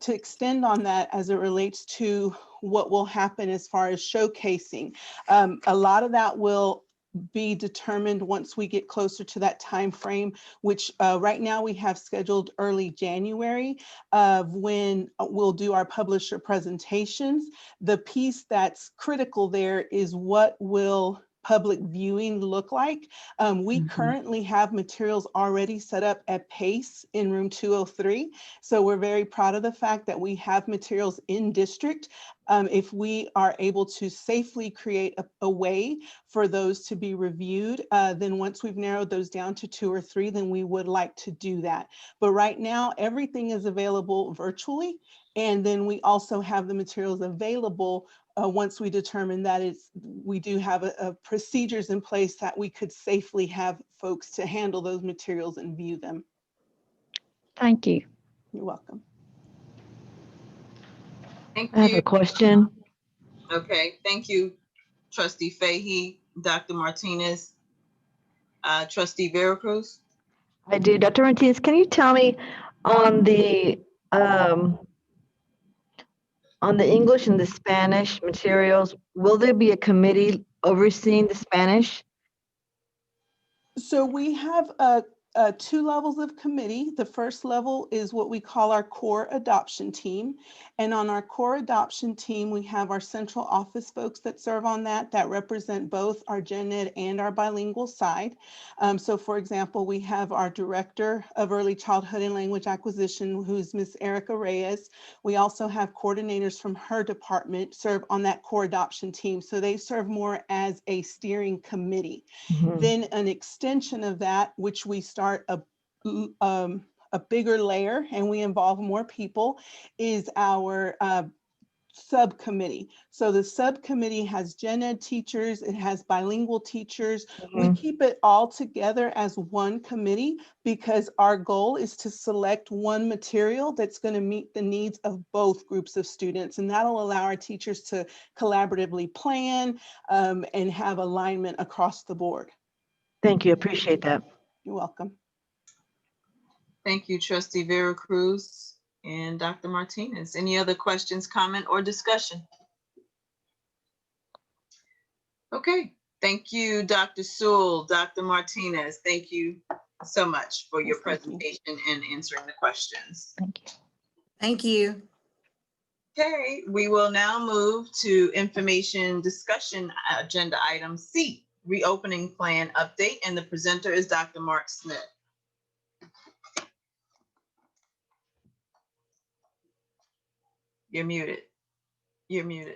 extend on that as it relates to what will happen as far as showcasing, a lot of that will be determined once we get closer to that time frame, which right now we have scheduled early January when we'll do our publisher presentations. The piece that's critical there is what will public viewing look like. We currently have materials already set up at PACE in room 203. So we're very proud of the fact that we have materials in district. If we are able to safely create a way for those to be reviewed, then once we've narrowed those down to 2 or 3, then we would like to do that. But right now, everything is available virtually. And then we also have the materials available once we determine that we do have procedures in place that we could safely have folks to handle those materials and view them. Thank you. You're welcome. Thank I have you. a question. Okay, thank you, Trustee Fahey, Dr. Martinez, Trustee Veracruz. I do. Dr. Martinez, can you tell me on the English and the Spanish materials, will there be a committee overseeing the Spanish? So we have 2 levels of committee. The first level is what we call our core adoption team. And on our core adoption team, we have our central office folks that serve on that represent both our gen ed and our bilingual side. So for example, we have our director of early childhood and language acquisition, who's Miss Erica Reyes. We also have coordinators from her department serve on that core adoption team. So they serve more as a steering committee. Then an extension of that, which we start a bigger layer and we involve more people, is our subcommittee. So the subcommittee has gen ed teachers, it has bilingual teachers. We keep it all together as one committee because our goal is to select one material that's going to meet the needs of both groups of students. And that'll allow our teachers to collaboratively plan and have alignment across the board. Thank you. Appreciate that. You're welcome. Thank you, Trustee Veracruz and Dr. Martinez. Any other questions, comment, or discussion? Okay, thank you, Dr. Sewell, Dr. Martinez. Thank you so much for your presentation and answering the questions. Thank you. Thank you. Okay, we will now move to information discussion agenda item C, reopening plan update, and the presenter is Dr. Mark Smith. You're muted. You're muted.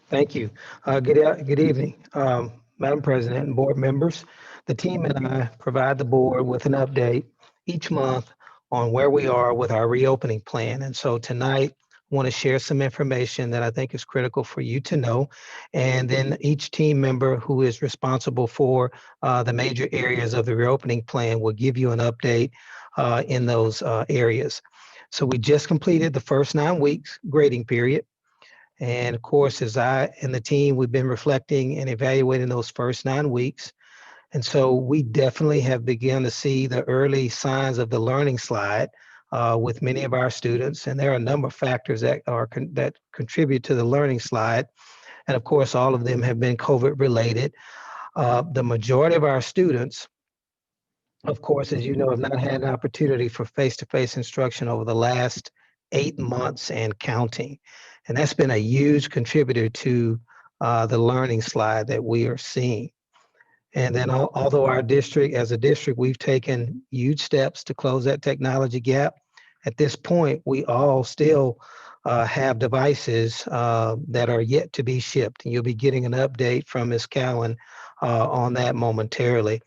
Thank you. Good evening, Madam President and board members. The team and I provide the board with an update each month on where we are with our reopening plan. And so tonight, I want to share some information that I think is critical for you to know. And then each team member who is responsible for the major areas of the reopening plan will give you an update in those areas. So we just completed the first 9 weeks grading period. And of course, as I and the team, we've been reflecting and evaluating those first 9 weeks. And so we definitely have begun to see the early signs of the learning slide with many of our students. And there are a number of factors that contribute to the learning slide. And of course, all of them have been COVID related. The majority of our students, of course, as you know, have not had an opportunity for face-to-face instruction over the last 8 months and counting. And that's been a huge contributor to the learning slide that we are seeing. And then although our district, as a district, we've taken huge steps to close that technology gap, at this point, we all still have devices that are yet to be shipped. And you'll be getting an update from Ms. Cowan on that momentarily.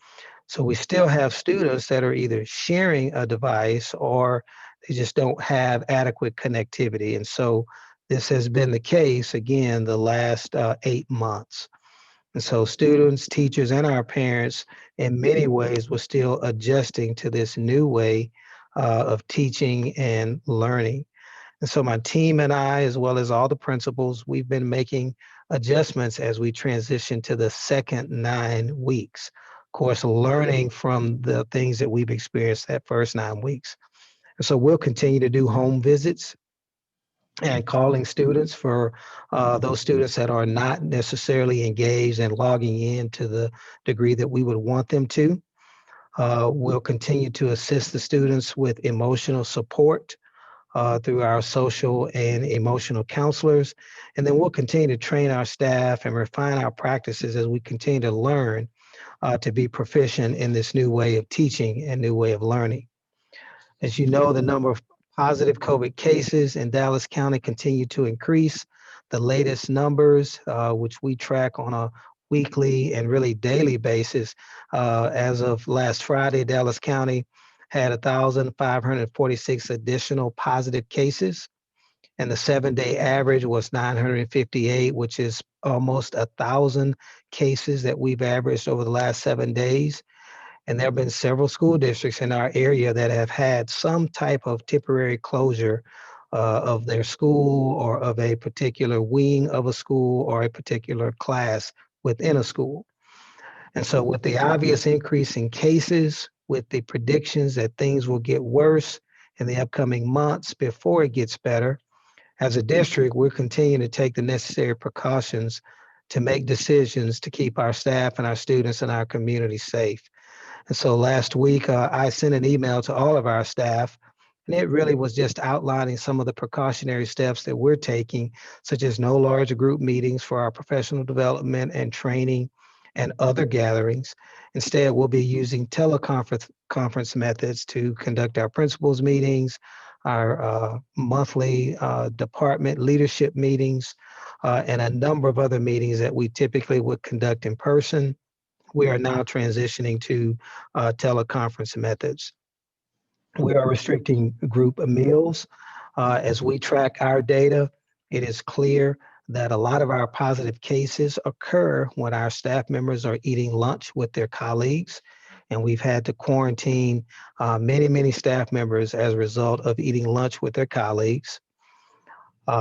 So we still have students that are either sharing a device or they just don't have adequate connectivity. And so this has been the case, again, the last 8 months. And so students, teachers, and our parents, in many ways, were still adjusting to this new way of teaching and learning. And so my team and I, as well as all the principals, we've been making adjustments as we transition to the second 9 weeks. Of course, learning from the things that we've experienced that first 9 weeks. And so we'll continue to do home visits and calling students for those students that are not necessarily engaged and logging in to the degree that we would want them to. We'll continue to assist the students with emotional support through our social and emotional counselors. And then we'll continue to train our staff and refine our practices as we continue to learn to be proficient in this new way of teaching and new way of learning. As you know, the number of positive COVID cases in Dallas County continue to increase. The latest numbers, which we track on a weekly and really daily basis, as of last Friday, Dallas County had 1,546 additional positive cases, and the 7-day average was 958, which is almost 1,000 cases that we've averaged over the last 7 days. And there have been several school districts in our area that have had some type of temporary closure of their school or of a particular wing of a school or a particular class within a school. And so with the obvious increase in cases, with the predictions that things will get worse in the upcoming months before it gets better, as a district, we're continuing to take the necessary precautions to make decisions to keep our staff and our students and our community safe. And so last week, I sent an email to all of our staff, and it really was just outlining some of the precautionary steps that we're taking, such as no large group meetings for our professional development and training and other gatherings. Instead, we'll be using teleconference methods to conduct our principals meetings, our monthly department leadership meetings, and a number of other meetings that we typically would conduct in person. We are now transitioning to teleconference methods. We are restricting group meals. As we track our data, it is clear that a lot of our positive cases occur when our staff members are eating lunch with their colleagues. And we've had to quarantine many staff members as a result of eating lunch with their colleagues.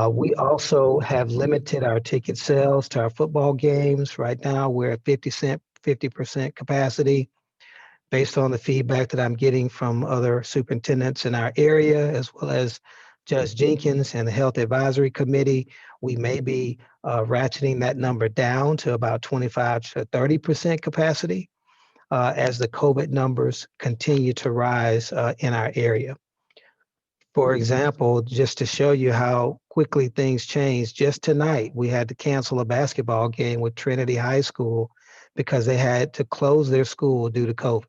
We also have limited our ticket sales to our football games. Right now, we're at 50% capacity. Based on the feedback that I'm getting from other superintendents in our area, as well as Judge Jenkins and the Health Advisory Committee, we may be ratcheting that number down to about 25 to 30% capacity as the COVID numbers continue to rise in our area. For example, just to show you how quickly things change, just tonight we had to cancel a basketball game with Trinity High School because they had to close their school due to COVID.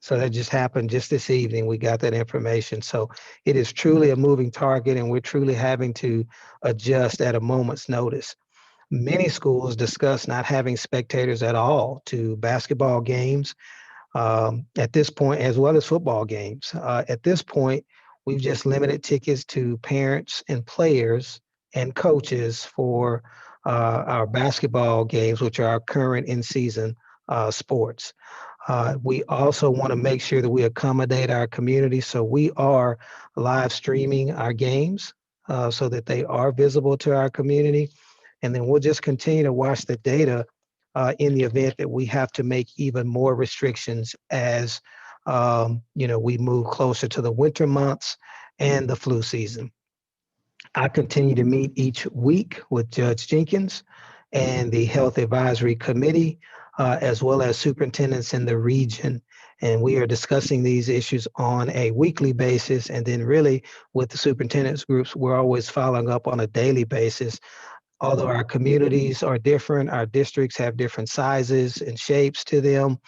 So that just happened just this evening. We got that information. So it is truly a moving target, and we're truly having to adjust at a moment's notice. Many schools discuss not having spectators at all to basketball games at this point, as well as football games. At this point, we've just limited tickets to parents and players and coaches for our basketball games, which are our current in-season sports. We also want to make sure that we accommodate our community. So we are live streaming our games so that they are visible to our community. And then we'll just continue to watch the data in the event that we have to make even more restrictions as we move closer to the winter months and the flu season. I continue to meet each week with Judge Jenkins and the Health Advisory Committee, as well as superintendents in the region. And we are discussing these issues on a weekly basis. And then really with the superintendents groups, we're always following up on a daily basis. Although our communities are different, our districts have different sizes and shapes to them,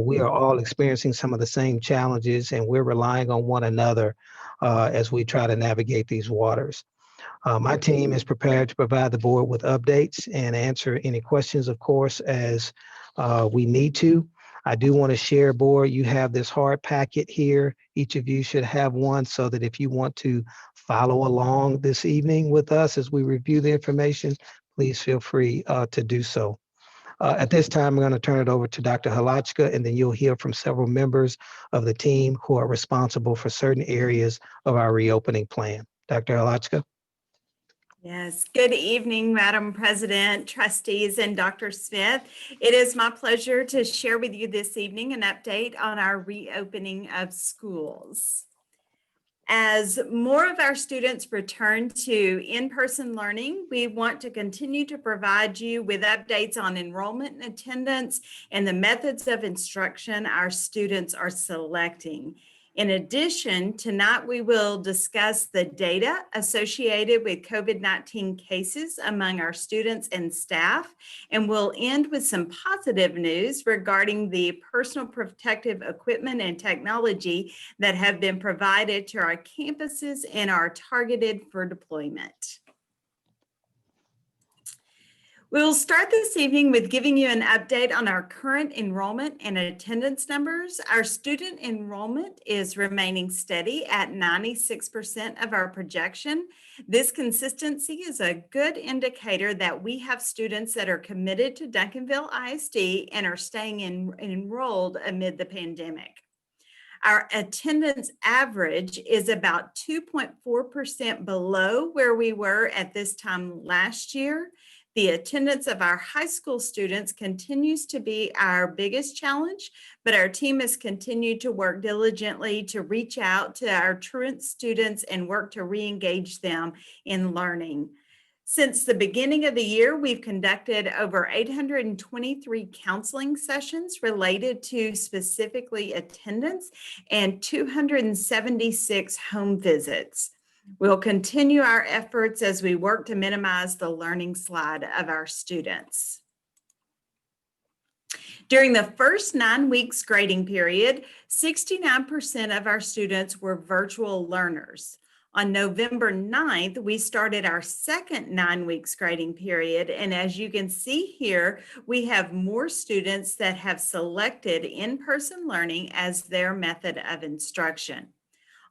we are all experiencing some of the same challenges, and we're relying on one another as we try to navigate these waters. My team is prepared to provide the board with updates and answer any questions, of course, as we need to. I do want to share, board, you have this hard packet here. Each of you should have one so that if you want to follow along this evening with us as we review the information, please feel free to do so. At this time, I'm going to turn it over to Dr. Halachka, and then you'll hear from several members of the team who are responsible for certain areas of our reopening plan. Dr. Halachka. Yes, good evening, Madam President, trustees, and Dr. Smith. It is my pleasure to share with you this evening an update on our reopening of schools. As more of our students return to in-person learning, we want to continue to provide you with updates on enrollment and attendance and the methods of instruction our students are selecting. In addition, tonight we will discuss the data associated with COVID-19 cases among our students and staff, and we'll end with some positive news regarding the personal protective equipment and technology that have been provided to our campuses and are targeted for deployment. We'll start this evening with giving you an update on our current enrollment and attendance numbers. Our student enrollment is remaining steady at 96% of our projection. This consistency is a good indicator that we have students that are committed to Duncanville ISD and are staying enrolled amid the pandemic. Our attendance average is about 2.4% below where we were at this time last year. The attendance of our high school students continues to be our biggest challenge, but our team has continued to work diligently to reach out to our truant students and work to re-engage them in learning. Since the beginning of the year, we've conducted over 823 counseling sessions related to specifically attendance and 276 home visits. We'll continue our efforts as we work to minimize the learning slide of our students. During the first 9 weeks grading period, 69% of our students were virtual learners. On November 9th, we started our second 9 weeks grading period. And as you can see here, we have more students that have selected in-person learning as their method of instruction.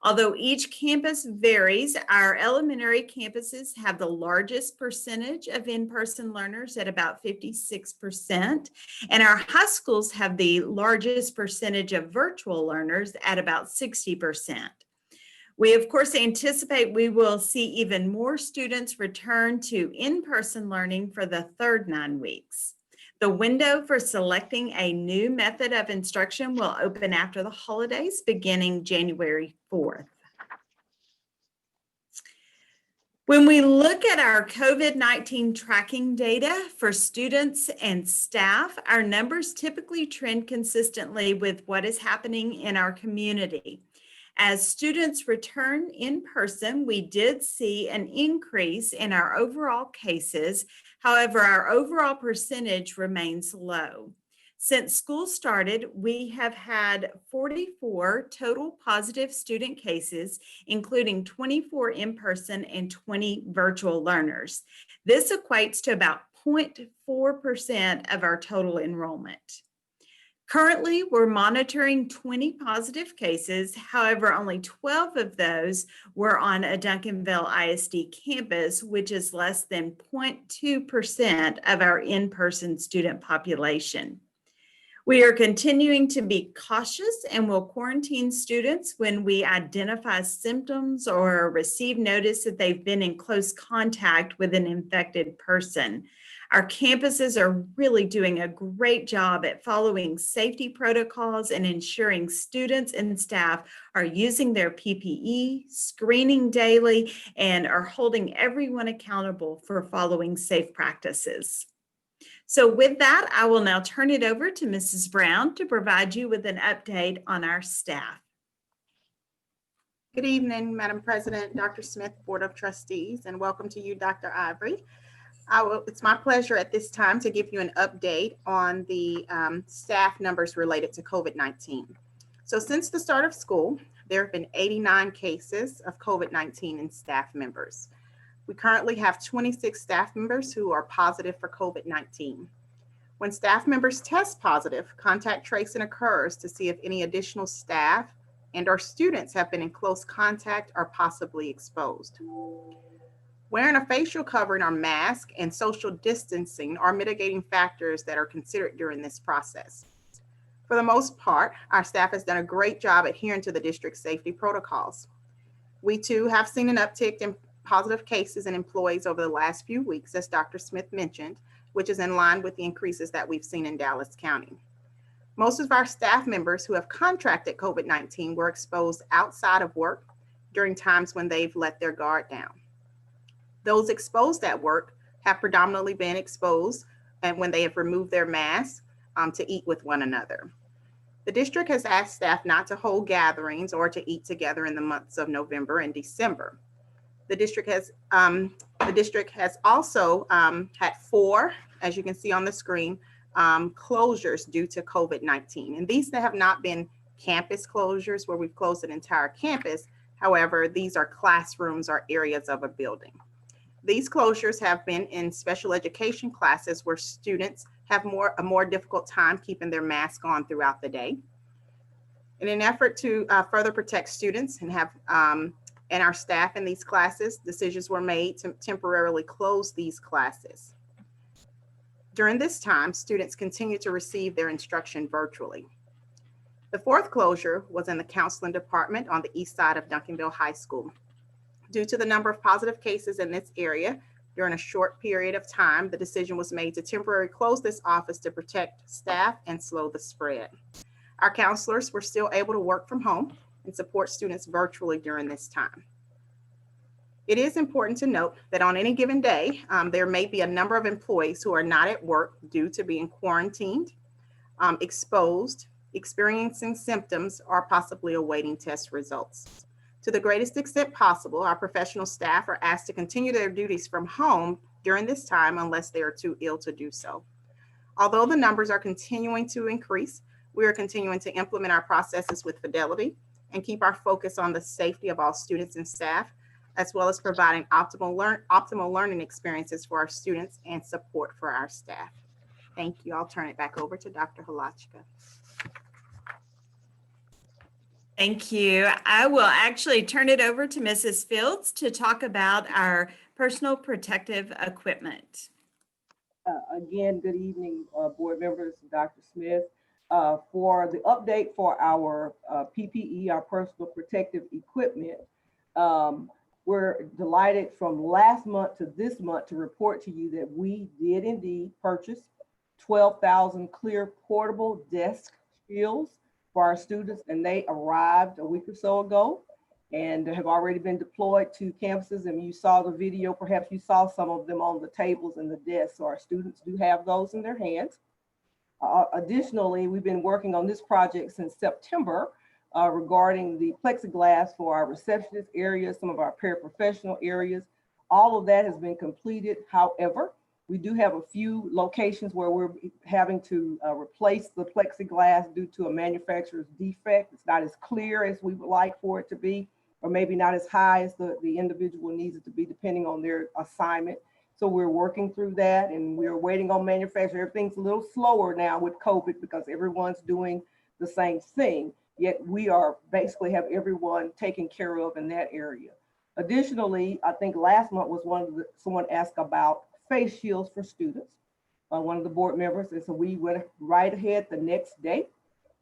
Although each campus varies, our elementary campuses have the largest percentage of in-person learners at about 56%, and our high schools have the largest percentage of virtual learners at about 60%. We, of course, anticipate we will see even more students return to in-person learning for the third 9 weeks. The window for selecting a new method of instruction will open after the holidays, beginning January 4th. When we look at our COVID-19 tracking data for students and staff, our numbers typically trend consistently with what is happening in our community. As students return in person, we did see an increase in our overall cases. However, our overall percentage remains low. Since school started, we have had 44 total positive student cases, including 24 in-person and 20 virtual learners. This equates to about 0.4% of our total enrollment. Currently, we're monitoring 20 positive cases. However, only 12 of those were on a Duncanville ISD campus, which is less than 0.2% of our in-person student population. We are continuing to be cautious and will quarantine students when we identify symptoms or receive notice that they've been in close contact with an infected person. Our campuses are really doing a great job at following safety protocols and ensuring students and staff are using their PPE, screening daily, and are holding everyone accountable for following safe practices. So with that, I will now turn it over to Mrs. Brown to provide you with an update on our staff. Good evening, Madam President, Dr. Smith, Board of Trustees, and welcome to you, Dr. Ivory. It's my pleasure at this time to give you an update on the staff numbers related to COVID-19. So since the start of school, there have been 89 cases of COVID-19 in staff members. We currently have 26 staff members who are positive for COVID-19. When staff members test positive, contact tracing occurs to see if any additional staff and/or students have been in close contact or possibly exposed. Wearing a facial covering or mask and social distancing are mitigating factors that are considered during this process. For the most part, our staff has done a great job adhering to the district's safety protocols. We too have seen an uptick in positive cases in employees over the last few weeks, as Dr. Smith mentioned, which is in line with the increases that we've seen in Dallas County. Most of our staff members who have contracted COVID-19 were exposed outside of work during times when they've let their guard down. Those exposed at work have predominantly been exposed and when they have removed their masks to eat with one another. The district has asked staff not to hold gatherings or to eat together in the months of November and December. The district has also had 4, as you can see on the screen, closures due to COVID-19. And these have not been campus closures where we've closed an entire campus. However, these are classrooms or areas of a building. These closures have been in special education classes where students have a more difficult time keeping their mask on throughout the day. In an effort to further protect students and our staff in these classes, decisions were made to temporarily close these classes. During this time, students continue to receive their instruction virtually. The 4th closure was in the counseling department on the east side of Duncanville High School. Due to the number of positive cases in this area during a short period of time, the decision was made to temporarily close this office to protect staff and slow the spread. Our counselors were still able to work from home and support students virtually during this time. It is important to note that on any given day, there may be a number of employees who are not at work due to being quarantined, exposed, experiencing symptoms, or possibly awaiting test results. To the greatest extent possible, our professional staff are asked to continue their duties from home during this time unless they are too ill to do so. Although the numbers are continuing to increase, we are continuing to implement our processes with fidelity and keep our focus on the safety of all students and staff, as well as providing optimal learning experiences for our students and support for our staff. Thank you. I'll turn it back over to Dr. Halachka. Thank you. I will actually turn it over to Mrs. Fields to talk about our personal protective equipment. Again, good evening, board members, Dr. Smith. For the update for our PPE, our personal protective equipment, we're delighted from last month to this month to report to you that we did indeed purchase 12,000 clear portable desk shields for our students, and they arrived a week or so ago and have already been deployed to campuses. And you saw the video, perhaps you saw some of them on the tables and the desks. So our students do have those in their hands. Additionally, we've been working on this project since September regarding the plexiglass for our receptionist areas, some of our paraprofessional areas. All of that has been completed. However, we do have a few locations where we're having to replace the plexiglass due to a manufacturer's defect. It's not as clear as we would like for it to be, or maybe not as high as the individual needs it to be, depending on their assignment. So we're working through that, and we're waiting on manufacturer. Everything's a little slower now with COVID because everyone's doing the same thing, yet we are basically have everyone taken care of in that area. Additionally, I think last month was someone asked about face shields for students, one of the board members. And so we went right ahead the next day,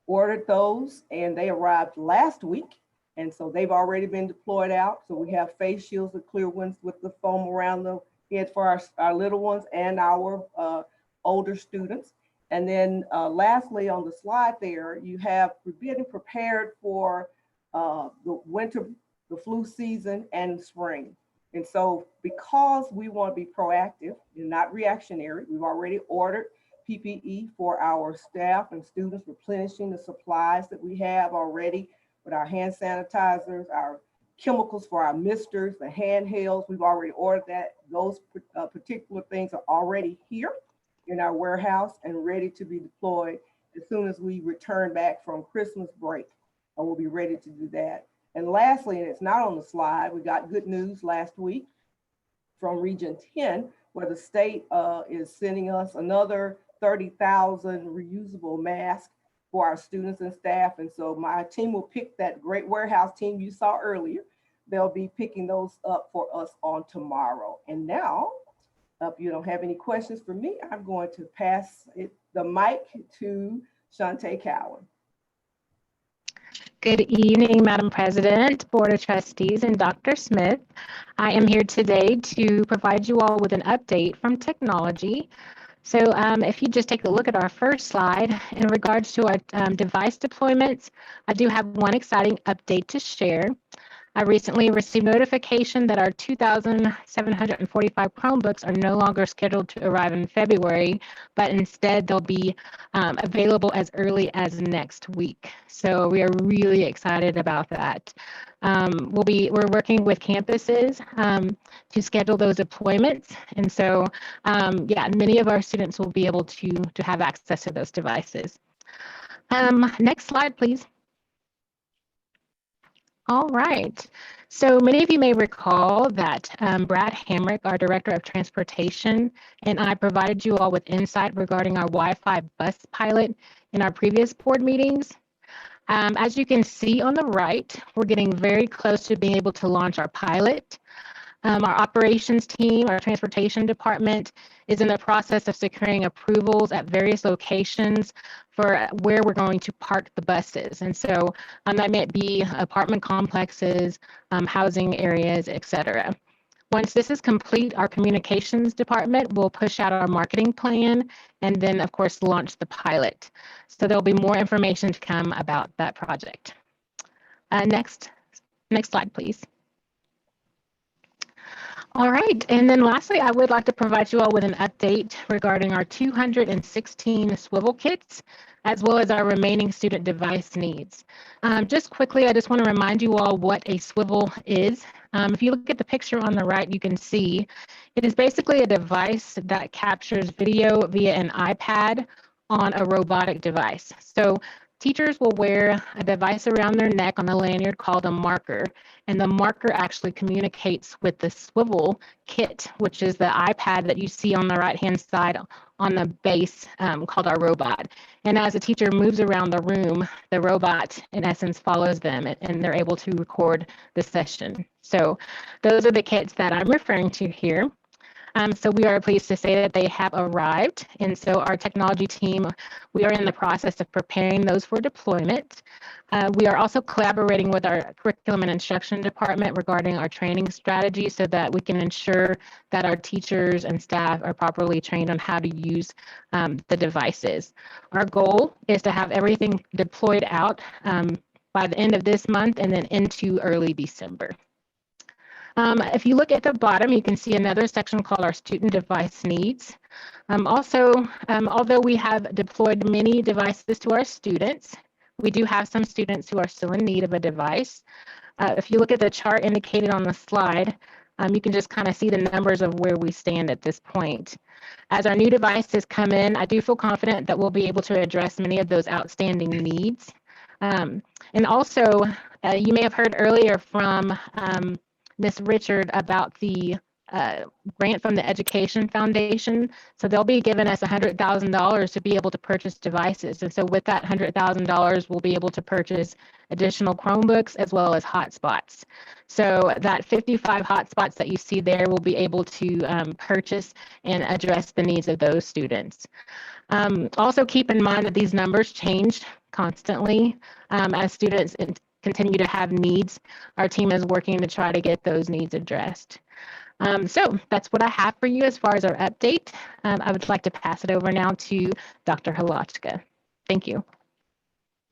ordered those, and they arrived last week. And so they've already been deployed out. So we have face shields, the clear ones with the foam around the head for our little ones and our older students. And then lastly, on the slide there, you have getting prepared for the winter, the flu season and spring. And so because we want to be proactive and not reactionary, we've already ordered PPE for our staff and students, replenishing the supplies that we have already with our hand sanitizers, our chemicals for our misters, the handhelds. We've already ordered that. Those particular things are already here in our warehouse and ready to be deployed as soon as we return back from Christmas break. And we'll be ready to do that. And lastly, and it's not on the slide, we got good news last week from Region 10, where the state is sending us another 30,000 reusable masks for our students and staff. And so my team will pick that great warehouse team you saw earlier. They'll be picking those up for us on tomorrow. And now, if you don't have any questions for me, I'm going to pass the mic to Shantae Cowan. Good evening, Madam President, Board of Trustees, and Dr. Smith. I am here today to provide you all with an update from technology. So if you just take a look at our first slide, in regards to our device deployments, I do have one exciting update to share. I recently received notification that our 2,745 Chromebooks are no longer scheduled to arrive in February, but instead they'll be available as early as next week. So we are really excited about that. We're working with campuses to schedule those deployments, and so yeah, many of our students will be able to have access to those devices. Next slide, please. All right. So many of you may recall that Brad Hamrick, our Director of Transportation, and I provided you all with insight regarding our Wi-Fi bus pilot in our previous board meetings. As you can see on the right, we're getting very close to being able to launch our pilot. Our operations team, our transportation department, is in the process of securing approvals at various locations for where we're going to park the buses. And so that might be apartment complexes, housing areas, etc. Once this is complete, our communications department will push out our marketing plan and then, of course, launch the pilot. So there'll be more information to come about that project. Next slide, please. All right, and then lastly, I would like to provide you all with an update regarding our 216 swivel kits, as well as our remaining student device needs. Just quickly, I just want to remind you all what a swivel is. If you look at the picture on the right, you can see it is basically a device that captures video via an iPad on a robotic device. So teachers will wear a device around their neck on a lanyard called a marker, and the marker actually communicates with the swivel kit, which is the iPad that you see on the right-hand side on the base called our robot. And as a teacher moves around the room, the robot, in essence, follows them, and they're able to record the session. So those are the kits that I'm referring to here. So we are pleased to say that they have arrived. And so our technology team, we are in the process of preparing those for deployment. We are also collaborating with our curriculum and instruction department regarding our training strategy so that we can ensure that our teachers and staff are properly trained on how to use the devices. Our goal is to have everything deployed out by the end of this month and then into early December. If you look at the bottom, you can see another section called our student device needs. Although we have deployed many devices to our students, we do have some students who are still in need of a device. If you look at the chart indicated on the slide, you can just kind of see the numbers of where we stand at this point. As our new devices come in, I do feel confident that we'll be able to address many of those outstanding needs. And also, you may have heard earlier from Ms. Richard about the grant from the Education Foundation. So they'll be giving us $100,000 to be able to purchase devices. And so with that $100,000, we'll be able to purchase additional Chromebooks as well as hotspots. So that 55 hotspots that you see there will be able to purchase and address the needs of those students. Also keep in mind that these numbers change constantly as students continue to have needs. Our team is working to try to get those needs addressed. So that's what I have for you as far as our update. I would like to pass it over now to Dr. Halachka. Thank you.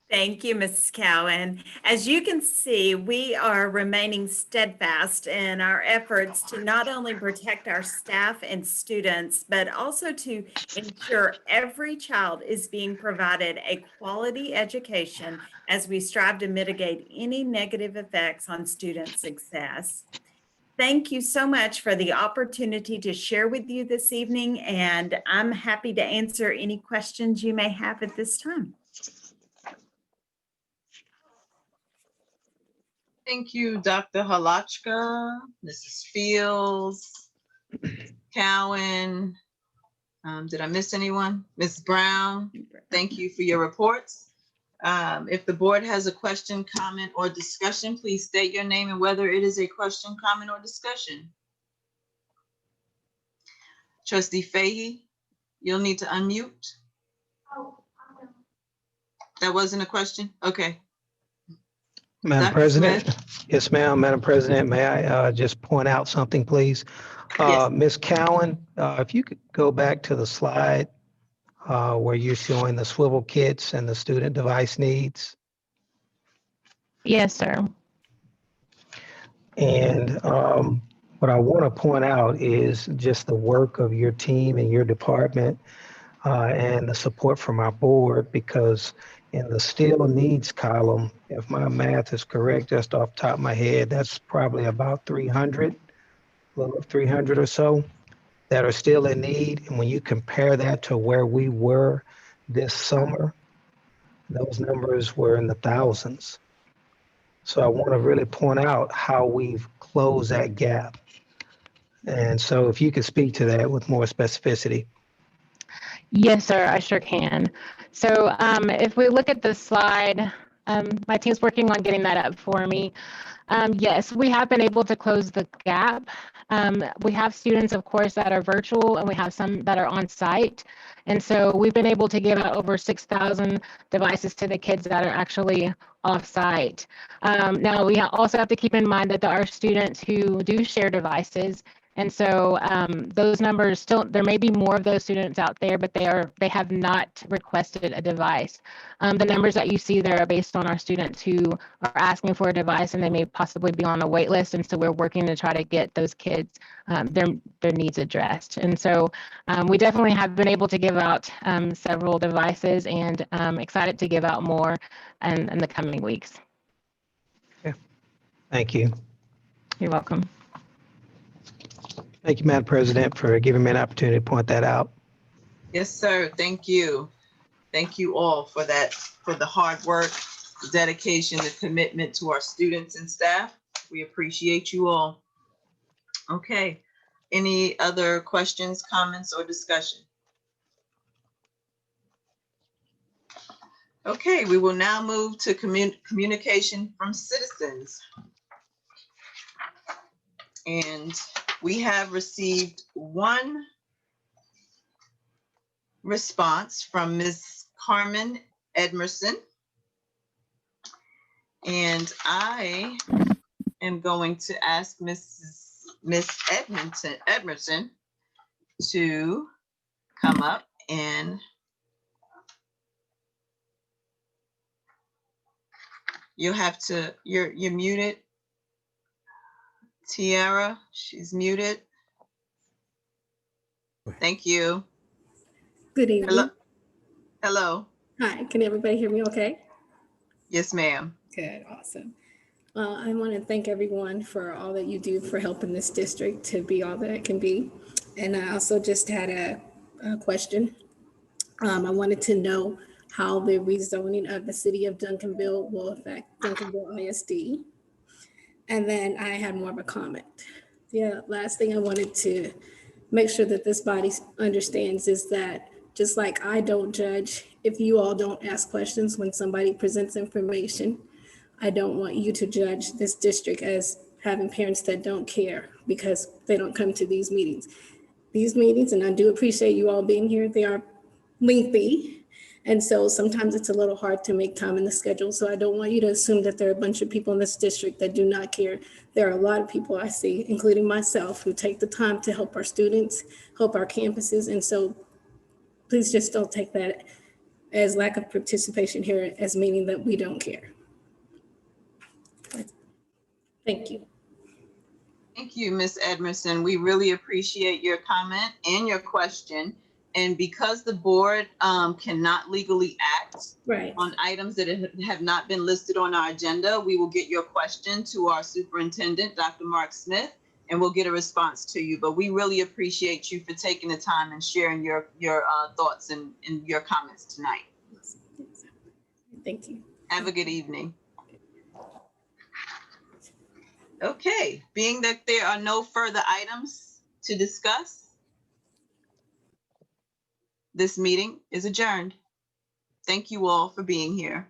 Thank you, Mrs. Cowan. As you can see, we are remaining steadfast in our efforts to not only protect our staff and students, but also to ensure every child is being provided a quality education as we strive to mitigate any negative effects on student success. Thank you so much for the opportunity to share with you this evening, and I'm happy to answer any questions you may have at this time. Thank you, Dr. Halachka, Mrs. Fields, Cowan, Did I miss anyone? Ms. Brown, thank you for your reports. If the board has a question, comment, or discussion, please state your name and whether it is a question, comment, or discussion. Trustee Fahey, you'll need to unmute. That wasn't a question? Okay. Madam Dr. President? Smith? Yes, ma'am. Madam President, may I just point out something, please? Yes. Ms. Cowan, if you could go back to the slide where you're showing the swivel kits and the student device needs. Yes, sir. And what I want to point out is just the work of your team and your department and the support from our board, because in the still needs column, if my math is correct, just off the top of my head, that's probably about 300, a little 300 or so that are still in need. And when you compare that to where we were this summer, those numbers were in the thousands. So I want to really point out how we've closed that gap. And so if you could speak to that with more specificity. Yes, sir, I sure can. So if we look at the slide, my team's working on getting that up for me. Yes, we have been able to close the gap. We have students, of course, that are virtual, and we have some that are on site. And so we've been able to give out over 6,000 devices to the kids that are actually off site. Now, we also have to keep in mind that there are students who do share devices. And so those numbers still, there may be more of those students out there, but they have not requested a device. The numbers that you see there are based on our students who are asking for a device, and they may possibly be on a wait list. And so we're working to try to get those kids their needs addressed. And so we definitely have been able to give out several devices, and excited to give out more in the coming weeks. Yeah. Thank you. You're welcome. Thank you, Madam President, for giving me an opportunity to point that out. Yes, sir. Thank you. Thank you all for that, for the hard work, the dedication, the commitment to our students and staff. We appreciate you all. Okay. Any other questions, comments, or discussion? Okay, we will now move to communication from citizens. And we have received one response from Ms. Carmen Edmerson. And I am going to ask Miss Edmerson to come up, and you'll have to, you're muted. Tiara, she's muted. Thank you. Good evening. Hello. Hello. Hi, can everybody hear me okay? Yes, ma'am. Good, awesome. I want to thank everyone for all that you do for helping this district to be all that it can be. And I also just had a question. I wanted to know how the rezoning of the city of Duncanville will affect Duncanville ISD. And then I had more of a comment. The last thing I wanted to make sure that this body understands is that just like I don't judge if you all don't ask questions when somebody presents information, I don't want you to judge this district as having parents that don't care because they don't come to these meetings. These meetings, and I do appreciate you all being here, they are lengthy. And so sometimes it's a little hard to make time in the schedule. So I don't want you to assume that there are a bunch of people in this district that do not care. There are a lot of people I see, including myself, who take the time to help our students, help our campuses. And so please just don't take that as lack of participation here as meaning that we don't care. Thank you. Thank you, Ms. Edmerson. We really appreciate your comment and your question. And because the board cannot legally act on items that have not been listed on our agenda, we will get your question to our superintendent, Dr. Mark Smith, and we'll get a response to you. But we really appreciate you for taking the time and sharing your thoughts and your comments tonight. Thank you. Have a good evening. Okay, being that there are no further items to discuss, This meeting is adjourned. Thank you all for being here.